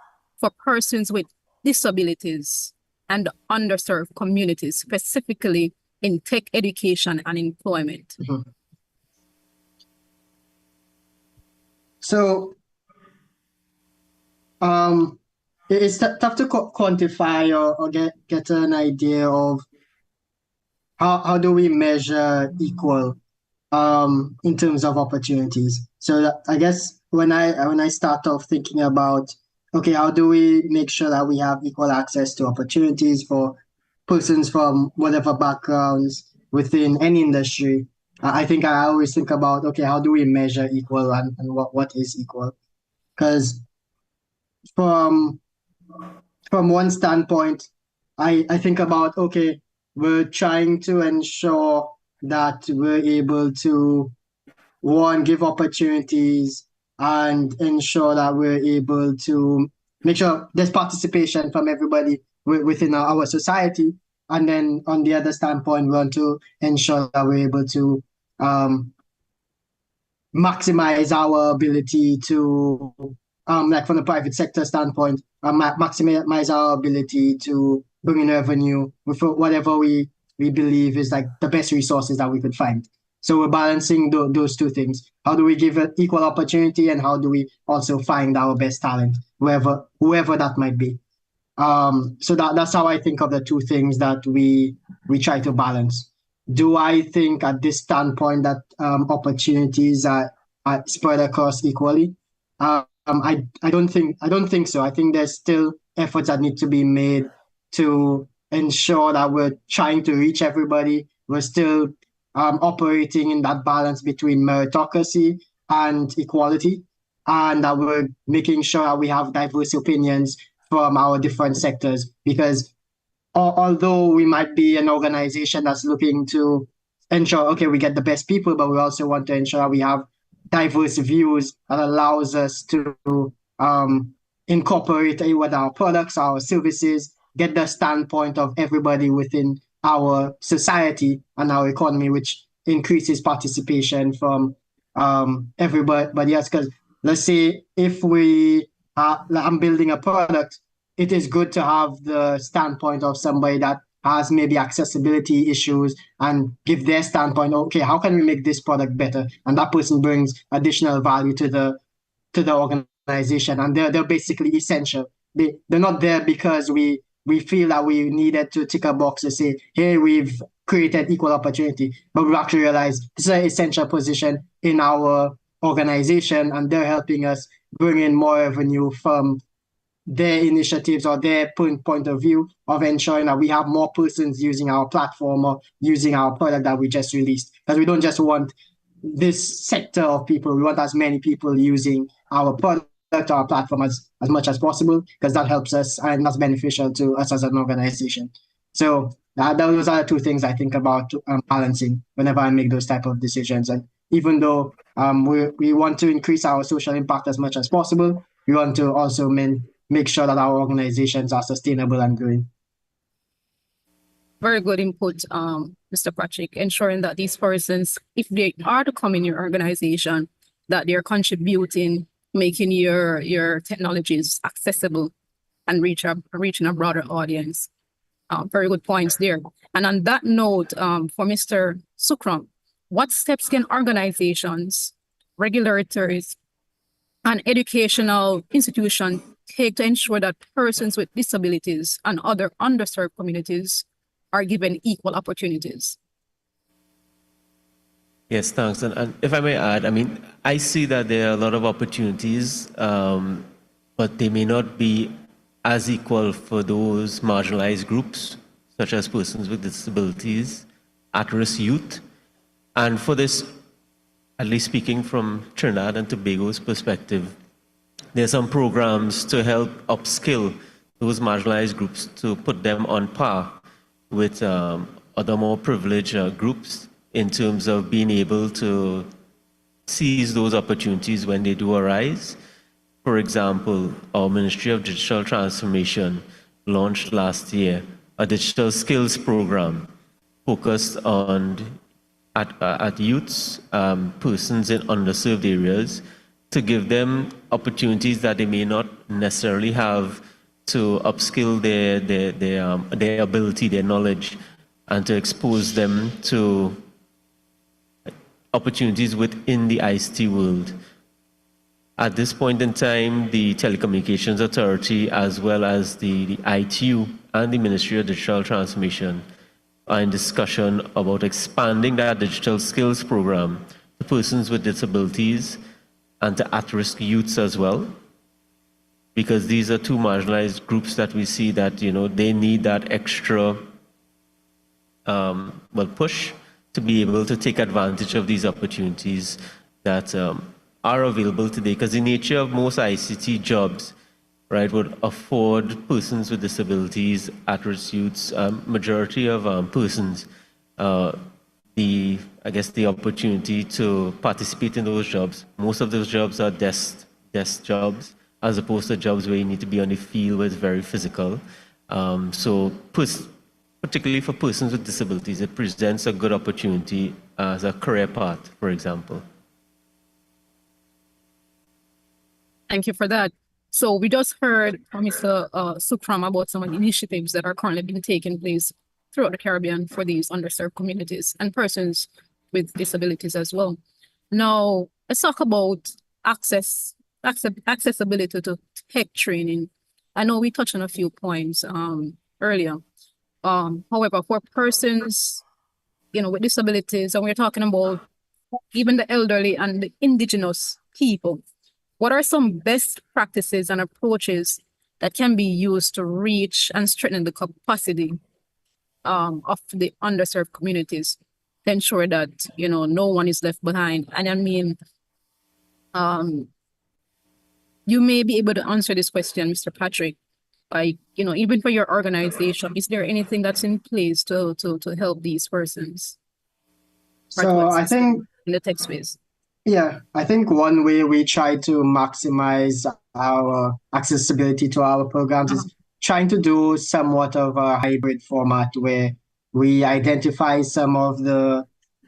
for persons with disabilities and underserved communities, specifically in tech education and employment? So it's tough to quantify or get an idea of how do we measure equal in terms of opportunities. So I guess when I start off thinking about, okay, how do we make sure that we have equal access to opportunities for persons from whatever backgrounds within any industry? I think I always think about, okay, how do we measure equal and what is equal? Because from one standpoint, I think about, okay, we're trying to ensure that we're able to, one, give opportunities and ensure that we're able to make sure there's participation from everybody within our society. And then on the other standpoint, we want to ensure that we're able to maximize our ability to, like from the private sector standpoint, maximize our ability to bring in revenue with whatever we believe is like the best resources that we could find. So we're balancing those two things. How do we give it equal opportunity, and how do we also find our best talent, whoever that might be? So that's how I think of the two things that we try to balance. Do I think at this standpoint that opportunities are spread across equally? I don't think so. I think there's still efforts that need to be made to ensure that we're trying to reach everybody. We're still operating in that balance between meritocracy and equality, and that we're making sure that we have diverse opinions from our different sectors. Because although we might be an organization that's looking to ensure, okay, we get the best people, but we also want to ensure that we have diverse views that allows us to incorporate with our products, our services, get the standpoint of everybody within our society and our economy, which increases participation from everybody else. Because let's say if I'm building a product, it is good to have the standpoint of somebody that has maybe accessibility issues and give their standpoint, okay, how can we make this product better? And that person brings additional value to the organization, and they're basically essential. They're not there because we feel that we needed to tick a box to say, hey, we've created equal opportunity, but we actually realized this is an essential position in our organization, and they're helping us bring in more revenue from their initiatives or their point of view of ensuring that we have more persons using our platform or using our product that we just released. Because we don't just want this sector of people, we want as many people using our product, our platform as much as possible, because that helps us and that's beneficial to us as an organization. So those are the two things I think about balancing whenever I make those type of decisions. And even though we want to increase our social impact as much as possible, we want to also make sure that our organizations are sustainable and growing. Very good input, Mr. Patrick, ensuring that these persons, if they are to come in your organization, that they're contributing, making your technologies accessible and reaching a broader audience. Very good points there. And on that note, for Mr. Sukram, what steps can organizations, regulators, and educational institutions take to ensure that persons with disabilities and other underserved communities are given equal opportunities? Yes, thanks. And if I may add, I mean, I see that there are a lot of opportunities, but they may not be as equal for those marginalized groups, such as persons with disabilities, at-risk youth. And for this, at least speaking from Trinidad and Tobago's perspective, there are some programs to help upskill those marginalized groups to put them on par with other more privileged groups in terms of being able to seize those opportunities when they do arise. For example, our Ministry of Digital Transformation launched last year a digital skills program focused on at youths, persons in underserved areas, to give them opportunities that they may not necessarily have to upskill their ability, their knowledge, and to expose them to opportunities within the ICT world. At this point in time, the Telecommunications Authority, as well as the ITU and the Ministry of Digital Transformation, are in discussion about expanding that digital skills program to persons with disabilities and to at-risk youths as well, because these are two marginalized groups that we see that, they need that extra push to be able to take advantage of these opportunities that are available today, because the nature of most ICT jobs, right, would afford persons with disabilities, at-risk youths, majority of persons, the opportunity to participate in those jobs. Most of those jobs are desk jobs, as opposed to jobs where you need to be on the field where it's very physical. Particularly for persons with disabilities, it presents a good opportunity as a career path, for example. Thank you for that. So we just heard from Mr. Sukram about some of the initiatives that are currently being taken place throughout the Caribbean for these underserved communities and persons with disabilities as well. Now, let's talk about accessibility to tech training. I know we touched on a few points earlier. However, for persons, with disabilities, and we're talking about even the elderly and the indigenous people, what are some best practices and approaches that can be used to reach and strengthen the capacity of the underserved communities to ensure that, no one is left behind? And I mean, you may be able to answer this question, Mr. Patrick, by, even for your organization, is there anything that's in place to help these persons? So I think in the tech space. Yeah, I think one way we try to maximize our accessibility to our programs is trying to do somewhat of a hybrid format where we identify some of the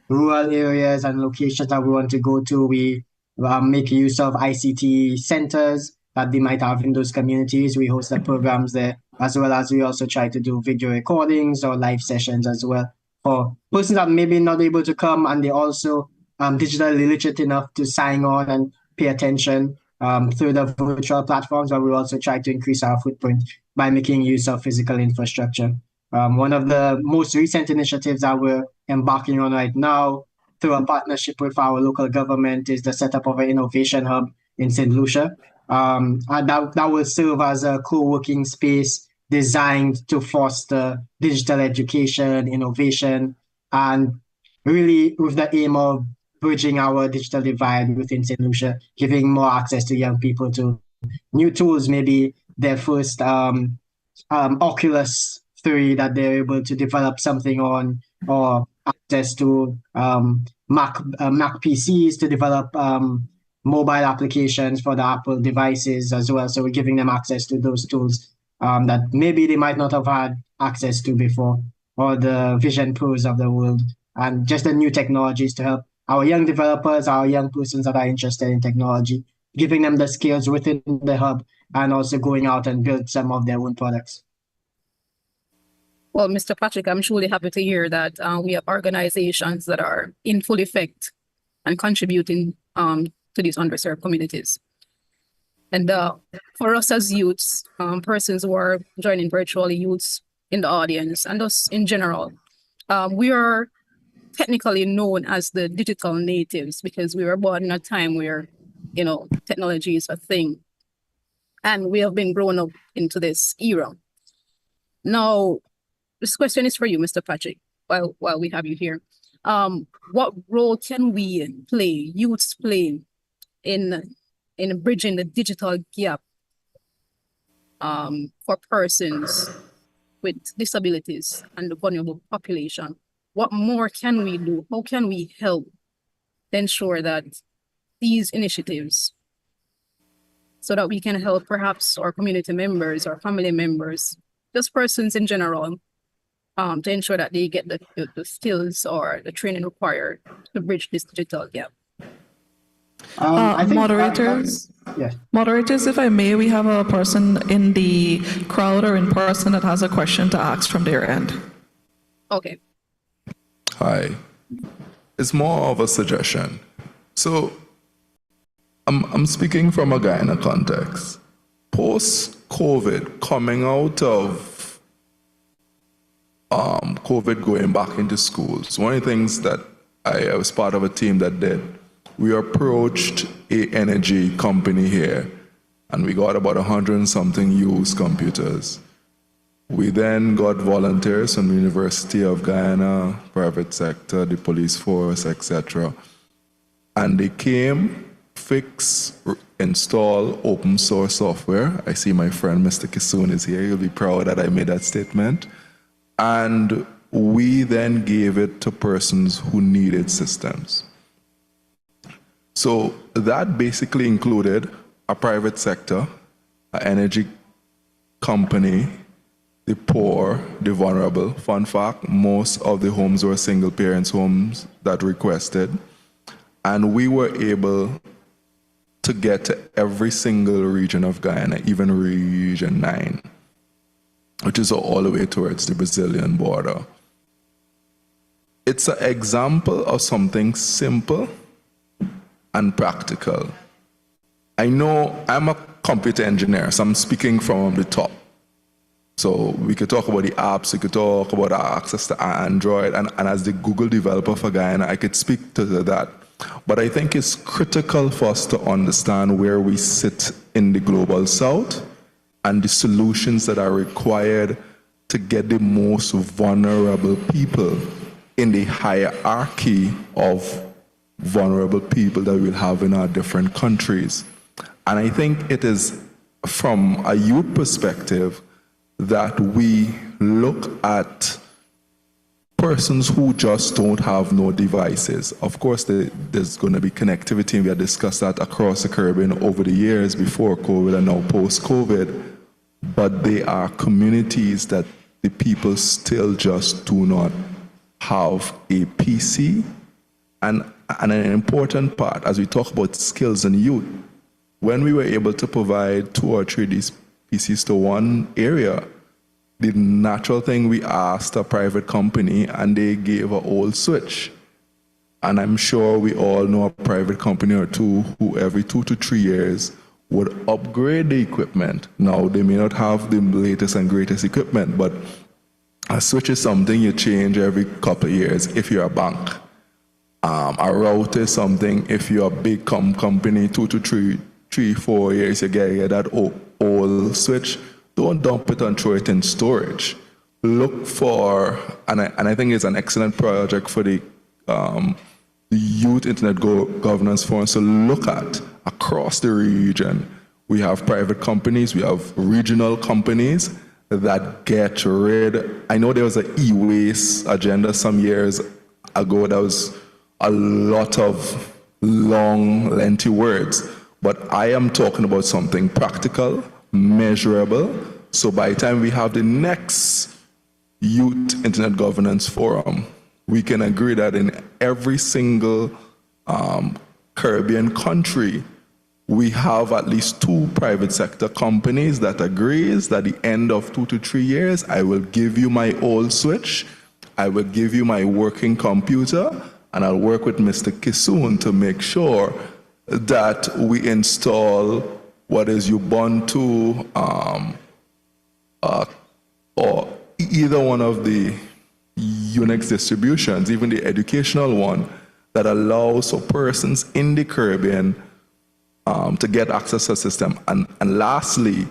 rural areas and locations that we want to go to. We make use of ICT centers that they might have in those communities. We host the programs there, as well as we also try to do video recordings or live sessions as well for persons that maybe not able to come, and they also digitally literate enough to sign on and pay attention through the virtual platforms, but we also try to increase our footprint by making use of physical infrastructure. One of the most recent initiatives that we're embarking on right now through a partnership with our local government is the setup of an innovation hub in St. Lucia. And that will serve as a co-working space designed to foster digital education, innovation, and really with the aim of bridging our digital divide within St. Lucia, giving more access to young people to new tools, maybe their first Oculus 3 that they're able to develop something on, or access to Mac PCs to develop mobile applications for the Apple devices as well. So we're giving them access to those tools that maybe they might not have had access to before, or the Vision Pros of the world, and just the new technologies to help our young developers, our young persons that are interested in technology, giving them the skills within the hub and also going out and build some of their own products. Well, Mr. Patrick, I'm truly happy to hear that we have organizations that are in full effect and contributing to these underserved communities. And for us as youths, persons who are joining virtually, youths in the audience, and us in general, we are technically known as the digital natives because we were born in a time where, technology is a thing. And we have been grown up into this era. Now, this question is for you, Mr. Patrick, while we have you here. What role can we play, youths play, in bridging the digital gap for persons with disabilities and the vulnerable population? What more can we do? How can we help to ensure that these initiatives, so that we can help perhaps our community members or family members, just persons in general, to ensure that they get the skills or the training required to bridge this digital gap? I think Moderators, yes. moderators, if I may, we have a person in the crowd or in person that has a question to ask from their end. Okay. Hi. It's more of a suggestion. So I'm speaking from a Guyana context. Post-COVID, coming out of COVID going back into schools, one of the things that I was part of a team that did, we approached a energy company here and we got about 100 and something used computers. We then got volunteers from the University of Guyana, private sector, the police force, etc. And they came, fix, install open source software. I see my friend Mr. Kisoon is here. He'll be proud that I made that statement. And we then gave it to persons who needed systems. So that basically included a private sector, an energy company, the poor, the vulnerable. Fun fact, most of the homes were single parents homes that requested. And we were able to get to every single region of Guyana, even region 9, which is all the way towards the Brazilian border. It's an example of something simple and practical. I know I'm a computer engineer, so I'm speaking from the top. So we could talk about the apps, we could talk about our access to Android, and as the Google developer for Guyana, I could speak to that. But I think it's critical for us to understand where we sit in the global south and the solutions that are required to get the most vulnerable people in the hierarchy of vulnerable people that we'll have in our different countries. And I think it is from a youth perspective that we look at persons who just don't have no devices. Of course, there's going to be connectivity, and we have discussed that across the Caribbean over the years before COVID and now post-COVID, but they are communities that the people still just do not have a PC. And an important part, as we talk about skills and youth, when we were able to provide 2 or 3 of these PCs to one area, the natural thing, we asked a private company and they gave an old switch. And I'm sure we all know a private company or two who every 2 to 3 years would upgrade the equipment. Now, they may not have the latest and greatest equipment, but a switch is something you change every couple of years if you're a bank. A router is something, if you're a big company, 2 to 3, 4 years, you get that old switch. Don't dump it and throw it in storage. Look for, and I think it's an excellent project for the Youth Internet Governance Forum to look at across the region. We have private companies, we have regional companies that get rid. I know there was an e-waste agenda some years ago that was a lot of long, lengthy words, but I am talking about something practical, measurable. So by the time we have the next Youth Internet Governance Forum, we can agree that in every single Caribbean country, we have at least 2 private sector companies that agrees that at the end of 2 to 3 years, I will give you my old switch, I will give you my working computer, and I'll work with Mr. Kisoon to make sure that we install what is Ubuntu or either one of the Unix distributions, even the educational one, that allows for persons in the Caribbean to get access to the system. And lastly,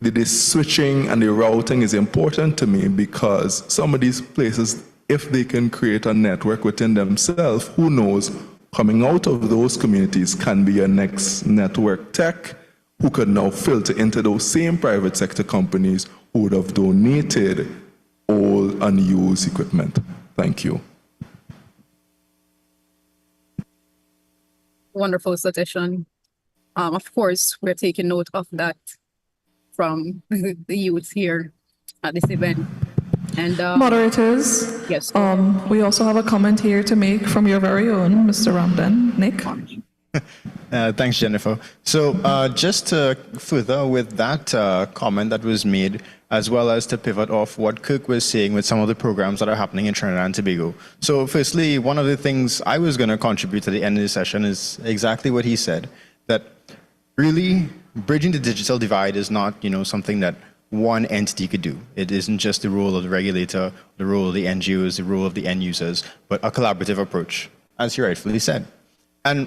the switching and the routing is important to me because some of these places, if they can create a network within themselves, who knows, coming out of those communities can be a next network tech who could now filter into those same private sector companies who would have donated old unused equipment. Thank you. Wonderful suggestion. Of course, we're taking note of that from the youth here at this event. And Moderators, yes, we also have a comment here to make from your very own, Mr. Ramdan. Nick? Thanks, Jennifer. So just to further with that comment that was made, as well as to pivot off what Kirk was saying with some of the programs that are happening in Trinidad and Tobago. So firstly, one of the things I was going to contribute to the end of the session is exactly what he said, that really bridging the digital divide is not, something that one entity could do. It isn't just the role of the regulator, the role of the NGOs, the role of the end users, but a collaborative approach, as he rightfully said. And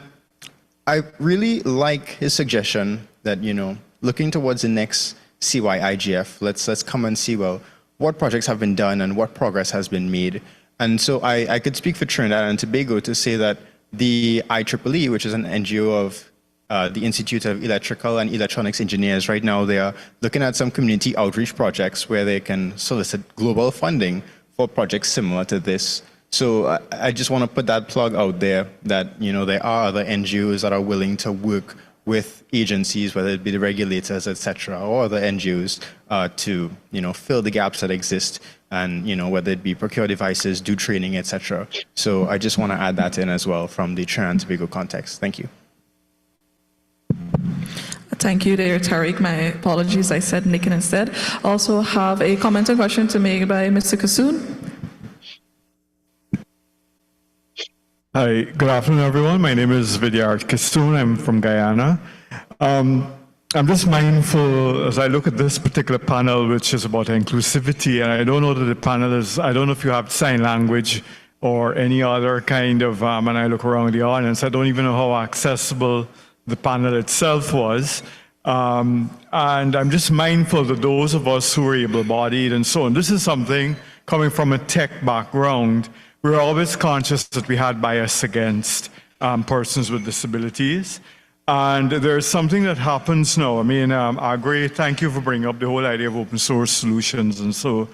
I really like his suggestion that, looking towards the next Cyigf, let's come and see, well, what projects have been done and what progress has been made. And so I could speak for Trinidad and Tobago to say that the IEEE, which is an NGO of the Institute of Electrical and Electronics Engineers, right now they are looking at some community outreach projects where they can solicit global funding for projects similar to this. So I just want to put that plug out there that, there are other NGOs that are willing to work with agencies, whether it be the regulators, et cetera, or other NGOs to, fill the gaps that exist and, whether it be procure devices, do training, et cetera. So I just want to add that in as well from the Trinidad and Tobago context. Thank you. Thank you there, Tariq. My apologies, I said Nick instead. Also have a comment or question to make by Mr. Kassoon. Hi, good afternoon, everyone. My name is Vidyart Kassoon. I'm from Guyana. I'm just mindful as I look at this particular panel, which is about inclusivity, and I don't know that the panel is, I don't know if you have sign language or any other kind of, and I look around the audience, I don't even know how accessible the panel itself was. And I'm just mindful that those of us who are able-bodied and so on, this is something coming from a tech background. We're always conscious that we had bias against persons with disabilities. And there's something that happens now. I mean, Agri, thank you for bringing up the whole idea of open source solutions. And so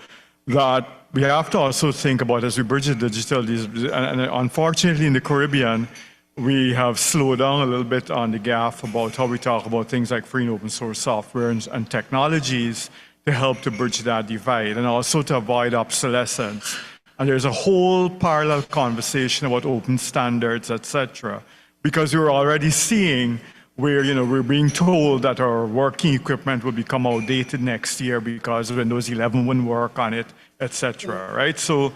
that we have to also think about as we bridge the digital, and unfortunately in the Caribbean, we have slowed down a little bit on the gap about how we talk about things like free and open source software and technologies to help to bridge that divide and also to avoid obsolescence. And there's a whole parallel conversation about open standards, etc. Because we're already seeing where, we're being told that our working equipment will become outdated next year because Windows 11 wouldn't work on it, etc. Right? So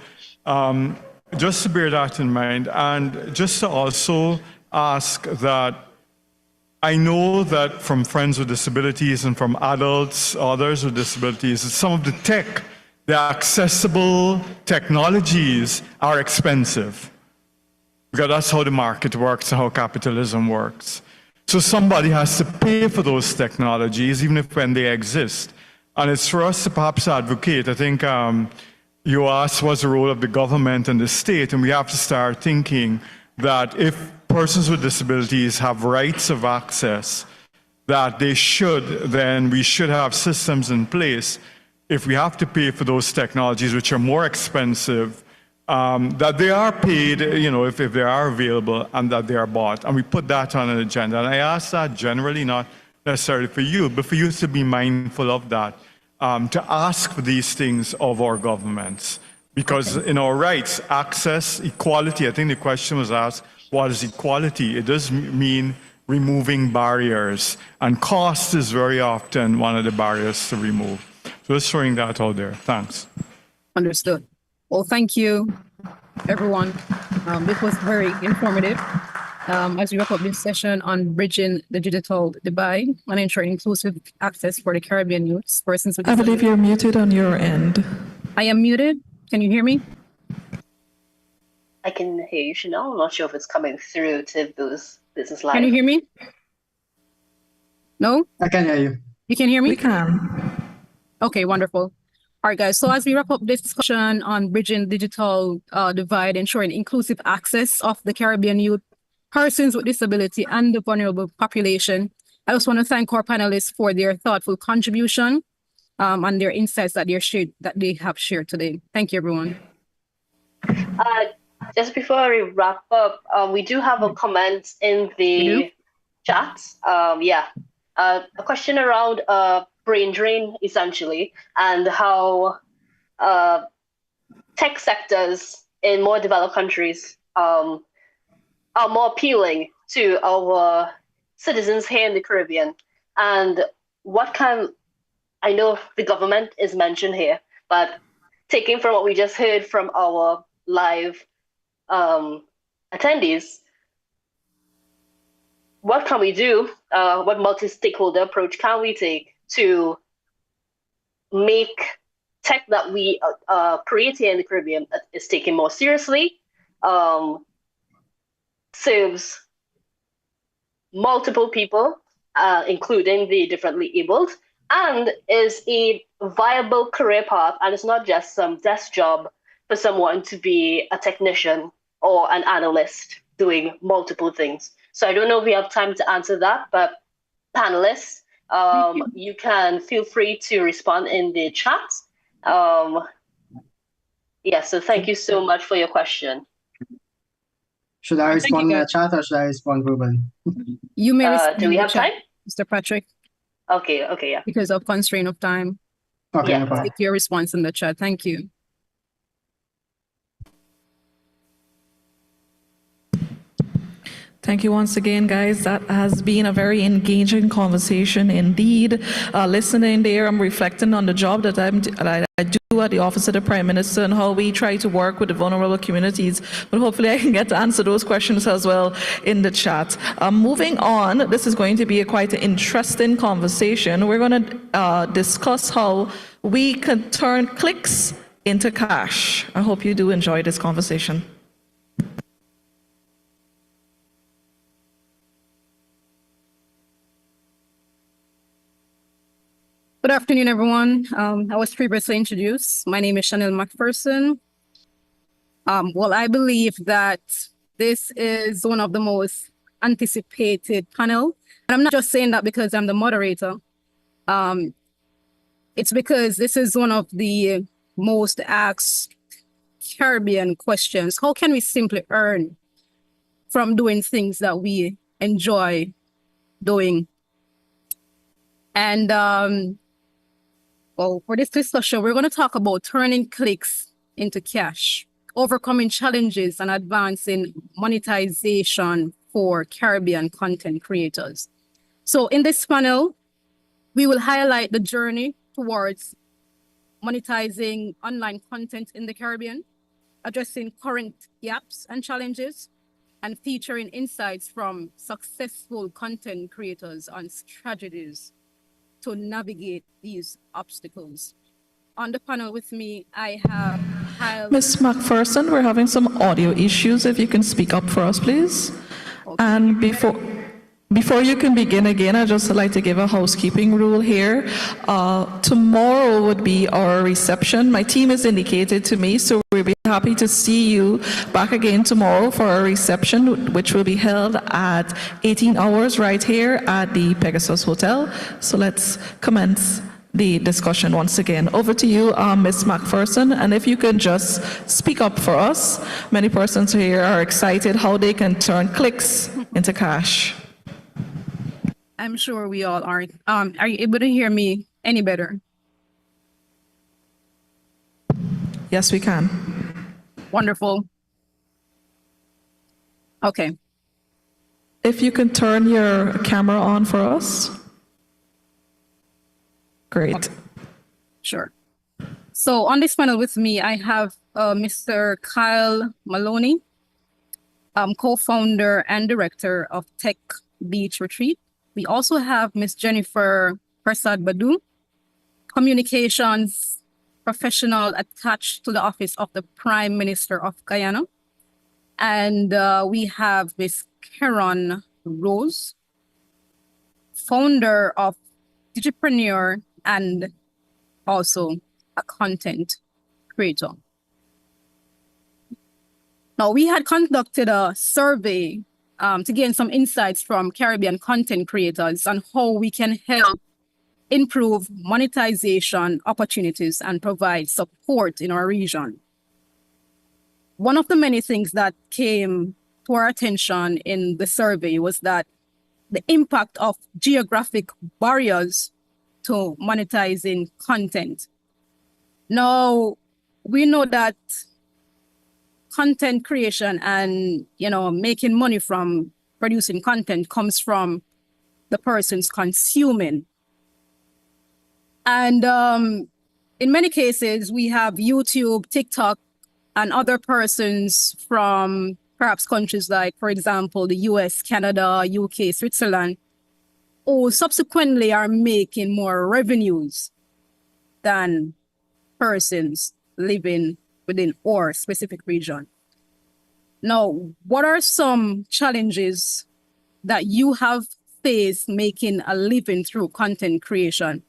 just to bear that in mind, and just to also ask that I know that from friends with disabilities and from adults, others with disabilities, that some of the tech, the accessible technologies are expensive. Because that's how the market works and how capitalism works. So somebody has to pay for those technologies, even if when they exist. And it's for us to perhaps advocate. I think you asked what's the role of the government and the state, and we have to start thinking that if persons with disabilities have rights of access, that they should, then we should have systems in place if we have to pay for those technologies which are more expensive, that they are paid, if they are available and that they are bought. And we put that on an agenda. And I ask that generally, not necessarily for you, but for you to be mindful of that, to ask for these things of our governments. Because in our rights, access, equality, I think the question was asked, what is equality? It does mean removing barriers. And cost is very often one of the barriers to remove. So just throwing that out there. Thanks. Understood. Well, thank you, everyone. This was very informative. As we wrap up this session on bridging the digital divide and ensuring inclusive access for the Caribbean youths, persons with I believe you're muted on your end. I am muted. Can you hear me? I can hear you, Chanel. I'm not sure if it's coming through to those business live. Can you hear me? No? I can hear you. You can hear me? We can. Okay, wonderful. All right, guys. So as we wrap up this discussion on bridging digital divide, ensuring inclusive access of the Caribbean youth, persons with disability, and the vulnerable population, I just want to thank our panelists for their thoughtful contribution and their insights that they have shared today. Thank you, everyone. Just before we wrap up, we do have a comment in the chat. A question around brain drain, essentially, and how tech sectors in more developed countries are more appealing to our citizens here in the Caribbean? And what can, I know the government is mentioned here, but taking from what we just heard from our live attendees, what can we do? What multi-stakeholder approach can we take to make tech that we create here in the Caribbean is taken more seriously, serves multiple people, including the differently abled, and is a viable career path, and it's not just some desk job for someone to be a technician or an analyst doing multiple things. So I don't know if we have time to answer that, but panelists, you can feel free to respond in the chat. So thank you so much for your question. Should I respond in the chat or should I respond verbally? You may respond do we in the have chat, time? Mr. Patrick, Okay, yeah. because of constraint of time. Okay, Yeah. no problem. Take your response in the chat. Thank you. Thank you once again, guys. That has been a very engaging conversation indeed. Listening there, I'm reflecting on the job that I do at the Office of the Prime Minister and how we try to work with the vulnerable communities. But hopefully I can get to answer those questions as well in the chat. Moving on, this is going to be quite an interesting conversation. We're going to discuss how we can turn clicks into cash. I hope you do enjoy this conversation. Good afternoon, everyone. I was previously introduced. My name is Chanel McPherson. Well, I believe that this is one of the most anticipated panel. And I'm not just saying that because I'm the moderator. It's because this is one of the most asked Caribbean questions. How can we simply earn from doing things that we enjoy doing? And well, for this discussion, we're going to talk about turning clicks into cash, overcoming challenges and advancing monetization for Caribbean content creators. So in this panel, we will highlight the journey towards monetizing online content in the Caribbean, addressing current gaps and challenges, and featuring insights from successful content creators on strategies to navigate these obstacles. On the panel with me, I have Kyle. Ms. McPherson, we're having some audio issues. If you can speak up for us, please. Okay. And before you can begin again, I'd just like to give a housekeeping rule here. Tomorrow would be our reception. My team has indicated to me, so we'll be happy to see you back again tomorrow for our reception, which will be held at 18 hours right here at the Pegasus Hotel. So let's commence the discussion once again. Over to you, Ms. McPherson, and if you can just speak up for us. Many persons here are excited how they can turn clicks into cash. I'm sure we all are. Are you able to hear me any better? Yes, we can. Wonderful. Okay. If you can turn your camera on for us. Great. Okay. Sure. So on this panel with me, I have Mr. Kyle Maloney, co-founder and director of Tech Beach Retreat. We also have Ms. Jennifer Prasad Badu, communications professional attached to the Office of the Prime Minister of Guyana. And we have Ms. Karen Rose, founder of Digipreneur and also a content creator. Now, we had conducted a survey to gain some insights from Caribbean content creators on how we can help improve monetization opportunities and provide support in our region. One of the many things that came to our attention in the survey was that the impact of geographic barriers to monetizing content. Now, we know that content creation and making money from producing content comes from the persons consuming. And in many cases, we have YouTube, TikTok, and other persons from perhaps countries like, for example, the US, Canada, UK, Switzerland, who subsequently are making more revenues than persons living within our specific region. Now, what are some challenges that you have faced making a living through content creation?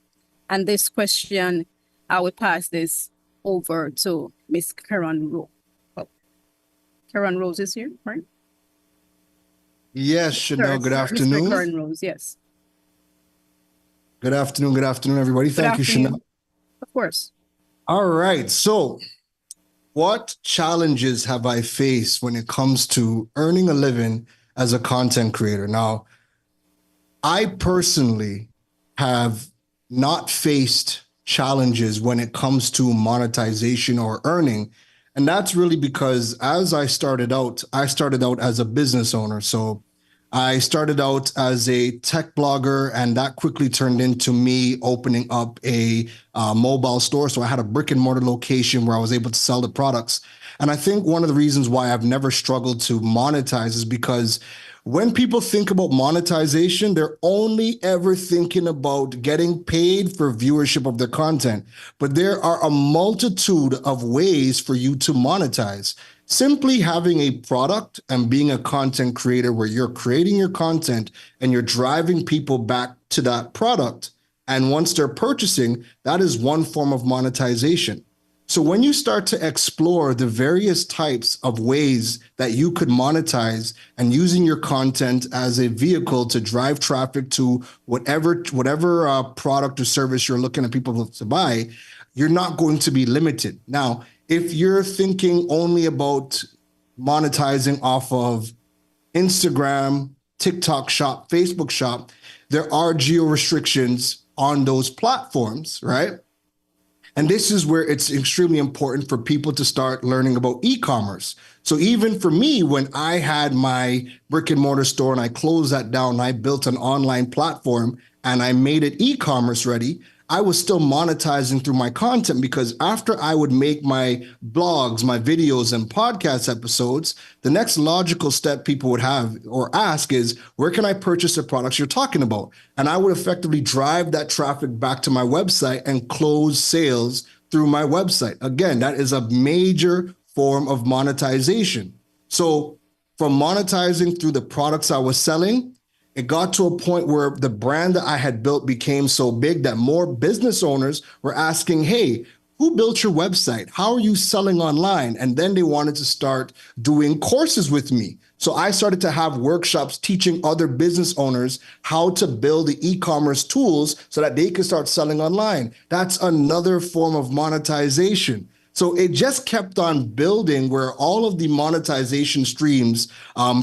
And this question, I will pass this over to Ms. Karen Rose. Oh, Karen Rose is here, right? Yes, Chanel, good Mr. afternoon. Karen Rose, yes. Good afternoon, everybody. Thank you, Chanel. Of course. All right, so what challenges have I faced when it comes to earning a living as a content creator? Now, I personally have not faced challenges when it comes to monetization or earning. And that's really because as I started out as a business owner. So I started out as a tech blogger, and that quickly turned into me opening up a mobile store. So I had a brick and mortar location where I was able to sell the products. And I think one of the reasons why I've never struggled to monetize is because when people think about monetization, they're only ever thinking about getting paid for viewership of their content. But there are a multitude of ways for you to monetize. Simply having a product and being a content creator where you're creating your content and you're driving people back to that product. And once they're purchasing, that is one form of monetization. So when you start to explore the various types of ways that you could monetize and using your content as a vehicle to drive traffic to whatever product or service you're looking at people to buy, you're not going to be limited. Now, if you're thinking only about monetizing off of Instagram, TikTok Shop, Facebook Shop, there are geo restrictions on those platforms, right? And this is where it's extremely important for people to start learning about e-commerce. So even for me, when I had my brick and mortar store and I closed that down, I built an online platform and I made it e-commerce ready, I was still monetizing through my content because after I would make my blogs, my videos, and podcast episodes, the next logical step people would have or ask is, where can I purchase the products you're talking about? And I would effectively drive that traffic back to my website and close sales through my website. Again, that is a major form of monetization. So from monetizing through the products I was selling, it got to a point where the brand that I had built became so big that more business owners were asking, hey, who built your website? How are you selling online? And then they wanted to start doing courses with me. So I started to have workshops teaching other business owners how to build the e-commerce tools so that they could start selling online. That's another form of monetization. So it just kept on building where all of the monetization streams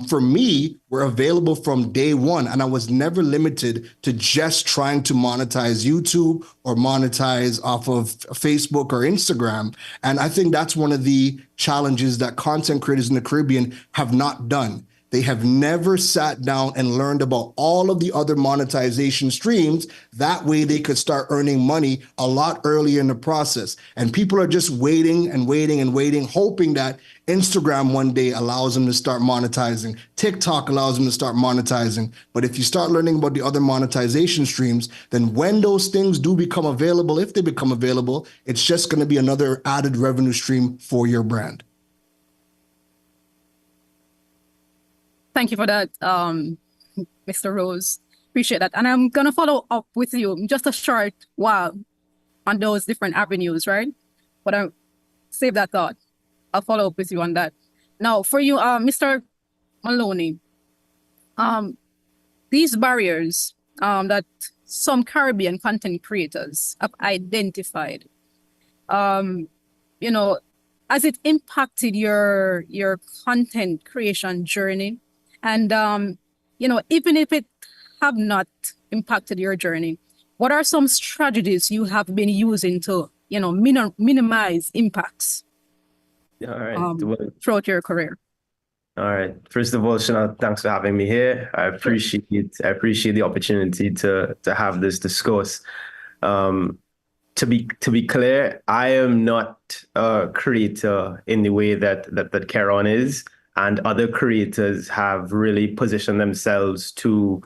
for me were available from day one. And I was never limited to just trying to monetize YouTube or monetize off of Facebook or Instagram. And I think that's one of the challenges that content creators in the Caribbean have not done. They have never sat down and learned about all of the other monetization streams. That way they could start earning money a lot earlier in the process. And people are just waiting and waiting and waiting, hoping that Instagram one day allows them to start monetizing. TikTok allows them to start monetizing. But if you start learning about the other monetization streams, then when those things do become available, if they become available, it's just going to be another added revenue stream for your brand. Thank you for that, Mr. Rose. Appreciate that. And I'm going to follow up with you in just a short while on those different avenues, right? But I'll save that thought. I'll follow up with you on that. Now, for you, Mr. Maloney, these barriers that some Caribbean content creators have identified, has it impacted your content creation journey? And, even if it have not impacted your journey, what are some strategies you have been using to, minimize impacts All right. throughout your career? All right. First of all, Shana, thanks for having me here. I appreciate the opportunity to have this discourse. To be clear, I am not a creator in the way that Keron is, and other creators have really positioned themselves to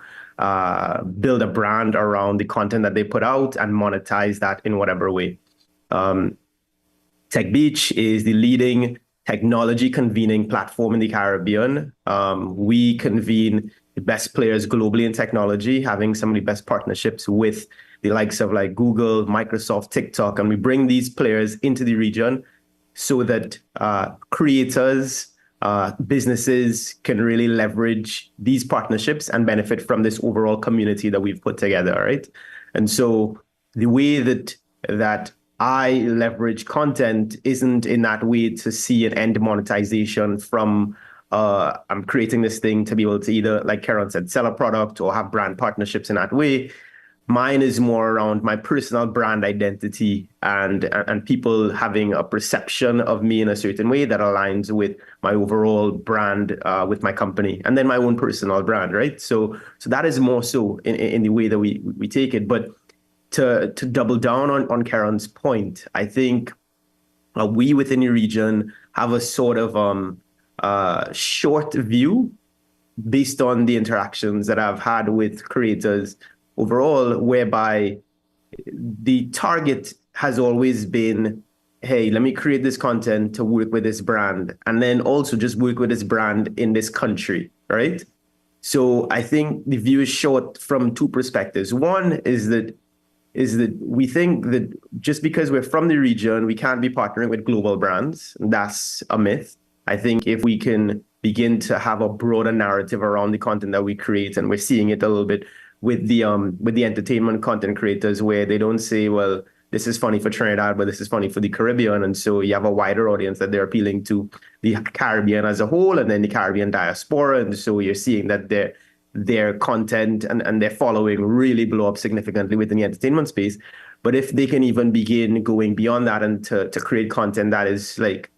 build a brand around the content that they put out and monetize that in whatever way. Tech Beach is the leading technology convening platform in the Caribbean. We convene the best players globally in technology, having some of the best partnerships with the likes of like Google, Microsoft, TikTok, and we bring these players into the region so that creators, businesses can really leverage these partnerships and benefit from this overall community that we've put together, right? And so the way that I leverage content isn't in that way to see an end monetization from I'm creating this thing to be able to either, like Karen said, sell a product or have brand partnerships in that way. Mine is more around my personal brand identity and people having a perception of me in a certain way that aligns with my overall brand with my company, and then my own personal brand, right? So that is more so in the way that we take it. But to double down on Karen's point, I think we within the region have a sort of short view based on the interactions that I've had with creators overall, whereby the target has always been, hey, let me create this content to work with this brand, and then also just work with this brand in this country, right? So I think the view is short from two perspectives. One is that we think that just because we're from the region, we can't be partnering with global brands. That's a myth. I think if we can begin to have a broader narrative around the content that we create, and we're seeing it a little bit with the entertainment content creators, where they don't say, well, this is funny for Trinidad, but this is funny for the Caribbean. And so you have a wider audience that they're appealing to the Caribbean as a whole, and then the Caribbean diaspora. And so you're seeing that their content and their following really blow up significantly within the entertainment space. But if they can even begin going beyond that and to create content that is like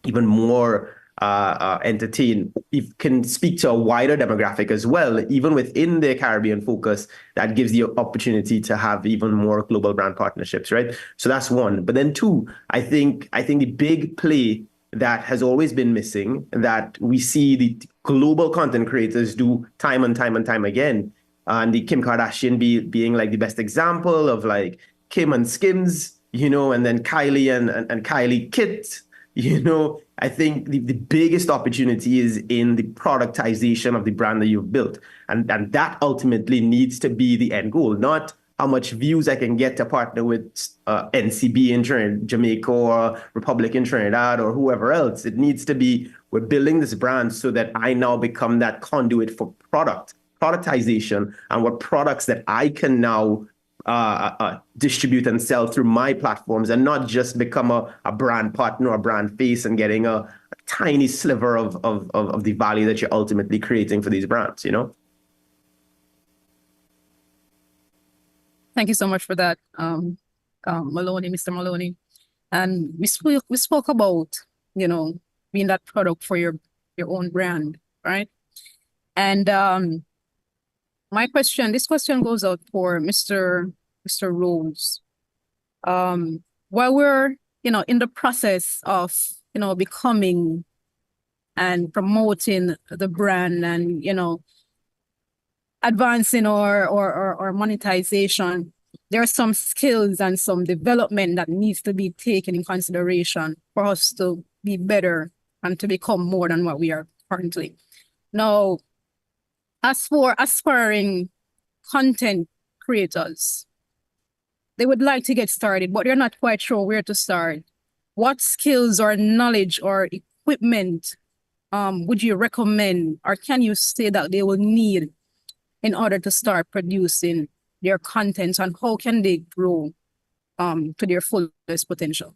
even more entertain, it can speak to a wider demographic as well, even within their Caribbean focus, that gives the opportunity to have even more global brand partnerships, right? So that's one. But then two, I think the big play that has always been missing, that we see the global content creators do time and time and time again, and the Kim Kardashian being like the best example of like Kim and Skims, and then Kylie and Kylie Kit, I think the biggest opportunity is in the productization of the brand that you've built. And that ultimately needs to be the end goal, not how much views I can get to partner with NCB in Jamaica or Republic in Trinidad or whoever else. It needs to be, we're building this brand so that I now become that conduit for productization, and what products that I can now distribute and sell through my platforms, and not just become a brand partner or brand face and getting a tiny sliver of the value that you're ultimately creating for these brands, Thank you so much for that, Maloney, Mr. Maloney. And we spoke about, being that product for your own brand, right? And this question goes out for Mr. Rose. While we're, in the process of, becoming and promoting the brand and, advancing or monetization, there are some skills and some development that needs to be taken in consideration for us to be better and to become more than what we are currently. Now, as for aspiring content creators, they would like to get started, but they're not quite sure where to start. What skills or knowledge or equipment would you recommend, or can you say that they will need in order to start producing their content, and how can they grow to their fullest potential?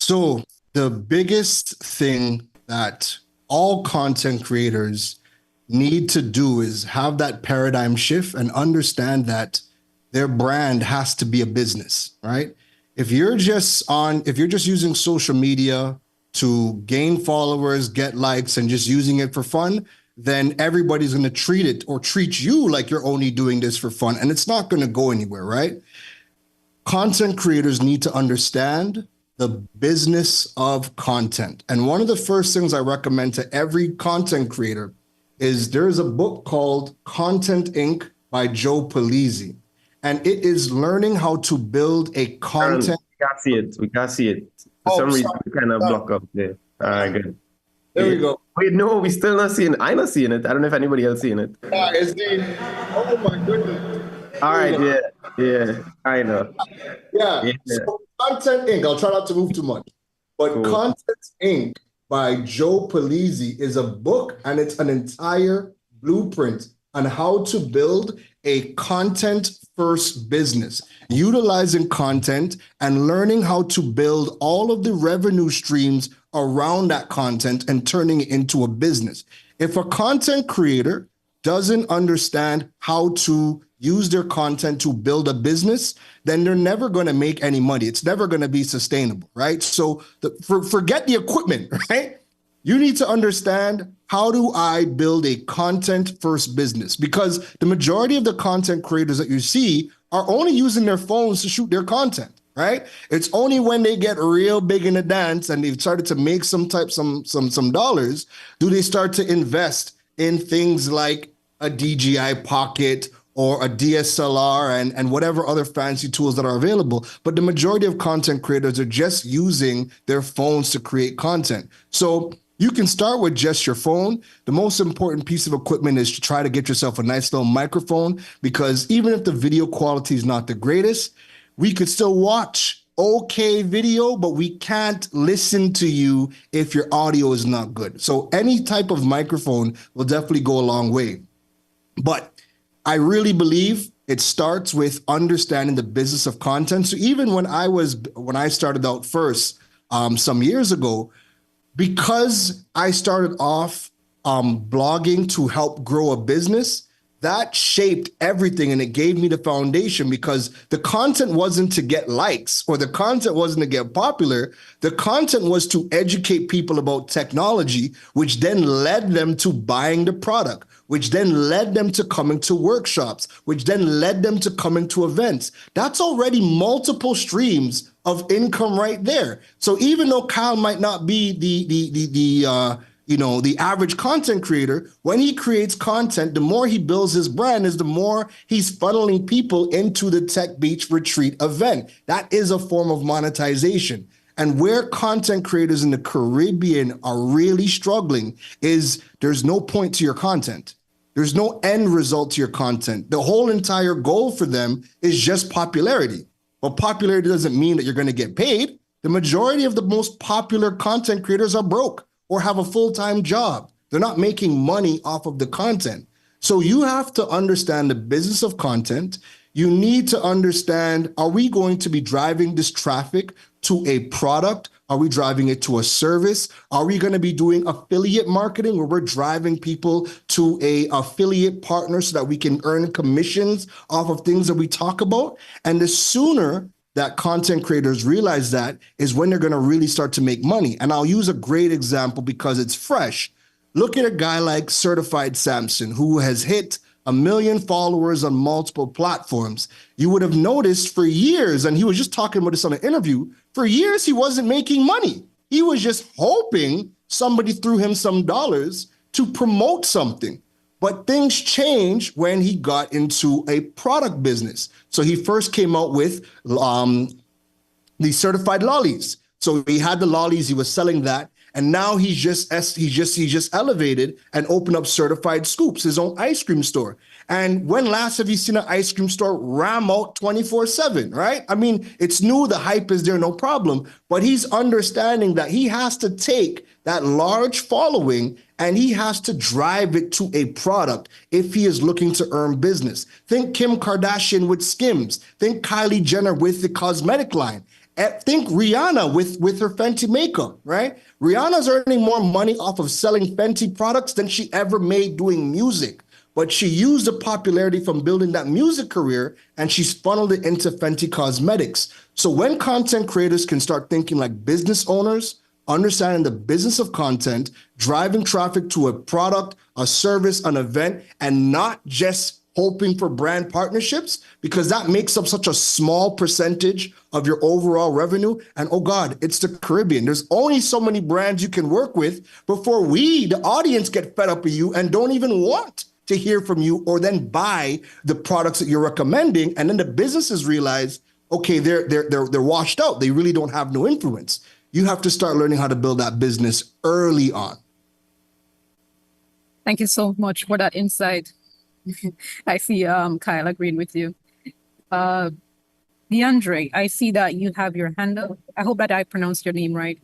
So the biggest thing that all content creators need to do is have that paradigm shift and understand that their brand has to be a business, right? If you're just using social media to gain followers, get likes, and just using it for fun, then everybody's going to treat it or treat you like you're only doing this for fun. And it's not going to go anywhere, right? Content creators need to understand the business of content. And one of the first things I recommend to every content creator is there's a book called Content Inc. by Joe Pulizzi. And it is learning how to build a content. We can't see it. We can't see it. For some reason, we kind of block up there. All right, good. There we go. Wait, no, we still not seeing it. I'm not seeing it. I don't know if anybody else seeing it. Oh my goodness. All right, yeah, I know. Yeah. So Content Inc. I'll try not to move too much. But cool. Content Inc. by Joe Pulizzi is a book, and it's an entire blueprint on how to build a content-first business, utilizing content and learning how to build all of the revenue streams around that content and turning it into a business. If a content creator doesn't understand how to use their content to build a business, then they're never going to make any money. It's never going to be sustainable, right? So forget the equipment, right? You need to understand, how do I build a content-first business? Because the majority of the content creators that you see are only using their phones to shoot their content, right? It's only when they get real big in the dance and they've started to make some dollars, do they start to invest in things like a DJI Pocket or a DSLR and whatever other fancy tools that are available. But the majority of content creators are just using their phones to create content. So you can start with just your phone. The most important piece of equipment is to try to get yourself a nice little microphone, because even if the video quality is not the greatest, we could still watch okay video, but we can't listen to you if your audio is not good. So any type of microphone will definitely go a long way. But I really believe it starts with understanding the business of content. So even when I started out first some years ago, because I started off blogging to help grow a business, that shaped everything, and it gave me the foundation, because the content wasn't to get likes or the content wasn't to get popular. The content was to educate people about technology, which then led them to buying the product, which then led them to coming to workshops, which then led them to coming to events. That's already multiple streams of income right there. So even though Kyle might not be the average content creator, when he creates content, the more he builds his brand is the more he's funneling people into the Tech Beach Retreat event. That is a form of monetization. And where content creators in the Caribbean are really struggling is there's no point to your content. There's no end result to your content. The whole entire goal for them is just popularity. But popularity doesn't mean that you're going to get paid. The majority of the most popular content creators are broke or have a full-time job. They're not making money off of the content. So you have to understand the business of content. You need to understand, are we going to be driving this traffic to a product? Are we driving it to a service? Are we going to be doing affiliate marketing where we're driving people to a affiliate partner so that we can earn commissions off of things that we talk about? And the sooner that content creators realize that is when they're going to really start to make money. And I'll use a great example because it's fresh. Look at a guy like Certified Samson, who has hit 1 million followers on multiple platforms. You would have noticed for years, and he was just talking about this on an interview, for years he wasn't making money. He was just hoping somebody threw him some dollars to promote something. But things changed when he got into a product business. So he first came out with the certified lollies. So he had the lollies, he was selling that. And now he just elevated and opened up Certified Scoops, his own ice cream store. And when last have you seen an ice cream store ram out 24/7, right? I mean, it's new, the hype is there, no problem. But he's understanding that he has to take that large following and he has to drive it to a product if he is looking to earn business. Think Kim Kardashian with Skims. Think Kylie Jenner with the cosmetic line. Think Rihanna with her Fenty makeup, right? Rihanna's earning more money off of selling Fenty products than she ever made doing music. But she used the popularity from building that music career and she's funneled it into Fenty Cosmetics. So when content creators can start thinking like business owners, understanding the business of content, driving traffic to a product, a service, an event, and not just hoping for brand partnerships, because that makes up such a small percentage of your overall revenue. And oh God, it's the Caribbean. There's only so many brands you can work with before we, the audience, get fed up with you and don't even want to hear from you or then buy the products that you're recommending. And then the businesses realize, okay, they're washed out. They really don't have no influence. You have to start learning how to build that business early on. Thank you so much for that insight. I see Kyle agreeing with you. DeAndre, I see that you have your hand up. I hope that I pronounced your name right.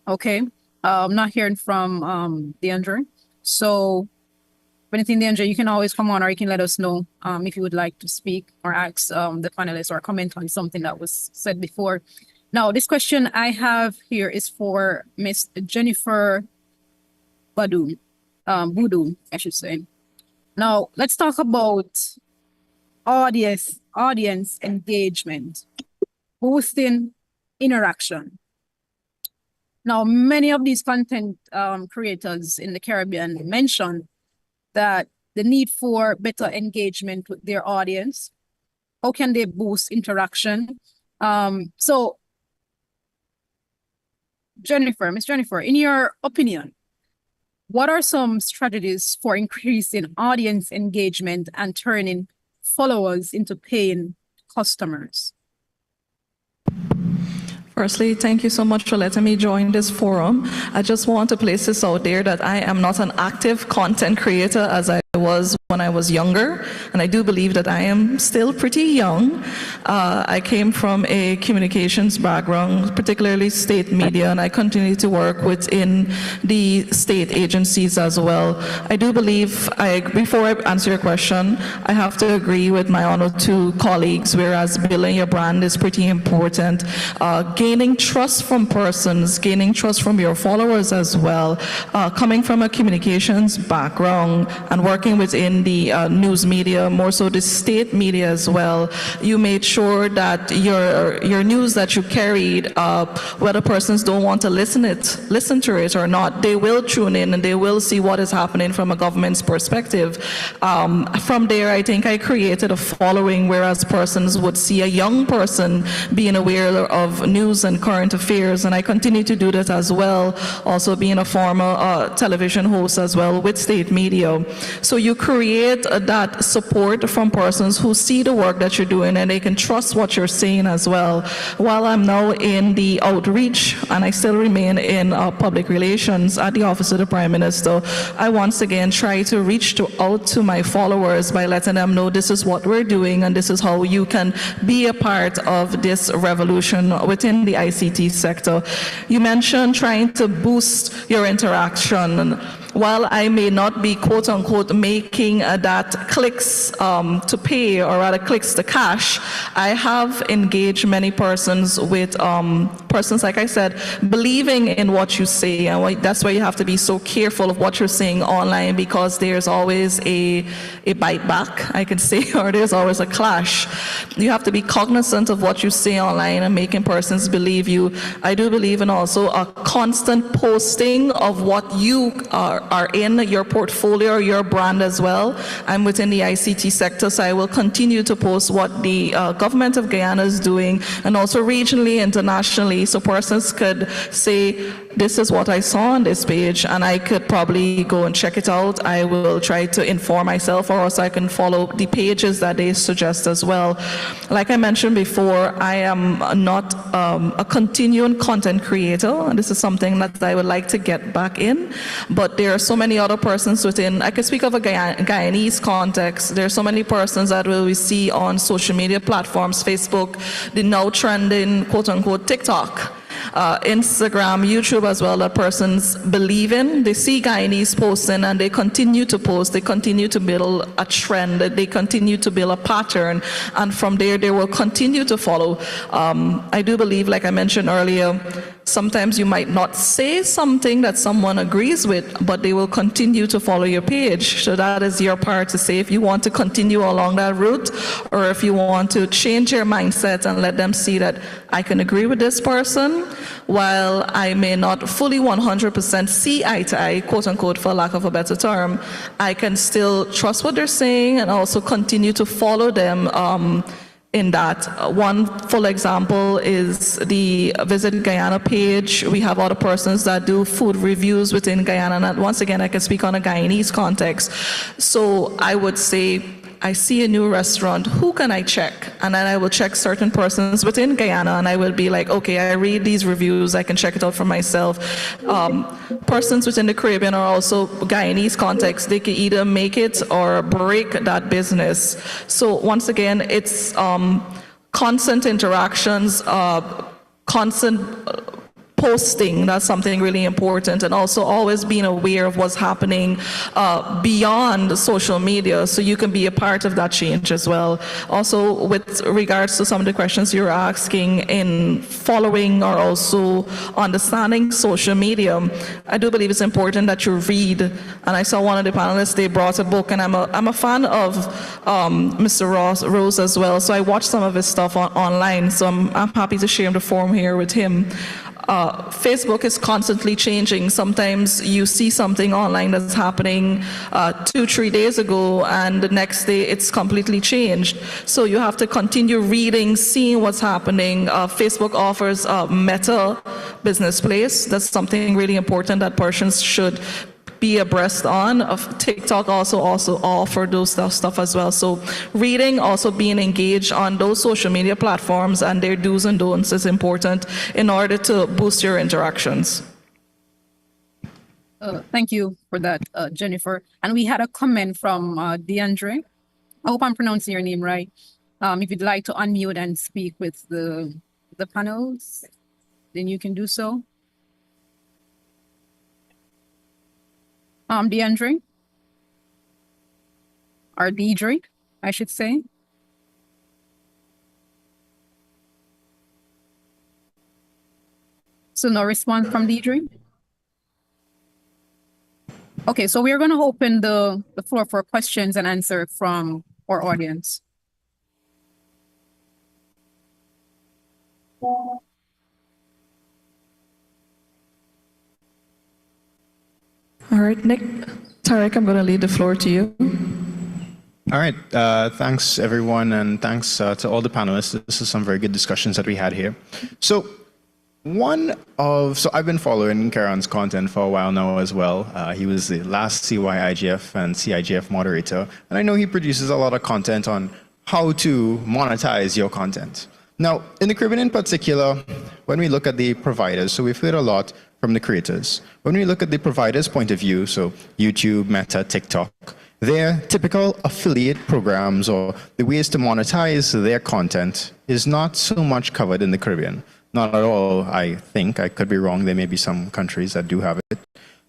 Okay, I'm not hearing from DeAndre. So if anything, DeAndre, you can always come on, or you can let us know if you would like to speak or ask the panelists or comment on something that was said before. Now, this question I have here is for Miss Jennifer Boodoo, I should say. Now, let's talk about audience engagement, boosting interaction. Now, many of these content creators in the Caribbean mention that the need for better engagement with their audience. How can they boost interaction? So, Miss Jennifer, in your opinion, what are some strategies for increasing audience engagement and turning followers into paying customers? Firstly, thank you so much for letting me join this forum. I just want to place this out there that I am not an active content creator as I was when I was younger, and I do believe that I am still pretty young. I came from a communications background, particularly state media, and I continue to work within the state agencies as well. I do believe, before I answer your question, I have to agree with my honored two colleagues, whereas building your brand is pretty important. Gaining trust from persons, gaining trust from your followers as well. Coming from a communications background and working within the news media, more so the state media as well, you made sure that your news that you carried, whether persons don't want to listen to it or not, they will tune in and they will see what is happening from a government's perspective. From there, I think I created a following, whereas persons would see a young person being aware of news and current affairs, and I continue to do that as well, also being a former television host as well with state media. So you create that support from persons who see the work that you're doing and they can trust what you're saying as well. While I'm now in the outreach and I still remain in public relations at the Office of the Prime Minister, I once again try to reach out to my followers by letting them know this is what we're doing and this is how you can be a part of this revolution within the ICT sector. You mentioned trying to boost your interaction. While I may not be quote unquote making that clicks to pay or rather clicks to cash, I have engaged many persons with persons, like I said, believing in what you say, and that's why you have to be so careful of what you're saying online, because there's always a bite back, I could say, or there's always a clash. You have to be cognizant of what you say online and making persons believe you. I do believe in also a constant posting of what you are in your portfolio or your brand as well. I'm within the ICT sector, so I will continue to post what the government of Guyana is doing, and also regionally, internationally, so persons could say, this is what I saw on this page, and I could probably go and check it out. I will try to inform myself, or else I can follow the pages that they suggest as well. Like I mentioned before, I am not a continuing content creator, and this is something that I would like to get back in, but there are so many other persons within, I could speak of a Guyanese context, there are so many persons that we see on social media platforms, Facebook, the now trending quote-unquote TikTok, Instagram, YouTube as well, that persons believe in. They see Guyanese posting and they continue to post, they continue to build a trend, they continue to build a pattern, and from there they will continue to follow. I do believe, like I mentioned earlier, sometimes you might not say something that someone agrees with, but they will continue to follow your page. So that is your part to say if you want to continue along that route, or if you want to change your mindset and let them see that I can agree with this person, while I may not fully 100% see eye to eye, quote unquote, for lack of a better term, I can still trust what they're saying and also continue to follow them in that. One full example is the Visit Guyana page. We have other persons that do food reviews within Guyana, and once again, I can speak on a Guyanese context. So I would say, I see a new restaurant, who can I check? And then I will check certain persons within Guyana, and I will be like, okay, I read these reviews, I can check it out for myself. Persons within the Caribbean are also Guyanese context. They can either make it or break that business. So once again, it's constant interactions, constant posting. That's something really important, and also always being aware of what's happening beyond social media, so you can be a part of that change as well. Also, with regards to some of the questions you're asking in following or also understanding social media, I do believe it's important that you read. And I saw one of the panelists, they brought a book, and I'm a fan of Mr. Rose as well, so I watched some of his stuff online, so I'm happy to share the forum here with him. Facebook is constantly changing. Sometimes you see something online that's happening 2-3 days ago, and the next day it's completely changed. So you have to continue reading, seeing what's happening. Facebook offers a Meta business place. That's something really important that persons should be abreast on. TikTok also offer those stuff as well. So reading, also being engaged on those social media platforms and their do's and don'ts is important in order to boost your interactions. Thank you for that, Jennifer. And we had a comment from DeAndre. I hope I'm pronouncing your name right. If you'd like to unmute and speak with the panels, then you can do so. DeAndre, or Deidre, I should say. So no response from Deidre? Okay, so we're going to open the floor for questions and answer from our audience. All right, Nick. Tarek, I'm going to leave the floor to you. All right. Thanks, everyone, and thanks to all the panelists. This is some very good discussions that we had here. So I've been following Karan's content for a while now as well. He was the last CYIGF and CIGF moderator, and I know he produces a lot of content on how to monetize your content. Now, in the Caribbean in particular, when we look at the providers, so we've heard a lot from the creators. When we look at the provider's point of view, so YouTube, Meta, TikTok, their typical affiliate programs or the ways to monetize their content is not so much covered in the Caribbean. Not at all, I think. I could be wrong. There may be some countries that do have it.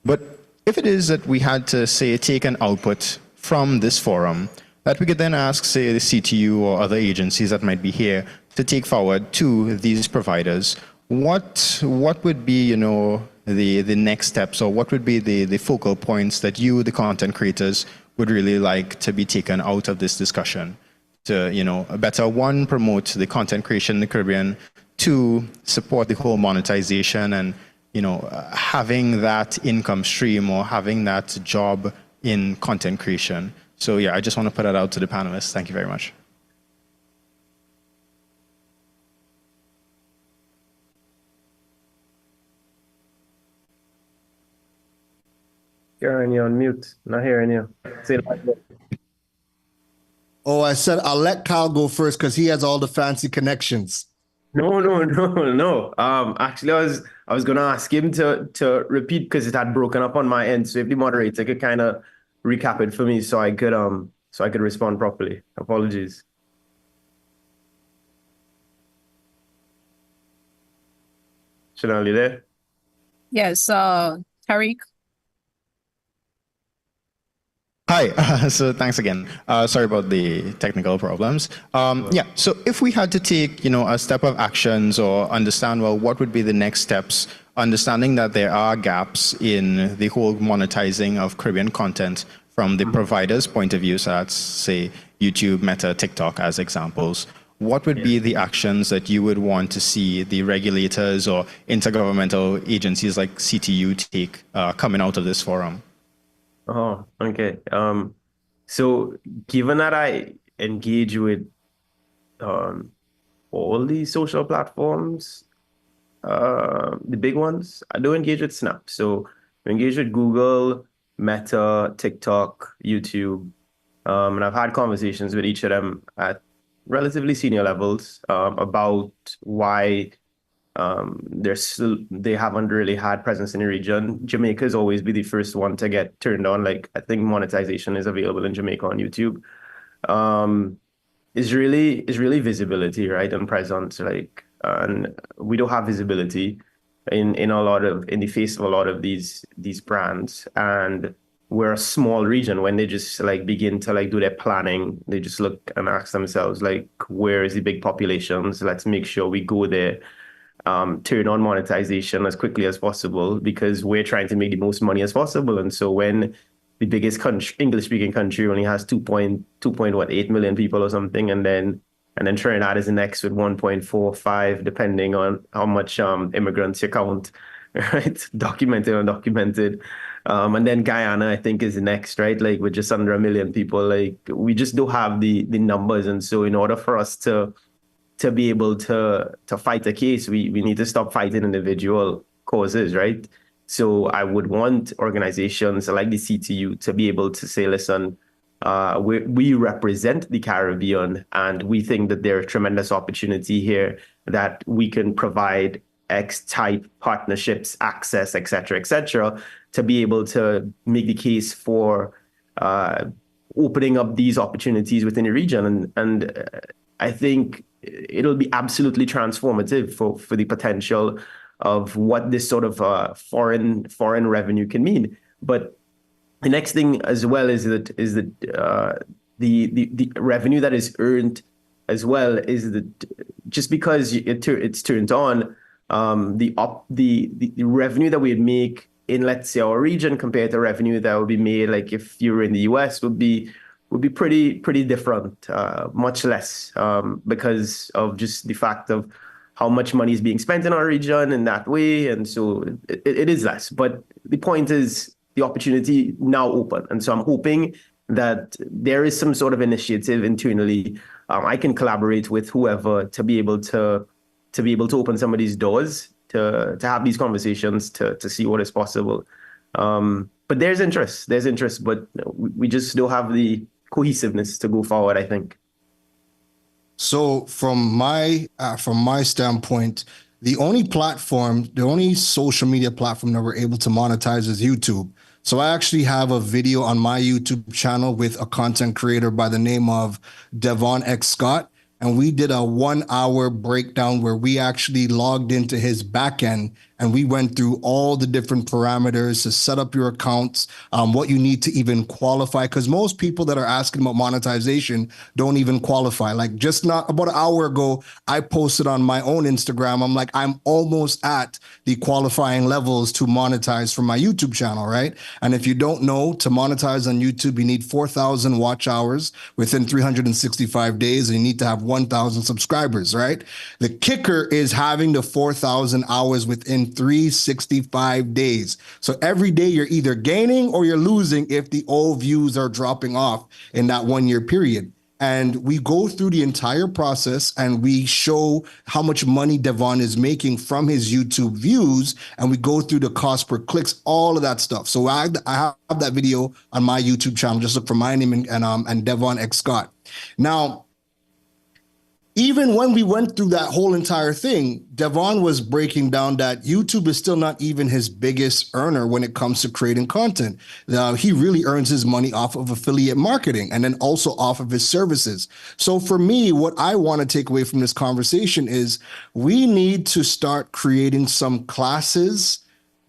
But if it is that we had to, say, take an output from this forum, that we could then ask, say, the CTU or other agencies that might be here to take forward to these providers, what would be, the next steps, or what would be the focal points that you, the content creators, would really like to be taken out of this discussion to, better, one, promote the content creation in the Caribbean, two, support the whole monetization and, having that income stream or having that job in content creation. So yeah, I just want to put that out to the panelists. Thank you very much. Karen, you're on mute. Not hearing you. Say it like that. Oh, I said I'll let Kyle go first because he has all the fancy connections. No. Actually, I was gonna ask him to repeat because it had broken up on my end. So if the moderator could kind of recap it for me, so I could respond properly. Apologies. Chanel, you there? Yes, Tariq. Hi, so thanks again. Sorry about the technical problems. Yeah, so if we had to take, a step of actions or understand, well, what would be the next steps, understanding that there are gaps in the whole monetizing of Caribbean content from the provider's point of view, so that's, say, YouTube, Meta, TikTok as examples, what would be the actions that you would want to see the regulators or intergovernmental agencies like CTU take coming out of this forum? Oh, okay. So given that I engage with all these social platforms, the big ones, I do engage with Snap. So I engage with Google, Meta, TikTok, YouTube, and I've had conversations with each of them at relatively senior levels about why they haven't really had presence in the region. Jamaica has always been the first one to get turned on. Like, I think monetization is available in Jamaica on YouTube. Is really visibility, right, and presence. Like, and we don't have visibility in the face of a lot of these brands, and we're a small region. When they just like begin to like do their planning, they just look and ask themselves like, where is the big populations? Let's make sure we go there. Turn on monetization as quickly as possible, because we're trying to make the most money as possible. And so when the biggest country, English-speaking country, only has 2.8 million people or something, and then Trinidad is the next with 1.45, depending on how much immigrants you count, right? Documented or undocumented. And then Guyana, I think, is the next, right? Like, with just under 1 million people, like, we just don't have the numbers. And so in order for us to be able to fight a case, we need to stop fighting individual causes, right? So I would want organizations like the CTU to be able to say, listen, we represent the Caribbean, and we think that there's tremendous opportunity here, that we can provide X type partnerships, access, et cetera, to be able to make the case for opening up these opportunities within the region. And I think it'll be absolutely transformative for the potential of what this sort of foreign revenue can mean. But the next thing as well is that the revenue that is earned as well is that just because it's turned on, the revenue that we'd make in, let's say, our region compared to revenue that would be made like if you were in the US would be pretty different, much less, because of just the fact of how much money is being spent in our region in that way. And so it is less. But the point is the opportunity now open. And so I'm hoping that there is some sort of initiative internally. I can collaborate with whoever to be able to open some of these doors, to have these conversations, to see what is possible. But there's interest, but we just don't have the cohesiveness to go forward, I think. So from my standpoint, the only social media platform that we're able to monetize is YouTube. So I actually have a video on my YouTube channel with a content creator by the name of Devon X Scott. And we did a 1-hour breakdown where we actually logged into his backend and we went through all the different parameters to set up your accounts, what you need to even qualify. Because most people that are asking about monetization don't even qualify. Like, just not about an hour ago, I posted on my own Instagram. I'm like, I'm almost at the qualifying levels to monetize from my YouTube channel, right? And if you don't know, to monetize on YouTube, you need 4,000 watch hours within 365 days, and you need to have 1,000 subscribers, right? The kicker is having the 4,000 hours within 365 days. So every day you're either gaining or you're losing if the old views are dropping off in that 1-year period. And we go through the entire process and we show how much money Devon is making from his YouTube views. And we go through the cost per clicks, all of that stuff. So I have that video on my YouTube channel. Just look for my name and Devon X Scott. Now, even when we went through that whole entire thing, Devon was breaking down that YouTube is still not even his biggest earner when it comes to creating content. He really earns his money off of affiliate marketing and then also off of his services. So for me, what I want to take away from this conversation is we need to start creating some classes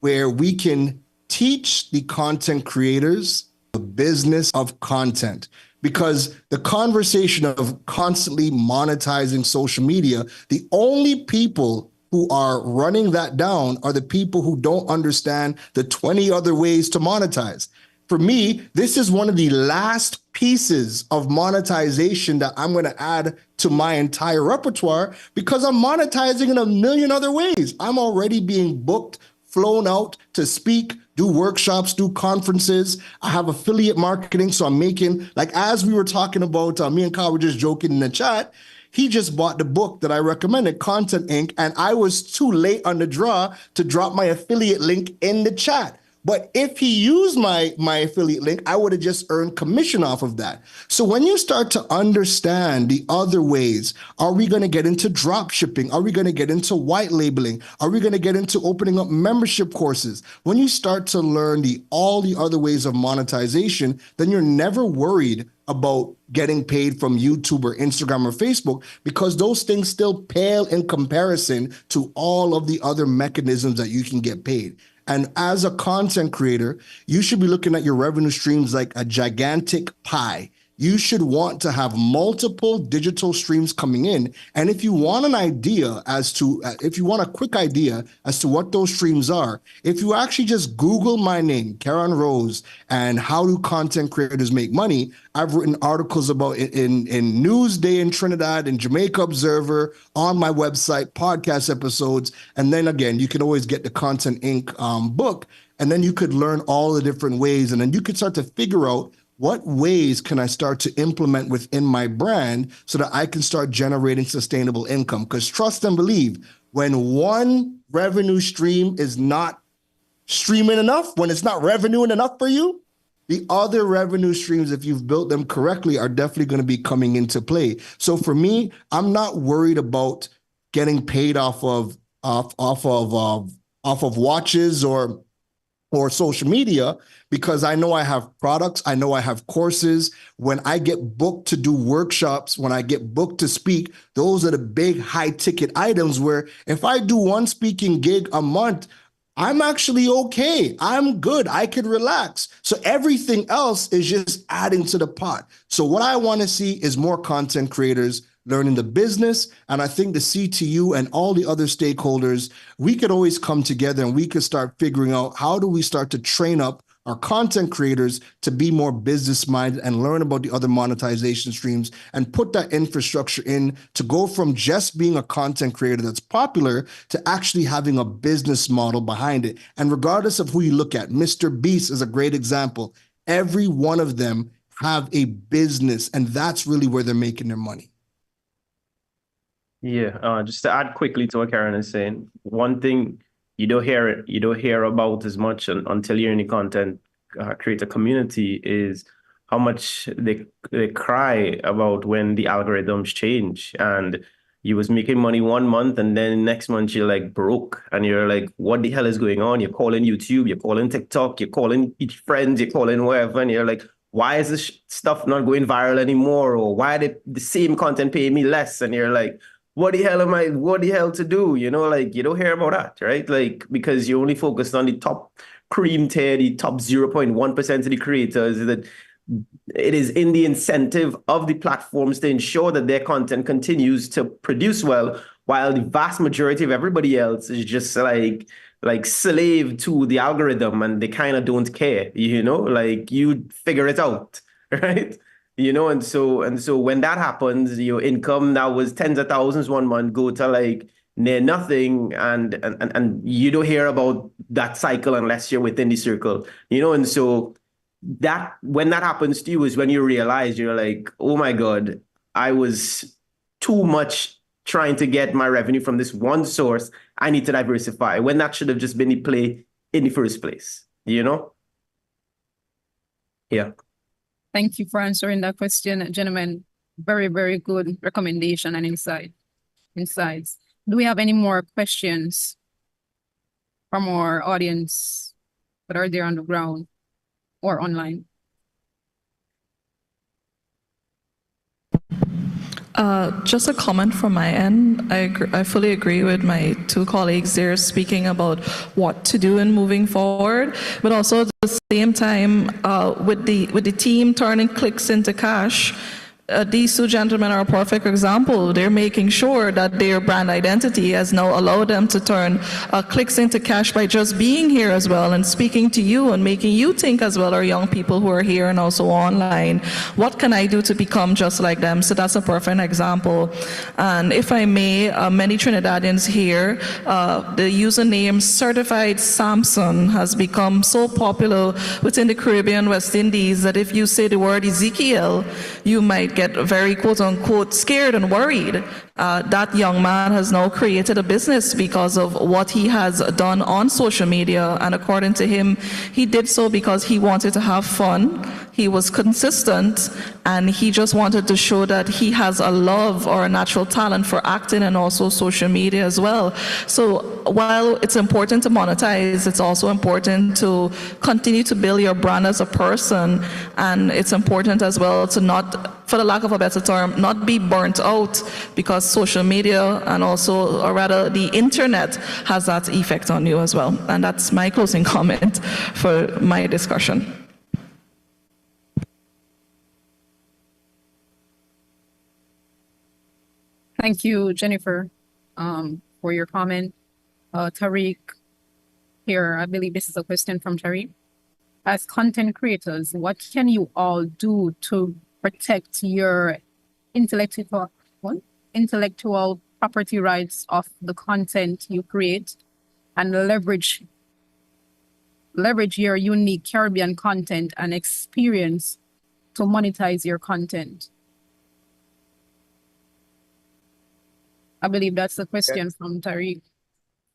where we can teach the content creators business of content, because the conversation of constantly monetizing social media, the only people who are running that down are the people who don't understand the 20 other ways to monetize. For me, this is one of the last pieces of monetization that I'm going to add to my entire repertoire, because I'm monetizing in a million other ways. I'm already being booked, flown out to speak, do workshops, do conferences. I have affiliate marketing. So I'm making, like, as we were talking about, me and Kyle were just joking in the chat. He just bought the book that I recommended, Content Inc., and I was too late on the draw to drop my affiliate link in the chat. But if he used my affiliate link, I would have just earned commission off of that. So when you start to understand the other ways, are we going to get into drop shipping? Are we going to get into white labeling? Are we going to get into opening up membership courses? When you start to learn all the other ways of monetization, then you're never worried about getting paid from YouTube or Instagram or Facebook, because those things still pale in comparison to all of the other mechanisms that you can get paid. And as a content creator, you should be looking at your revenue streams like a gigantic pie. You should want to have multiple digital streams coming in. And if you want an idea if you want a quick idea as to what those streams are, if you actually just Google my name, Karen Rose, and how do content creators make money, I've written articles about it in Newsday in Trinidad, in Jamaica Observer, on my website, podcast episodes. And then again, you can always get the Content Inc. Book, and then you could learn all the different ways. And then you could start to figure out, what ways can I start to implement within my brand so that I can start generating sustainable income? Because trust and believe, when one revenue stream is not streaming enough, when it's not revenuing enough for you, the other revenue streams, if you've built them correctly, are definitely going to be coming into play. So for me, I'm not worried about getting paid off of watches or social media, because I know I have products, I know I have courses. When I get booked to do workshops, when I get booked to speak, those are the big high ticket items where if I do one speaking gig a month, I'm actually okay. I'm good. I could relax. So everything else is just adding to the pot. So what I want to see is more content creators learning the business. And I think the CTU and all the other stakeholders, we could always come together and we could start figuring out, how do we start to train up our content creators to be more business minded and learn about the other monetization streams, and put that infrastructure in to go from just being a content creator that's popular to actually having a business model behind it. And regardless of who you look at, Mr. Beast is a great example. Every one of them have a business, and that's really where they're making their money. Yeah, just to add quickly to what Karen is saying, one thing you don't hear about as much until you're in the content creator community is how much they cry about when the algorithms change, and you was making money one month and then next month you're like broke, and you're like, what the hell is going on? You're calling YouTube, you're calling TikTok, you're calling friends, you're calling wherever, and you're like, why is this stuff not going viral anymore? Or why did the same content pay me less? And you're like, what the hell to do? You know, like, you don't hear about that, right? Like, because you're only focused on the top cream tier, the top 0.1% of the creators, that it is in the incentive of the platforms to ensure that their content continues to produce well, while the vast majority of everybody else is just like slave to the algorithm, and they kind of don't care, you know, like, you figure it out, right? You know, and so when that happens, your income that was tens of thousands one month go to like near nothing, and you don't hear about that cycle unless you're within the circle, you know. And so that, when that happens to you, is when you realize, you're like, oh my God, I was too much trying to get my revenue from this one source. I need to diversify, when that should have just been the play in the first place, you know? Yeah. Thank you for answering that question, gentlemen. Very, very good recommendation and insights. Do we have any more questions from our audience that are there on the ground or online? Just a comment from my end. I fully agree with my two colleagues there speaking about what to do in moving forward, but also at the same time, with the team turning clicks into cash, these two gentlemen are a perfect example. They're making sure that their brand identity has now allowed them to turn clicks into cash by just being here as well and speaking to you and making you think as well, our young people who are here and also online, what can I do to become just like them? So that's a perfect example. And if I may, many Trinidadians here, the username Certified Samson has become so popular within the Caribbean, West Indies, that if you say the word Ezekiel, you might get very quote-unquote scared and worried. That young man has now created a business because of what he has done on social media, and according to him, he did so because he wanted to have fun, he was consistent, and he just wanted to show that he has a love or a natural talent for acting and also social media as well. So while it's important to monetize, it's also important to continue to build your brand as a person, and it's important as well to not, for the lack of a better term, not be burnt out because social media and also, or rather the internet has that effect on you as well. And that's my closing comment for my discussion. Thank you, Jennifer, for your comment. Tariq, here, I believe this is a question from Tariq. As content creators, what can you all do to protect your intellectual property rights of the content you create and leverage your unique Caribbean content and experience to monetize your content? I believe that's the question from Tariq.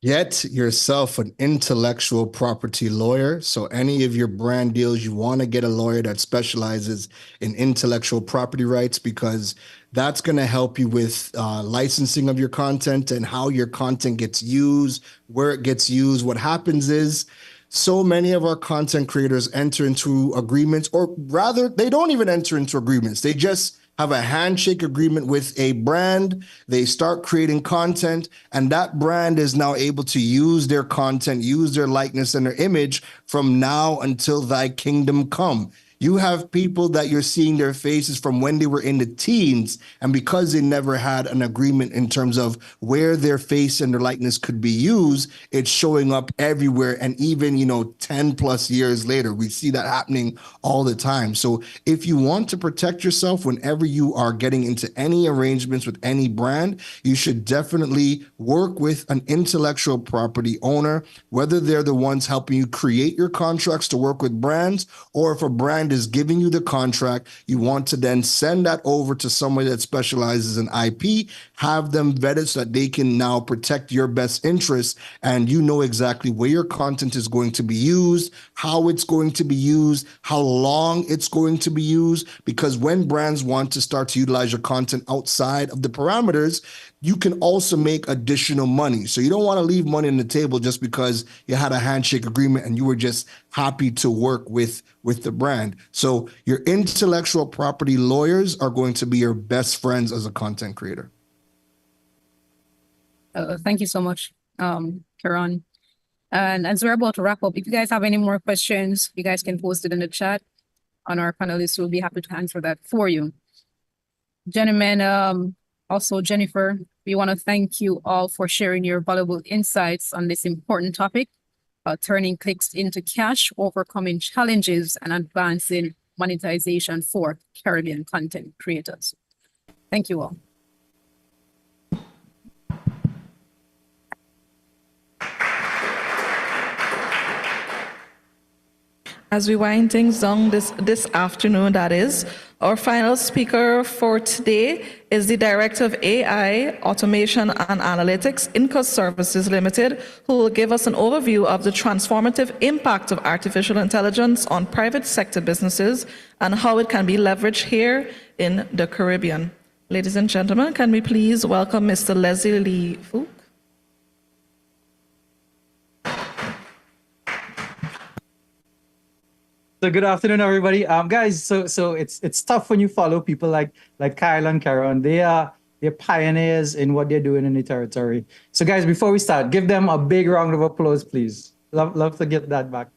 Get yourself an intellectual property lawyer. So any of your brand deals, you want to get a lawyer that specializes in intellectual property rights, because that's going to help you with licensing of your content and how your content gets used, where it gets used. What happens is so many of our content creators enter into agreements, or rather, they don't even enter into agreements. They just have a handshake agreement with a brand. They start creating content, and that brand is now able to use their content, use their likeness and their image from now until thy kingdom come. You have people that you're seeing their faces from when they were in the teens, and because they never had an agreement in terms of where their face and their likeness could be used, it's showing up everywhere. And even, 10 plus years later, we see that happening all the time. So if you want to protect yourself whenever you are getting into any arrangements with any brand, you should definitely work with an intellectual property owner, whether they're the ones helping you create your contracts to work with brands, or if a brand is giving you the contract, you want to then send that over to somebody that specializes in IP, have them vetted so that they can now protect your best interests, and you know exactly where your content is going to be used, how it's going to be used, how long it's going to be used, because when brands want to start to utilize your content outside of the parameters, you can also make additional money. So you don't want to leave money on the table just because you had a handshake agreement and you were just happy to work with the brand. So your intellectual property lawyers are going to be your best friends as a content creator. Thank you so much, Karan. And as we're about to wrap up, if you guys have any more questions, you guys can post it in the chat, and our panelists will be happy to answer that for you. Gentlemen, also Jennifer, we want to thank you all for sharing your valuable insights on this important topic, turning clicks into cash, overcoming challenges, and advancing monetization for Caribbean content creators. Thank you all. As we wind things down this afternoon, that is, our final speaker for today is the Director of AI, Automation and Analytics, Incus Services Limited, who will give us an overview of the transformative impact of artificial intelligence on private sector businesses and how it can be leveraged here in the Caribbean. Ladies and gentlemen, can we please welcome Mr. Leslie Lee Fook? So good afternoon, everybody. Guys, so it's tough when you follow people like Kyle and Karen. They're pioneers in what they're doing in the territory. So guys, before we start, give them a big round of applause, please. Love to get that back.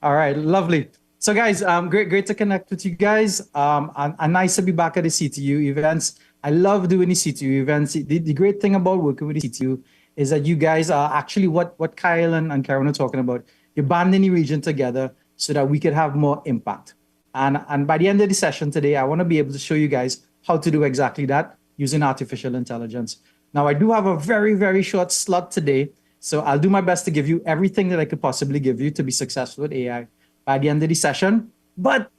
All right, lovely. So guys, great to connect with you guys. And nice to be back at the CTU events. I love doing the CTU events. The great thing about working with the CTU is that you guys are actually what Kyle and Karen are talking about. You're banding the region together so that we could have more impact. And by the end of the session today, I want to be able to show you guys how to do exactly that using artificial intelligence. Now, I do have a very, very short slot today, so I'll do my best to give you everything that I could possibly give you to be successful with AI by the end of the session. But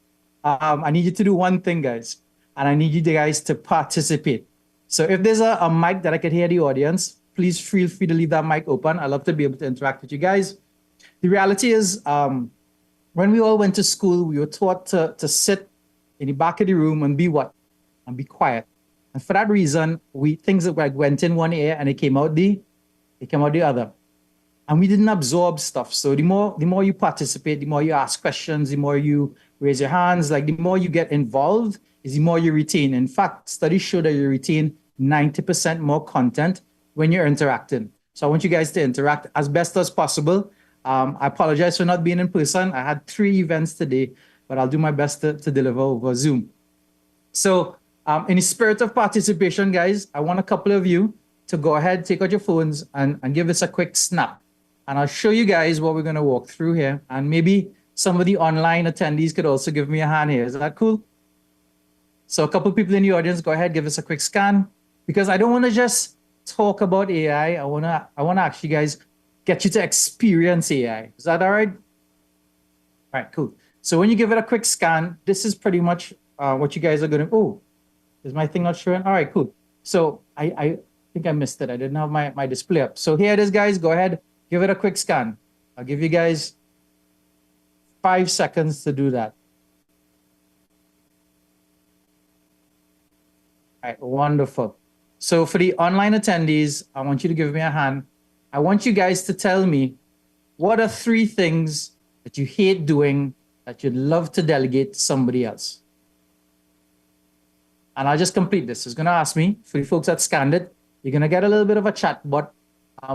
I need you to do one thing, guys, and I need you guys to participate. So if there's a mic that I could hear the audience, please feel free to leave that mic open. I love to be able to interact with you guys. The reality is, when we all went to school, we were taught to sit in the back of the room and be what? And be quiet. And for that reason, things that went in one ear and it came out the other. And we didn't absorb stuff. So the more you participate, the more you ask questions, the more you raise your hands, like the more you get involved, is the more you retain. In fact, studies show that you retain 90% more content when you're interacting. So I want you guys to interact as best as possible. I apologize for not being in person. I had 3 events today, but I'll do my best to deliver over Zoom. So in the spirit of participation, guys, I want a couple of you to go ahead, take out your phones and give us a quick snap. And I'll show you guys what we're going to walk through here. And maybe some of the online attendees could also give me a hand here. Is that cool? So a couple of people in the audience, go ahead, give us a quick scan. Because I don't want to just talk about AI. I want to actually, guys, get you to experience AI. Is that all right? All right, cool. So when you give it a quick scan, this is pretty much what you guys are going to, oh, is my thing not showing? All right, cool. So I think I missed it. I didn't have my display up. So here it is, guys. Go ahead, give it a quick scan. I'll give you guys 5 seconds to do that. All right, wonderful. So for the online attendees, I want you to give me a hand. I want you guys to tell me, what are 3 things that you hate doing that you'd love to delegate to somebody else? And I'll just complete this. It's going to ask me, for the folks that scanned it, you're going to get a little bit of a chat bot,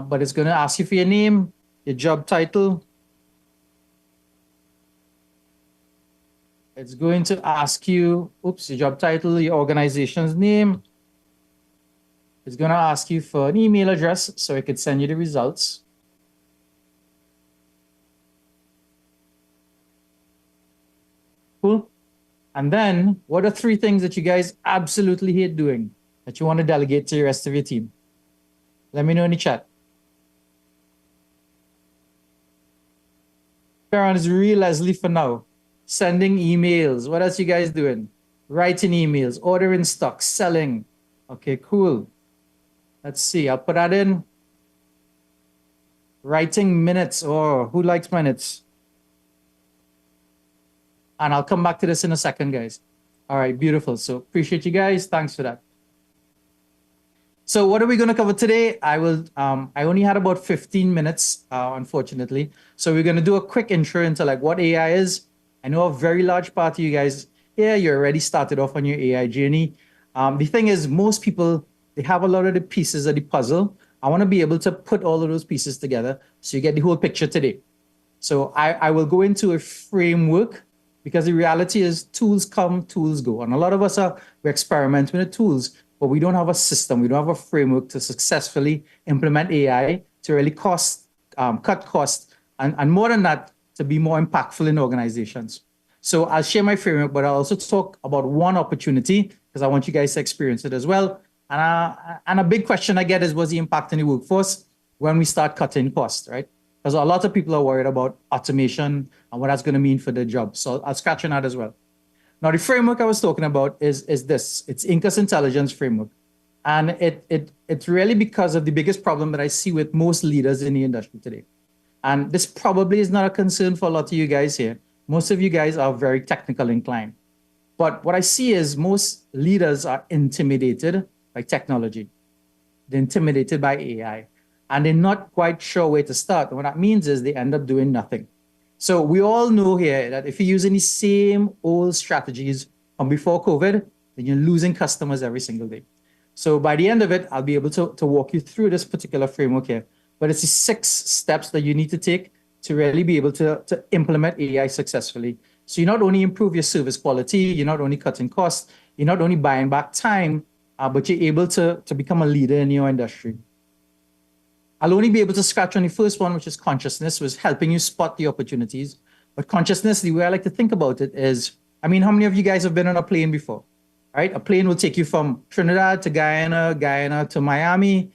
but it's going to ask you for your name, your job title. It's going to ask you, oops, your job title, your organization's name. It's going to ask you for an email address so it could send you the results. Cool. And then, what are 3 things that you guys absolutely hate doing that you want to delegate to the rest of your team? Let me know in the chat. Karen is real Leslie for now. Sending emails. What else you guys doing? Writing emails, ordering stock, selling. Okay, cool. Let's see, I'll put that in. Writing minutes, or who likes minutes? And I'll come back to this in a second, guys. All right, beautiful. So appreciate you guys. Thanks for that. So what are we going to cover today? I only had about 15 minutes, unfortunately. So we're going to do a quick intro into like what AI is. I know a very large part of you guys here, you're already started off on your AI journey. The thing is, most people, they have a lot of the pieces of the puzzle. I want to be able to put all of those pieces together so you get the whole picture today. So I will go into a framework, because the reality is tools come, tools go. And a lot of us we're experimenting with tools, but we don't have a system. We don't have a framework to successfully implement AI to really cut costs, and more than that, to be more impactful in organizations. So I'll share my framework, but I'll also talk about one opportunity because I want you guys to experience it as well. And a big question I get is, what's the impact on the workforce when we start cutting costs, right? Because a lot of people are worried about automation and what that's going to mean for their job. So I'll scratch on that as well. Now, the framework I was talking about is this. It's Incus Intelligence Framework. And it's really because of the biggest problem that I see with most leaders in the industry today. And this probably is not a concern for a lot of you guys here. Most of you guys are very technical inclined. But what I see is most leaders are intimidated by technology. They're intimidated by AI. And they're not quite sure where to start. And what that means is they end up doing nothing. So we all know here that if you're using the same old strategies from before COVID, then you're losing customers every single day. So by the end of it, I'll be able to walk you through this particular framework here. But it's the 6 steps that you need to take to really be able to implement AI successfully. So you not only improve your service quality, you're not only cutting costs, you're not only buying back time, but you're able to become a leader in your industry. I'll only be able to scratch on the first one, which is consciousness, was helping you spot the opportunities. But consciousness, the way I like to think about it is, I mean, how many of you guys have been on a plane before? Right? A plane will take you from Trinidad to Guyana, Guyana to Miami.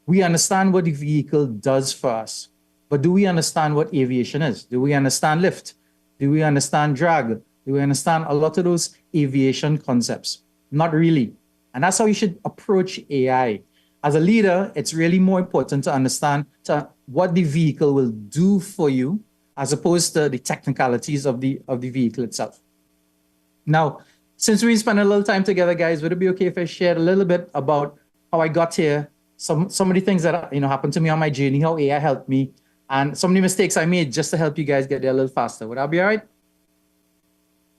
We understand what the vehicle does for us, but do we understand what aviation is? Do we understand lift? Do we understand drag? Do we understand a lot of those aviation concepts? Not really. And that's how you should approach AI. As a leader, it's really more important to understand what the vehicle will do for you as opposed to the technicalities of the vehicle itself. Now, since we spent a little time together, guys, would it be okay if I shared a little bit about how I got here, some of the things that happened to me on my journey, how AI helped me, and some of the mistakes I made just to help you guys get there a little faster. Would that be all right?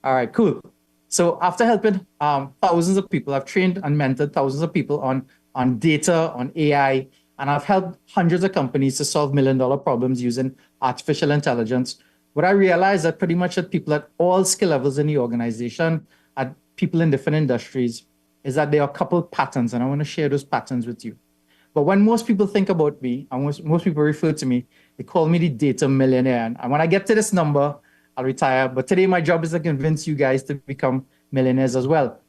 All right, cool. So after helping thousands of people, I've trained and mentored thousands of people on data, on AI, and I've helped hundreds of companies to solve million-dollar problems using artificial intelligence. What I realized that pretty much at people at all skill levels in the organization, at people in different industries, is that there are a couple of patterns, and I want to share those patterns with you. But when most people think about me, and most people refer to me, they call me the data millionaire. And when I get to this number, I'll retire. But today, my job is to convince you guys to become millionaires as well.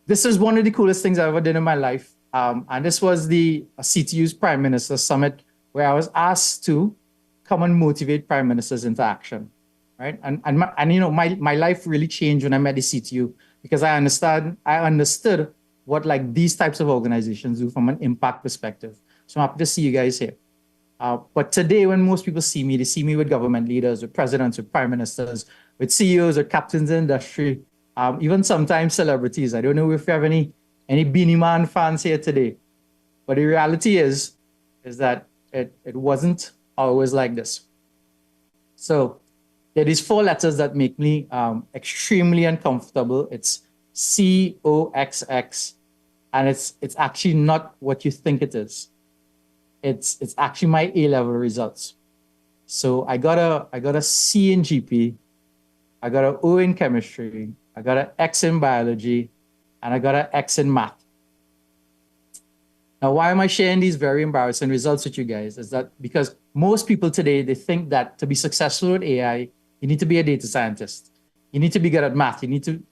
This is one of the coolest things I've ever done in my life. And this was the CTU's Prime Minister Summit, where I was asked to come and motivate prime ministers into action, right? And my life really changed when I met the CTU, because I understood what like these types of organizations do from an impact perspective. So I'm happy to see you guys here. But today, when most people see me, they see me with government leaders, with presidents, with prime ministers, with CEOs, or captains in industry, even sometimes celebrities. I don't know if you have any Beanie Man fans here today, but the reality is that it wasn't always like this. So there are these 4 letters that make me extremely uncomfortable. It's COXX, and it's actually not what you think it is. It's actually my A-level results. So I got a C in GP, I got an O in chemistry, I got an X in biology, and I got an X in math. Now, why am I sharing these very embarrassing results with you guys? Is that because most people today, they think that to be successful with AI, you need to be a data scientist. You need to be good at math.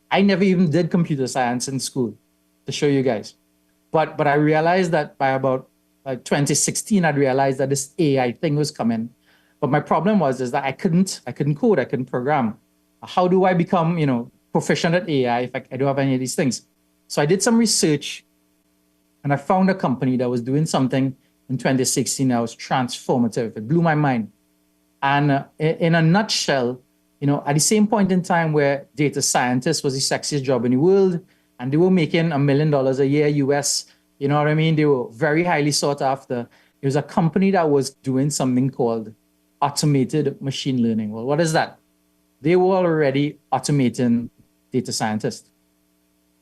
I never even did computer science in school, to show you guys. But I realized that by about 2016, I'd realized that this AI thing was coming. But my problem is that I couldn't code, I couldn't program. How do I become, proficient at AI if I don't have any of these things? So I did some research, and I found a company that was doing something in 2016 that was transformative. It blew my mind. And in a nutshell, at the same point in time where data scientist was the sexiest job in the world, and they were making $1 million a year US, you know what I mean? They were very highly sought after. It was a company that was doing something called automated machine learning. Well, what is that? They were already automating data scientists.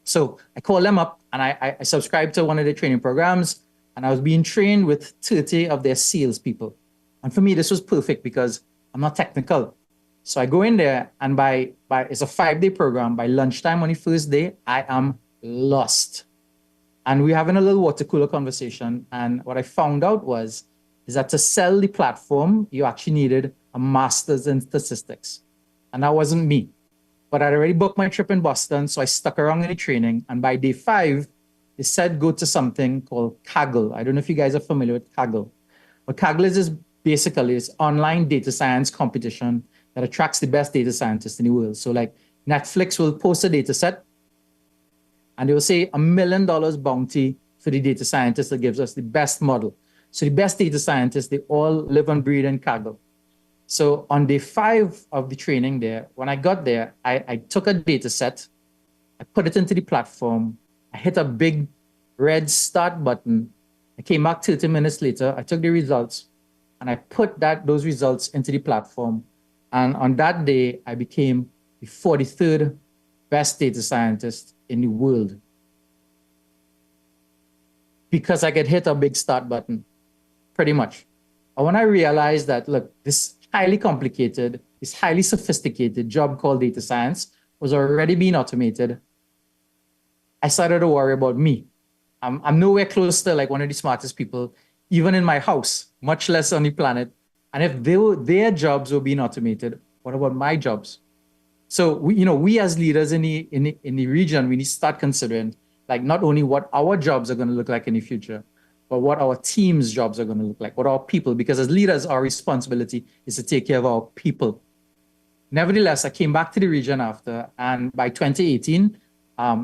So I called them up, and I subscribed to one of their training programs, and I was being trained with 30 of their salespeople. And for me, this was perfect because I'm not technical. So I go in there, and by it's a 5-day program. By lunchtime on the first day, I am lost. And we're having a little water cooler conversation. And what I found out is that to sell the platform, you actually needed a master's in statistics. And that wasn't me. But I'd already booked my trip in Boston, so I stuck around in the training. And by day 5, they said go to something called Kaggle. I don't know if you guys are familiar with Kaggle. What Kaggle is basically this online data science competition that attracts the best data scientists in the world. So like Netflix will post a data set, and they will say $1 million bounty for the data scientist that gives us the best model. So the best data scientists, they all live and breathe in Kaggle. So on day 5 of the training there, when I got there, I took a data set, I put it into the platform, I hit a big red start button. I came back 30 minutes later, I took the results, and I put those results into the platform. And on that day, I became the 43rd best data scientist in the world because I could hit a big start button, pretty much. And when I realized that, look, this highly complicated, this highly sophisticated job called data science was already being automated, I started to worry about me. I'm nowhere close to like one of the smartest people, even in my house, much less on the planet. And if their jobs were being automated, what about my jobs? So we as leaders in the region, we need to start considering like not only what our jobs are going to look like in the future, but what our team's jobs are going to look like, what our people, because as leaders, our responsibility is to take care of our people. Nevertheless, I came back to the region after, and by 2018,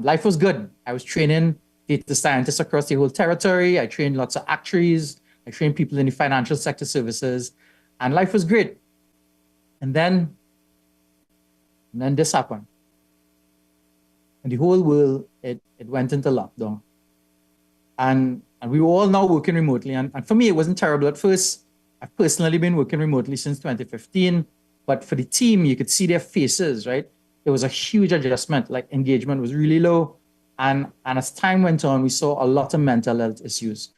life was good. I was training data scientists across the whole territory. I trained lots of actuaries. I trained people in the financial sector services, and life was great. And then this happened. And the whole world, it went into lockdown. And we were all now working remotely. And for me, it wasn't terrible at first. I've personally been working remotely since 2015. But for the team, you could see their faces, right? It was a huge adjustment. Like engagement was really low. And as time went on, we saw a lot of mental health issues.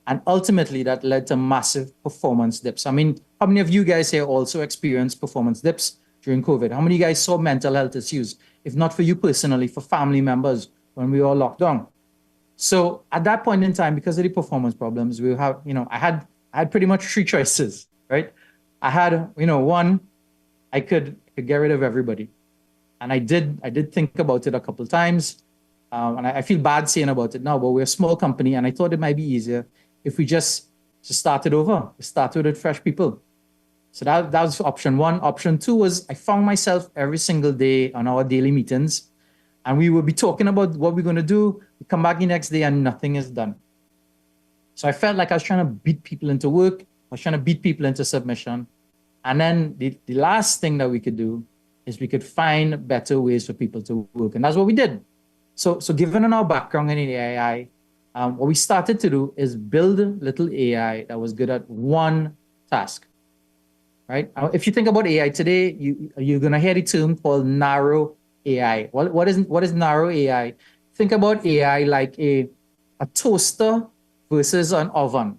And ultimately, that led to massive performance dips. I mean, how many of you guys here also experienced performance dips during COVID? How many of you guys saw mental health issues? If not for you personally, for family members when we were locked down. So at that point in time, because of the performance problems, we have, I had pretty much three choices, right? I had, one, I could get rid of everybody. And I did think about it a couple of times. And I feel bad saying about it now, but we're a small company and I thought it might be easier if we just started over, started with fresh people. So that was option one. Option two was I found myself every single day on our daily meetings and we would be talking about what we're going to do. We come back the next day and nothing is done. So I felt like I was trying to beat people into work. I was trying to beat people into submission. And then the last thing that we could do is we could find better ways for people to work. And that's what we did. So given our background in AI, what we started to do is build a little AI that was good at one task, right? If you think about AI today, you're going to hear the term called narrow AI. What is narrow AI? Think about AI like a toaster versus an oven.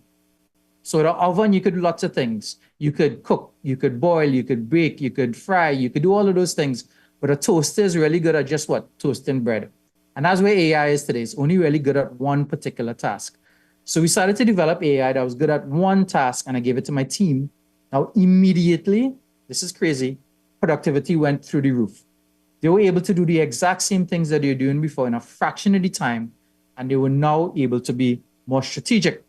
So the oven, you could do lots of things. You could cook, you could boil, you could bake, you could fry, you could do all of those things. But a toaster is really good at just what? Toasting bread. And that's where AI is today. It's only really good at one particular task. So we started to develop AI that was good at one task and I gave it to my team. Now, immediately, this is crazy, productivity went through the roof. They were able to do the exact same things that they were doing before in a fraction of the time, and they were now able to be more strategic.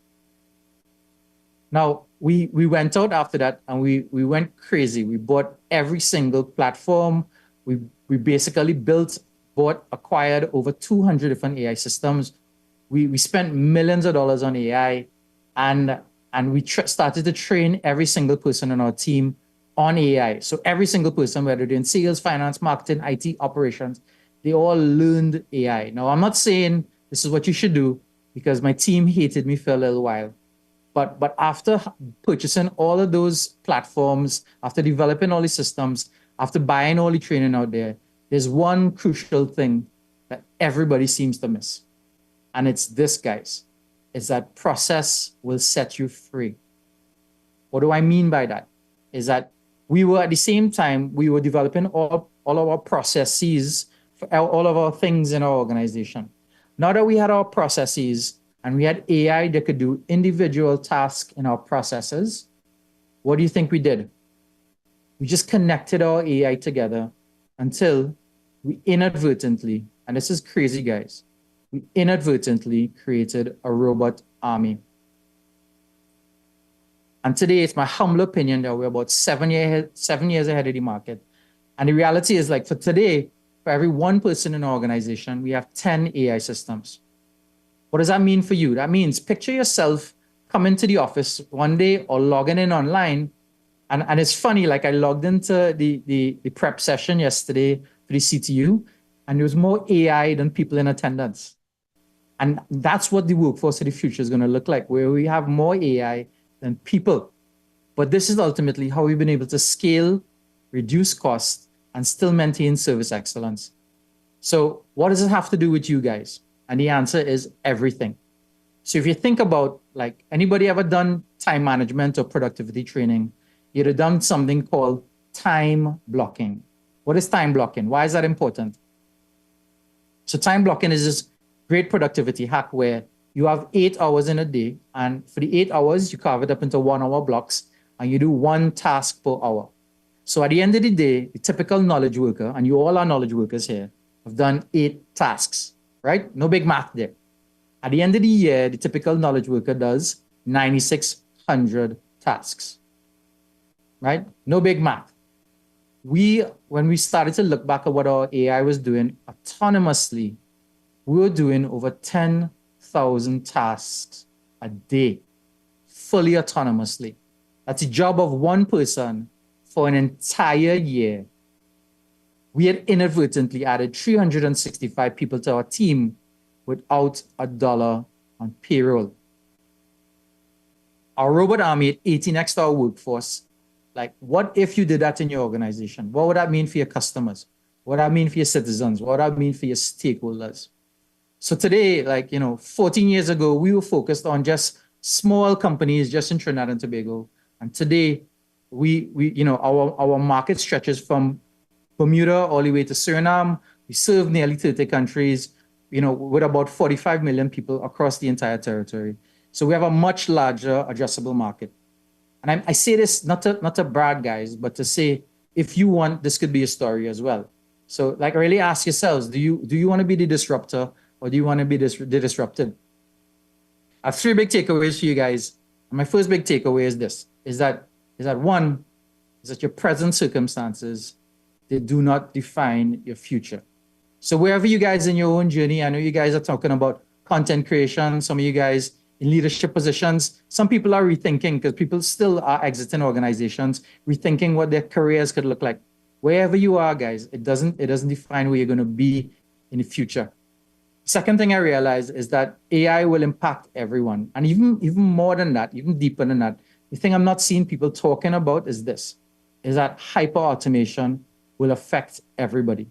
Now, we went out after that and we went crazy. We bought every single platform. We basically acquired over 200 different AI systems. We spent millions of dollars on AI and we started to train every single person on our team on AI. So every single person, whether they're in sales, finance, marketing, IT, operations, they all learned AI. Now, I'm not saying this is what you should do because my team hated me for a little while. But after purchasing all of those platforms, after developing all the systems, after buying all the training out there, there's one crucial thing that everybody seems to miss. And it's this, guys. Is that process will set you free. What do I mean by that? Is that we were at the same time, we were developing all of our processes for all of our things in our organization. Now that we had our processes and we had AI that could do individual tasks in our processes, what do you think we did? We just connected our AI together until we inadvertently, and this is crazy, guys, we inadvertently created a robot army. And today, it's my humble opinion that we're about 7 years ahead of the market. And the reality is, like, for today, for every one person in our organization, we have 10 AI systems. What does that mean for you? That means picture yourself coming to the office one day or logging in online. And it's funny, like I logged into the prep session yesterday for the CTU, and there was more AI than people in attendance. And that's what the workforce of the future is going to look like, where we have more AI than people. But this is ultimately how we've been able to scale, reduce costs, and still maintain service excellence. So what does it have to do with you guys? And the answer is everything. So if you think about, like, anybody ever done time management or productivity training, you'd have done something called time blocking. What is time blocking? Why is that important? So time blocking is this great productivity hack where you have 8 hours in a day, and for the 8 hours, you carve it up into 1 hour blocks, and you do one task per hour. So at the end of the day, the typical knowledge worker, and you all are knowledge workers here, have done 8 tasks, right? No big math there. At the end of the year, the typical knowledge worker does 9,600 tasks, right? No big math. When we started to look back at what our AI was doing autonomously, we were doing over 10,000 tasks a day, fully autonomously. That's the job of one person for an entire year. We had inadvertently added 365 people to our team without a dollar on payroll. Our robot army had 18 extra workforce. Like, what if you did that in your organization? What would that mean for your customers? What would that mean for your citizens? What would that mean for your stakeholders? So today, 14 years ago, we were focused on just small companies just in Trinidad and Tobago. And today, our market stretches from Bermuda all the way to Suriname. We serve nearly 30 countries, with about 45 million people across the entire territory. So we have a much larger addressable market. And I say this not to brag, guys, but to say, if you want, this could be a story as well. So really ask yourselves, do you want to be the disruptor, or do you want to be the disrupted? I have 3 big takeaways for you guys. And my first big takeaway is this, is that one, is that your present circumstances, they do not define your future. So wherever you guys in your own journey, I know you guys are talking about content creation, some of you guys in leadership positions, some people are rethinking, because people still are exiting organizations, rethinking what their careers could look like. Wherever you are, guys, it doesn't define where you're going to be in the future. Second thing I realized is that AI will impact everyone. And even more than that, even deeper than that, the thing I'm not seeing people talking about is this, is that hyper-automation will affect everybody.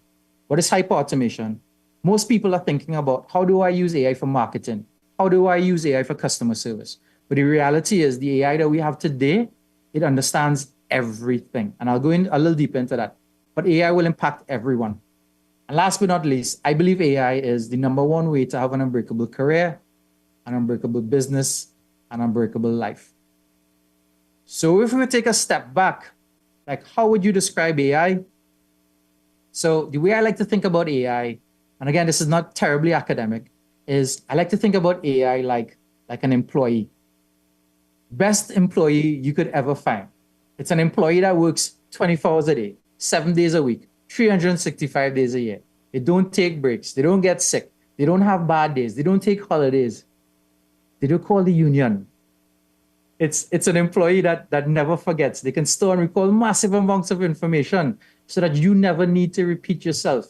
What is hyper-automation? Most people are thinking about, how do I use AI for marketing? How do I use AI for customer service? But the reality is, the AI that we have today, it understands everything. And I'll go in a little deeper into that. But AI will impact everyone. And last but not least, I believe AI is the #1 way to have an unbreakable career, an unbreakable business, an unbreakable life. So if we take a step back, how would you describe AI? So the way I like to think about AI, and again, this is not terribly academic, is I like to think about AI like an employee. Best employee you could ever find. It's an employee that works 24 hours a day, 7 days a week, 365 days a year. They don't take breaks. They don't get sick. They don't have bad days. They don't take holidays. They don't call the union. It's an employee that never forgets. They can store and recall massive amounts of information so that you never need to repeat yourself.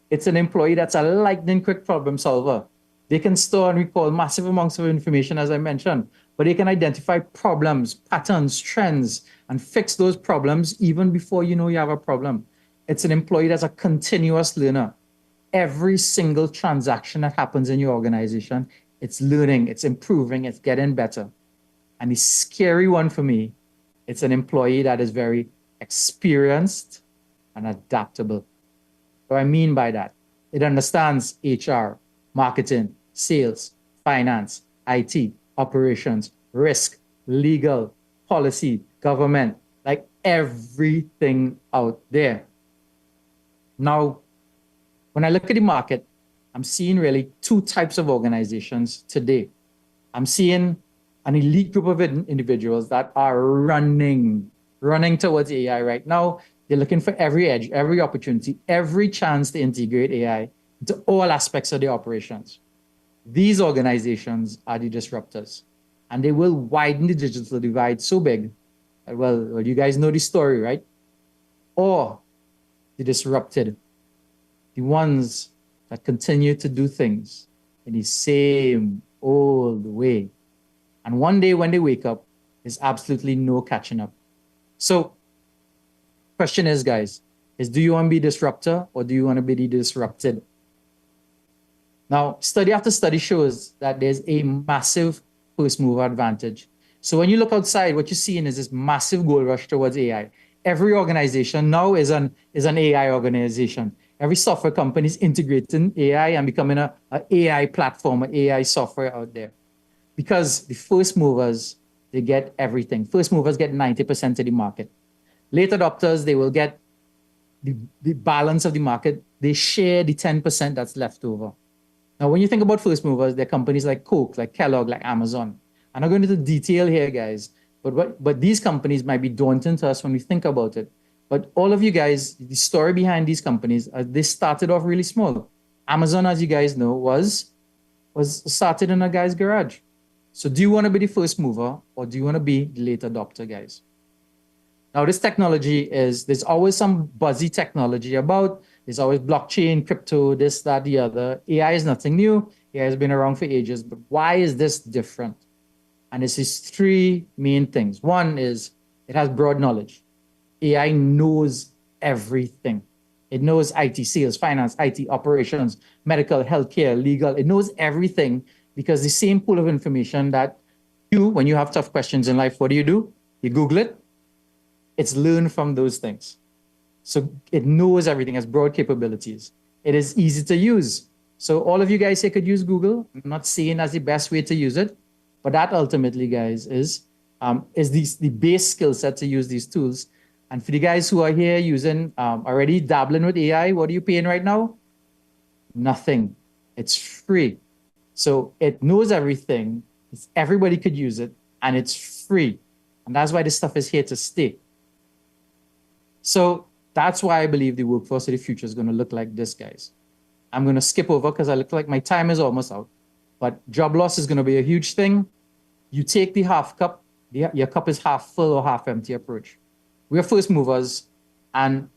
It's an employee that's a lightning quick problem solver. They can store and recall massive amounts of information, as I mentioned, but they can identify problems, patterns, trends, and fix those problems even before you know you have a problem. It's an employee that's a continuous learner. Every single transaction that happens in your organization, it's learning, it's improving, it's getting better. And the scary one for me, it's an employee that is very experienced and adaptable. What I mean by that, it understands HR, marketing, sales, finance, IT, operations, risk, legal, policy, government, everything out there. Now, when I look at the market, I'm seeing really 2 types of organizations today. I'm seeing an elite group of individuals that are running towards AI right now. They're looking for every edge, every opportunity, every chance to integrate AI into all aspects of their operations. These organizations are the disruptors, and they will widen the digital divide so big that, well, you guys know the story, right? Or the disrupted, the ones that continue to do things in the same old way. And one day when they wake up, There's absolutely no catching up. So question is, guys, do you want to be disruptor or do you want to be disrupted? Now, study after study shows that there's a massive first mover advantage. So when you look outside, what you're seeing is this massive gold rush towards AI. Every organization now is an AI organization. Every software company is integrating AI and becoming an AI platform, an AI software out there. Because the first movers, they get everything. First movers get 90% of the market. Late adopters, they will get the balance of the market. They share the 10% that's left over. Now, when you think about first movers, there are companies like Coke, like Kellogg, like Amazon. I'm not going into detail here, guys, but these companies might be daunting to us when we think about it. But all of you guys, the story behind these companies, they started off really small. Amazon, as you guys know, was started in a guy's garage. So do you want to be the first mover or do you want to be the late adopter, guys? Now, this technology there's always some buzzy technology about. There's always blockchain, crypto, this, that, the other. AI is nothing new. AI has been around for ages. But why is this different? And this is three main things. One is it has broad knowledge. AI knows everything. It knows IT, sales, finance, IT, operations, medical, healthcare, legal. It knows everything because the same pool of information that when you have tough questions in life, what do? You Google it. It's learned from those things. So it knows everything, has broad capabilities. It is easy to use. So all of you guys here could use Google. I'm not saying that's the best way to use it, but that ultimately, guys, is the base skill set to use these tools. And for the guys who are here using, already dabbling with AI, what are you paying right now? Nothing. It's free. So it knows everything. Everybody could use it, and it's free. And that's why this stuff is here to stay. So that's why I believe the workforce of the future is going to look like this, guys. I'm going to skip over because I look like my time is almost out. But job loss is going to be a huge thing. You take the half cup, your cup is half full or half empty approach. We are first movers. And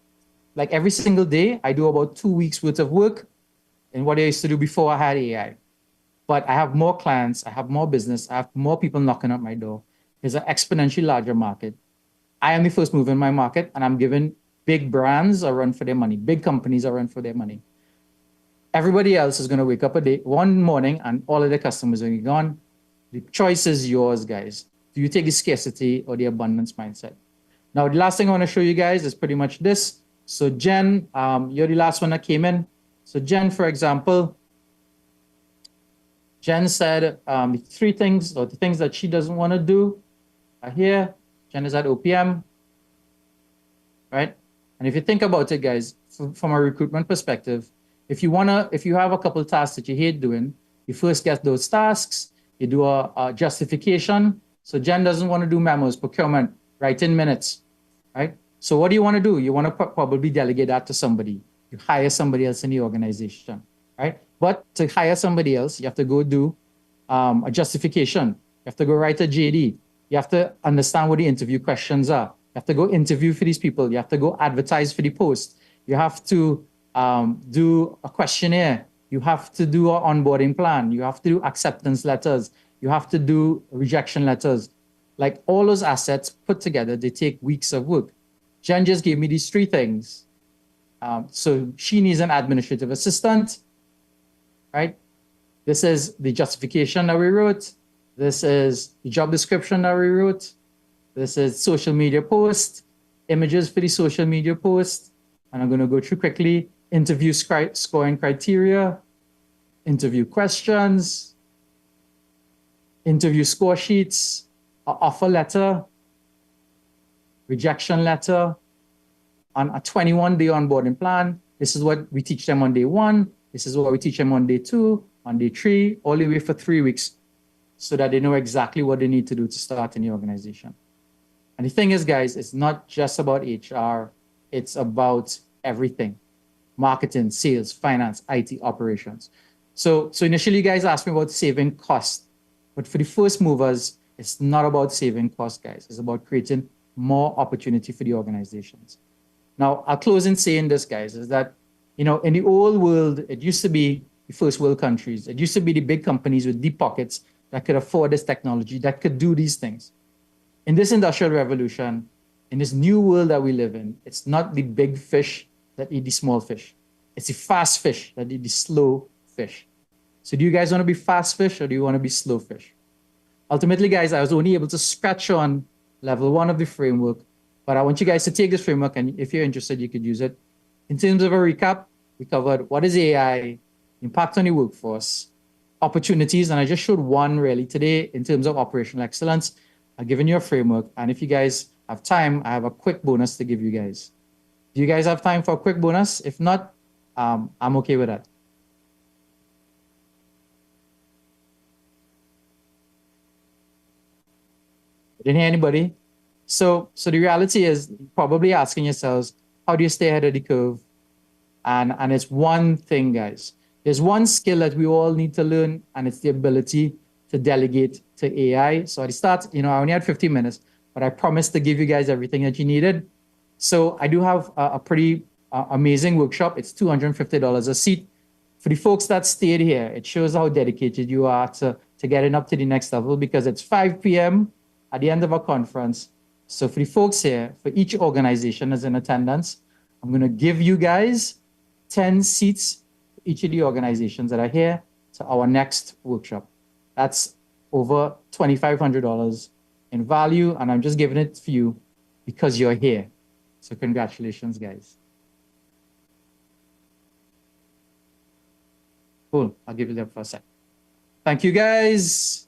like every single day, I do about 2 weeks worth of work in what I used to do before I had AI. But I have more clients, I have more business, I have more people knocking at my door. There's an exponentially larger market. I am the first mover in my market, and I'm giving big brands a run for their money, big companies a run for their money. Everybody else is going to wake up one morning, and all of their customers are gone. The choice is yours, guys. Do you take the scarcity or the abundance mindset? Now, the last thing I want to show you guys is pretty much this. So Jen, you're the last one that came in. So Jen, for example, Jen said the three things, or the things that she doesn't want to do are here. Jen is at OPM, right? And if you think about it, guys, from a recruitment perspective, if you have a couple of tasks that you hate doing, you first get those tasks, you do a justification. So Jen doesn't want to do memos, procurement, write in minutes, right? So what do you want to do? You want to probably delegate that to somebody. You hire somebody else in the organization, right? But to hire somebody else, you have to go do a justification. You have to go write a JD. You have to understand what the interview questions are. You have to go interview for these people. You have to go advertise for the post. You have to do a questionnaire. You have to do an onboarding plan. You have to do acceptance letters. You have to do rejection letters. Like all those assets put together, they take weeks of work. Jen just gave me these three things. So she needs an administrative assistant, right? This is the justification that we wrote. This is the job description that we wrote. This is social media post, images for the social media post. And I'm going to go through quickly. Interview scoring criteria, interview questions, interview score sheets, offer letter, rejection letter, on a 21-day onboarding plan. This is what we teach them on day 1. This is what we teach them on day 2, on day 3, all the way for 3 weeks, so that they know exactly what they need to do to start in the organization. And the thing is, guys, it's not just about HR. It's about everything. Marketing, sales, finance, IT, operations. So initially, you guys asked me about saving cost. But for the first movers, it's not about saving cost, guys. It's about creating more opportunity for the organizations. Now, I'll close in saying this, guys, is that, in the old world, it used to be the first world countries. It used to be the big companies with deep pockets that could afford this technology, that could do these things. in this industrial revolution, in this new world that we live in, it's not the big fish that eat the small fish. It's the fast fish that eat the slow fish. So do you guys want to be fast fish or do you want to be slow fish? Ultimately, guys, I was only able to scratch on level 1 of the framework, but I want you guys to take this framework, and if you're interested, you could use it. In terms of a recap, we covered what is AI, impact on the workforce, opportunities, and I just showed one really today in terms of operational excellence. I've given you a framework, and if you guys have time, I have a quick bonus to give you guys. Do you guys have time for a quick bonus? If not, I'm okay with that. Didn't hear anybody? So the reality is probably asking yourselves, how do you stay ahead of the curve? And it's one thing, guys. There's one skill that we all need to learn, and it's the ability to delegate to AI. So at the start, I only had 15 minutes, but I promised to give you guys everything that you needed. So I do have a pretty amazing workshop. It's $250 a seat. For the folks that stayed here, it shows how dedicated you are to getting up to the next level, because it's 5 p.m. at the end of our conference. So for the folks here, for each organization that's in attendance, I'm going to give you guys 10 seats for each of the organizations that are here to our next workshop. That's over $2,500 in value, and I'm just giving it for you because you're here. So congratulations, guys. Cool. I'll give you that for a sec. Thank you, guys.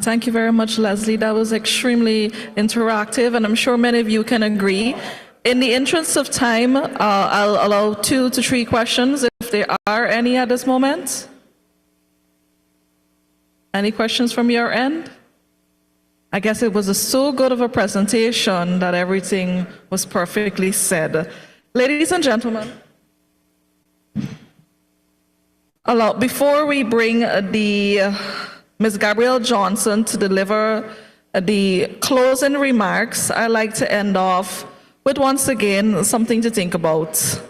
Thank you very much, Leslie. That was extremely interactive, and I'm sure many of you can agree. In the interest of time, I'll allow 2 to 3 questions, if there are any at this moment. Any questions from your end? I guess it was so good of a presentation that everything was perfectly said. Ladies and gentlemen, before we bring Ms. Gabrielle Johnson to deliver the closing remarks, I'd like to end off with, once again, something to think about.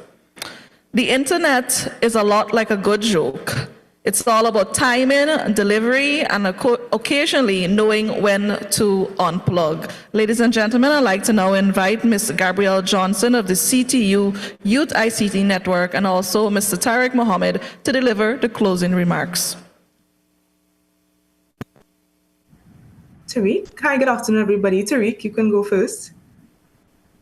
The internet is a lot like a good joke. It's all about timing, delivery, and occasionally knowing when to unplug. Ladies and gentlemen, I'd like to now invite Ms. Gabrielle Johnson of the CTU Youth ICT Network and also Mr. Tariq Mohammed to deliver the closing remarks. Tariq. Hi, good afternoon, everybody. Tariq, you can go first.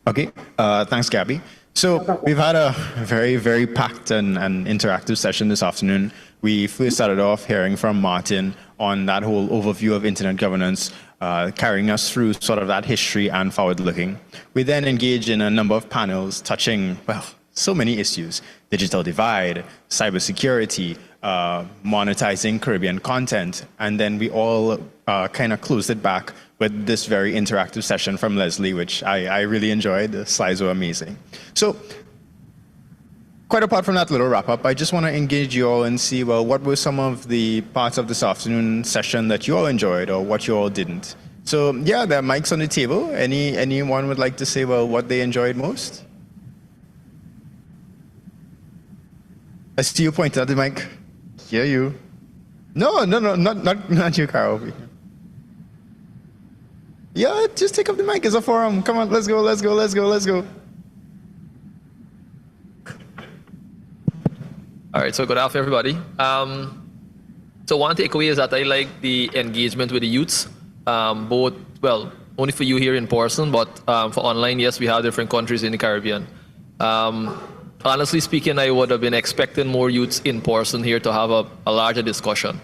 Okay, thanks, Gabby. So we've had a very, very packed and interactive session this afternoon. We first started off hearing from Martin on that whole overview of internet governance, carrying us through sort of that history and forward-looking. We then engaged in a number of panels touching, well, so many issues: digital divide, cybersecurity, monetizing Caribbean content, and then we all kind of closed it back with this very interactive session from Leslie, which I really enjoyed. The slides were amazing. So quite apart from that little wrap-up, I just want to engage you all and see, well, what were some of the parts of this afternoon session that you all enjoyed or what you all didn't? So yeah, there are mics on the table. Anyone would like to say, well, what they enjoyed most? I see you pointing at the mic. Hear you. No, not you, Carol. Yeah, just take up the mic. It's a forum. Come on, let's go. All right, so good afternoon, everybody. So one takeaway is that I like the engagement with the youths, both, well, only for you here in person, but for online, yes, we have different countries in the Caribbean. Honestly speaking, I would have been expecting more youths in person here to have a larger discussion.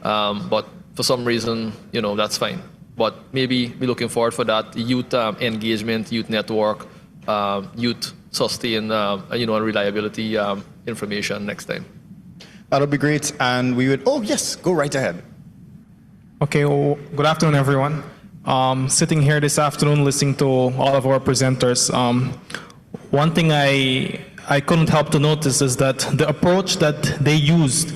But for some reason, that's fine. But maybe we're looking forward for that youth engagement, youth network, youth sustain, and reliability information next time. That'll be great. And we would, oh yes, go right ahead. Okay, well, good afternoon, everyone. Sitting here this afternoon listening to all of our presenters, one thing I couldn't help to notice is that the approach that they used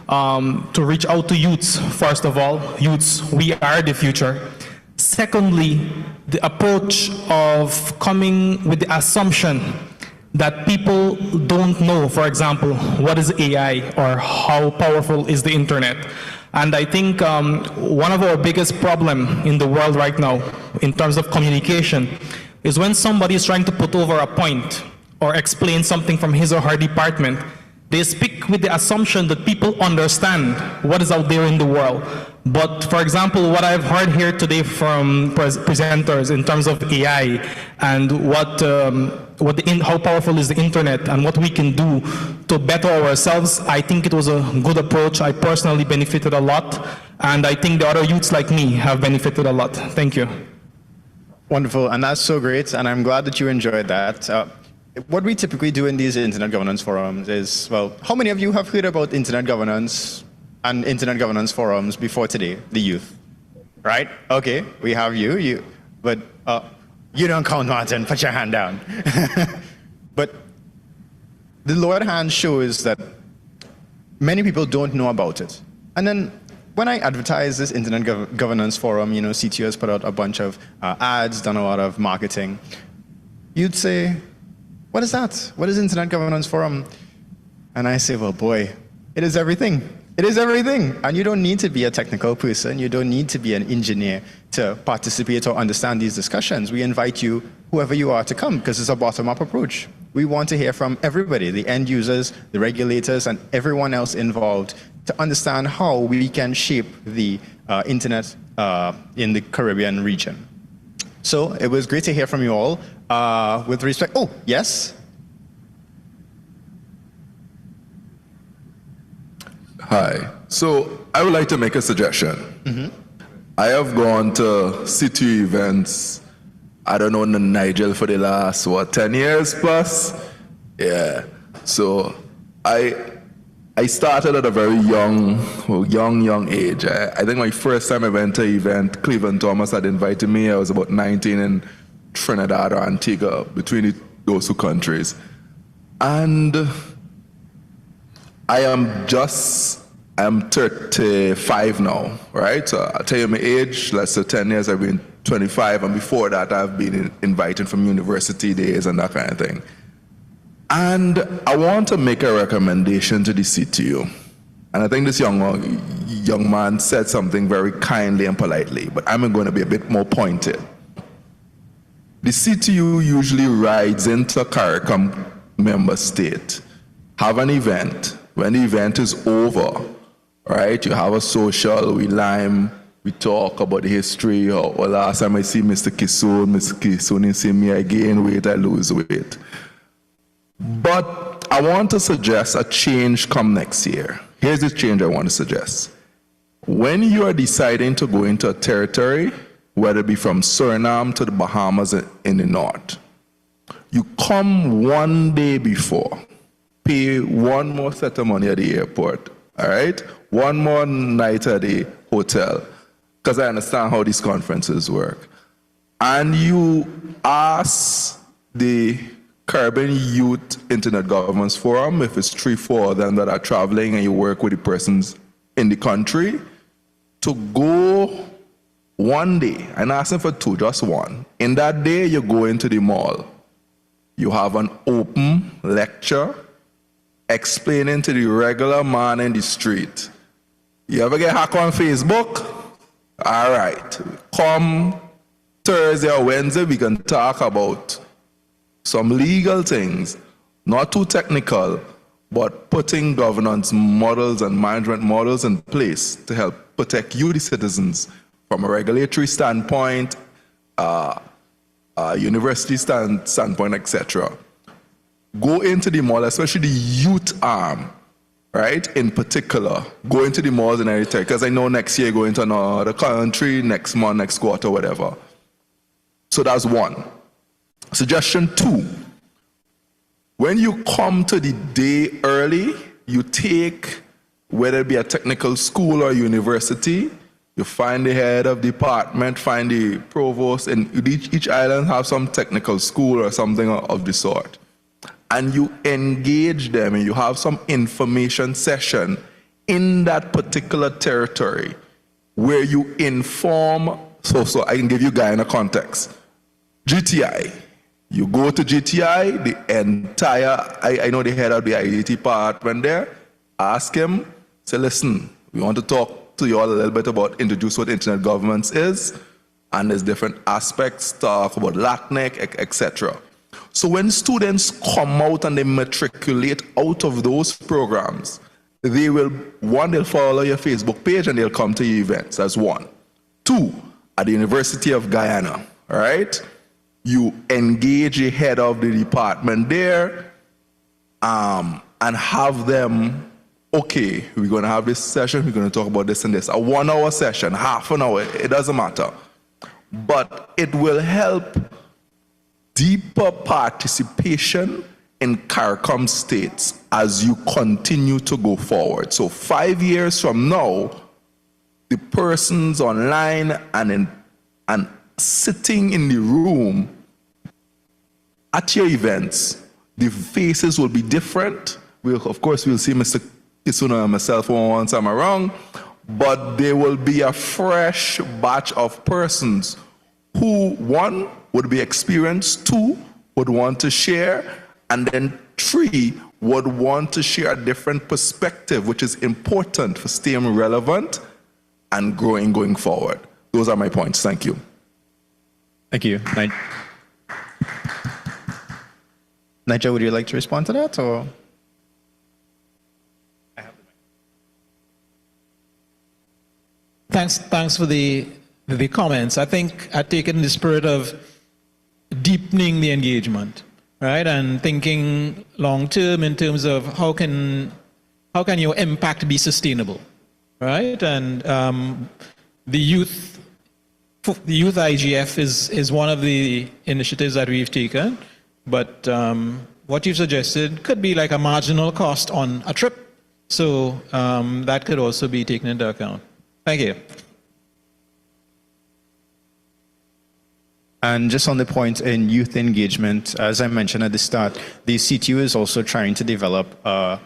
to reach out to youths, first of all, youths, we are the future. Secondly, the approach of coming with the assumption that people don't know, for example, what is AI or how powerful is the internet. And I think one of our biggest problem in the world right now in terms of communication is when somebody is trying to put over a point or explain something from his or her department, they speak with the assumption that people understand what is out there in the world. But for example, what I've heard here today from presenters in terms of AI and how powerful is the internet and what we can do to better ourselves, I think it was a good approach. I personally benefited a lot, and I think the other youths like me have benefited a lot. Thank you. Wonderful, and that's so great, and I'm glad that you enjoyed that. What we typically do in these internet governance forums is, well, how many of you have heard about internet governance and internet governance forums before today? The youth, right? Okay, we have you, but you don't count, Martin, put your hand down. But the lower hand shows that many people don't know about it. And then when I advertise this internet governance forum, CTO has put out a bunch of ads, done a lot of marketing, you'd say, what is that? What is Internet Governance Forum? And I say, well, boy, it is everything. It is everything. And you don't need to be a technical person. You don't need to be an engineer to participate or understand these discussions. We invite you, whoever you are, to come because it's a bottom-up approach. We want to hear from everybody, the end users, the regulators, and everyone else involved to understand how we can shape the internet in the Caribbean region. So it was great to hear from you all. With respect, oh, yes? Hi. So I would like to make a suggestion. I have gone to city events, I don't know, in Nigel for the last, 10 years plus? Yeah. So I started at a very young age. I think my first time I went to an event, Cleveland Thomas had invited me. I was about 19 in Trinidad or Antigua, between those two countries. And I'm 35 now, right? So I'll tell you my age, let's say 10 years, I've been 25, and before that I've been invited from university days and that kind of thing. And I want to make a recommendation to the CTU. And I think this young man said something very kindly and politely, but I'm going to be a bit more pointed. The CTU usually rides into CARICOM member state, have an event. When the event is over, right, you have a social, we lime, we talk about the history, or last time I see Mr. Mr. Kisoon see me, I gain weight, I lose weight. But I want to suggest a change come next year. Here's the change I want to suggest. When you are deciding to go into a territory, whether it be from Suriname to the Bahamas in the north, you come one day before, pay one more set of money at the airport, all right? One more night at the hotel, because I understand how these conferences work. And you ask the Caribbean Youth Internet Governance Forum, if it's 3-4 of them that are traveling and you work with the persons in the country, to go one day, and ask them for two, just one. In that day, you go into the mall. You have an open lecture explaining to the regular man in the street. You ever get hacked on Facebook? All right. Come Thursday or Wednesday, we can talk about some legal things, not too technical, but putting governance models and management models in place to help protect you, the citizens, from a regulatory standpoint, university standpoint, etc. Go into the mall, especially the youth arm, right? In particular, go into the malls and everything, because I know next year going to another country, next month, next quarter, whatever. So that's one. Suggestion two, when you come to the day early, you take, whether it be a technical school or university, you find the head of department, find the provost, and each island have some technical school or something of the sort. And you engage them and you have some information session in that particular territory where you inform, so I can give you Guyana context. GTI, You go to GTI, the entire, I know the head of the IT department there, ask him, say, listen, we want to talk to you all a little bit about introduce what internet governance is, and there's different aspects, talk about LACNIC, etc. So when students come out and they matriculate out of those programs, they will, one, they'll follow your Facebook page and they'll come to your events, that's one. Two, at the University of Guyana, all right? You engage the head of the department there and have them, okay, we're going to have this session, we're going to talk about this and this. A 1 hour session, half an hour, it doesn't matter. But it will help deeper participation in CARICOM states as you continue to go forward. So 5 years from now, the persons online and sitting in the room at your events, the faces will be different. Of course, we'll see Mr. Kisuna and myself once I'm around, but there will be a fresh batch of persons who, one, would be experienced, two, would want to share, and then three, would want to share a different perspective, which is important for staying relevant and growing going forward. Those are my points. Thank you. Thank you. Nigel, would you like to respond to that, or? Thanks for the comments. I think I take it in the spirit of deepening the engagement, right, and thinking long term in terms of how can your impact be sustainable, right? And the youth IGF is one of the initiatives that we've taken, but what you've suggested could be like a marginal cost on a trip, so that could also be taken into account. Thank you. And just on the point in youth engagement, as I mentioned at the start, the CTU is also trying to develop a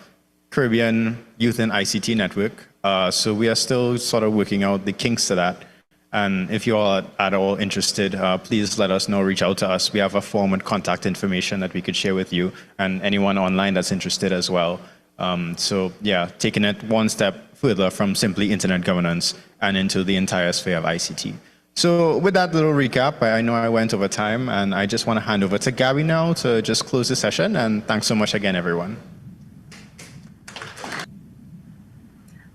Caribbean Youth and ICT network. So we are still sort of working out the kinks to that. And if you are at all interested, please let us know, reach out to us. We have a form and contact information that we could share with you and anyone online that's interested as well. So yeah, taking it one step further from simply internet governance and into the entire sphere of ICT. So with that little recap, I know I went over time, and I just want to hand over to Gabby now to just close the session. And thanks so much again, everyone.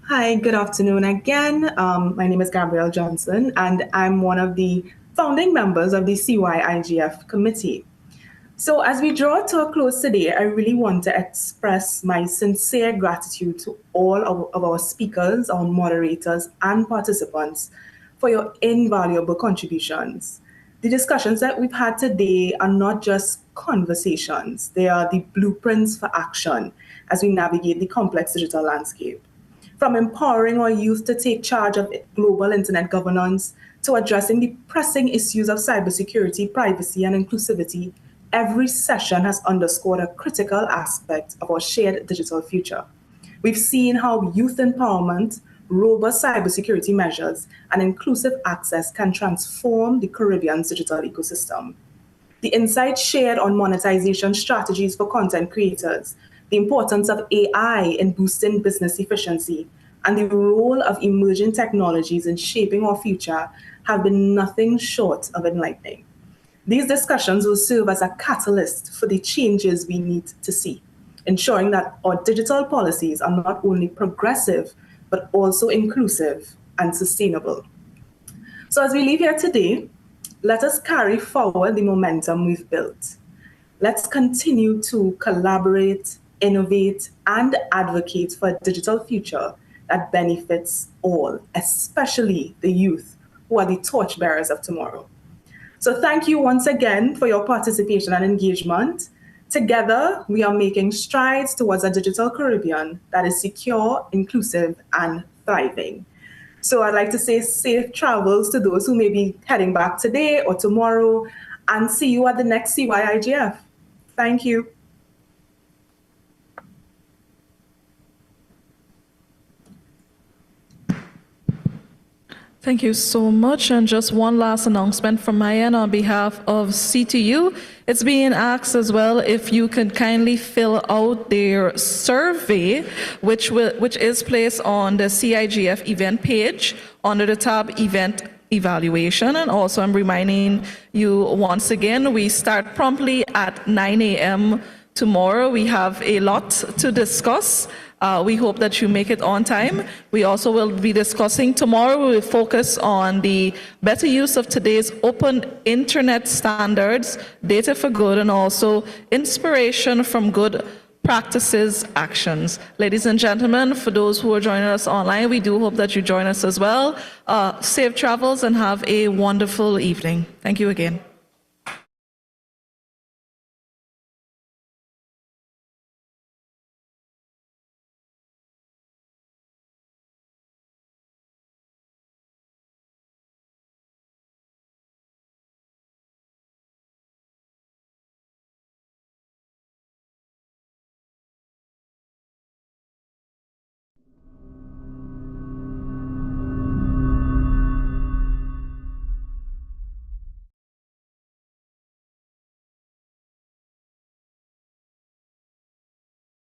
Hi, good afternoon again. My name is Gabrielle Johnson, and I'm one of the founding members of the CYIGF committee. So as we draw to a close today, I really want to express my sincere gratitude to all of our speakers, our moderators, and participants for your invaluable contributions. The discussions that we've had today are not just conversations, they are the blueprints for action as we navigate the complex digital landscape. From empowering our youth to take charge of global internet governance to addressing the pressing issues of cybersecurity, privacy, and inclusivity, every session has underscored a critical aspect of our shared digital future. We've seen how youth empowerment, robust cybersecurity measures, and inclusive access can transform the Caribbean's digital ecosystem. The insights shared on monetization strategies for content creators, the importance of AI in boosting business efficiency, and the role of emerging technologies in shaping our future have been nothing short of enlightening. These discussions will serve as a catalyst for the changes we need to see, ensuring that our digital policies are not only progressive, but also inclusive and sustainable. So as we leave here today, let us carry forward the momentum we've built. Let's continue to collaborate, innovate, and advocate for a digital future that benefits all, especially the youth, who are the torchbearers of tomorrow. So thank you once again for your participation and engagement. Together, we are making strides towards a digital Caribbean that is secure, inclusive, and thriving. So I'd like to say safe travels to those who may be heading back today or tomorrow, and see you at the next CYIGF. Thank you. Thank you so much. And just one last announcement from my end on behalf of CTU. It's being asked as well if you can kindly fill out their survey, which is placed on the Cyigf event page under the tab Event Evaluation. And also I'm reminding you once again, we start promptly at 9 a.m. tomorrow. We have a lot to discuss. We hope that you make it on time. We also will be discussing tomorrow, we will focus on the better use of today's open internet standards, data for good, and also inspiration from good practices, actions. Ladies and gentlemen, for those who are joining us online, we do hope that you join us as well. Safe travels and have a wonderful evening. Thank you again.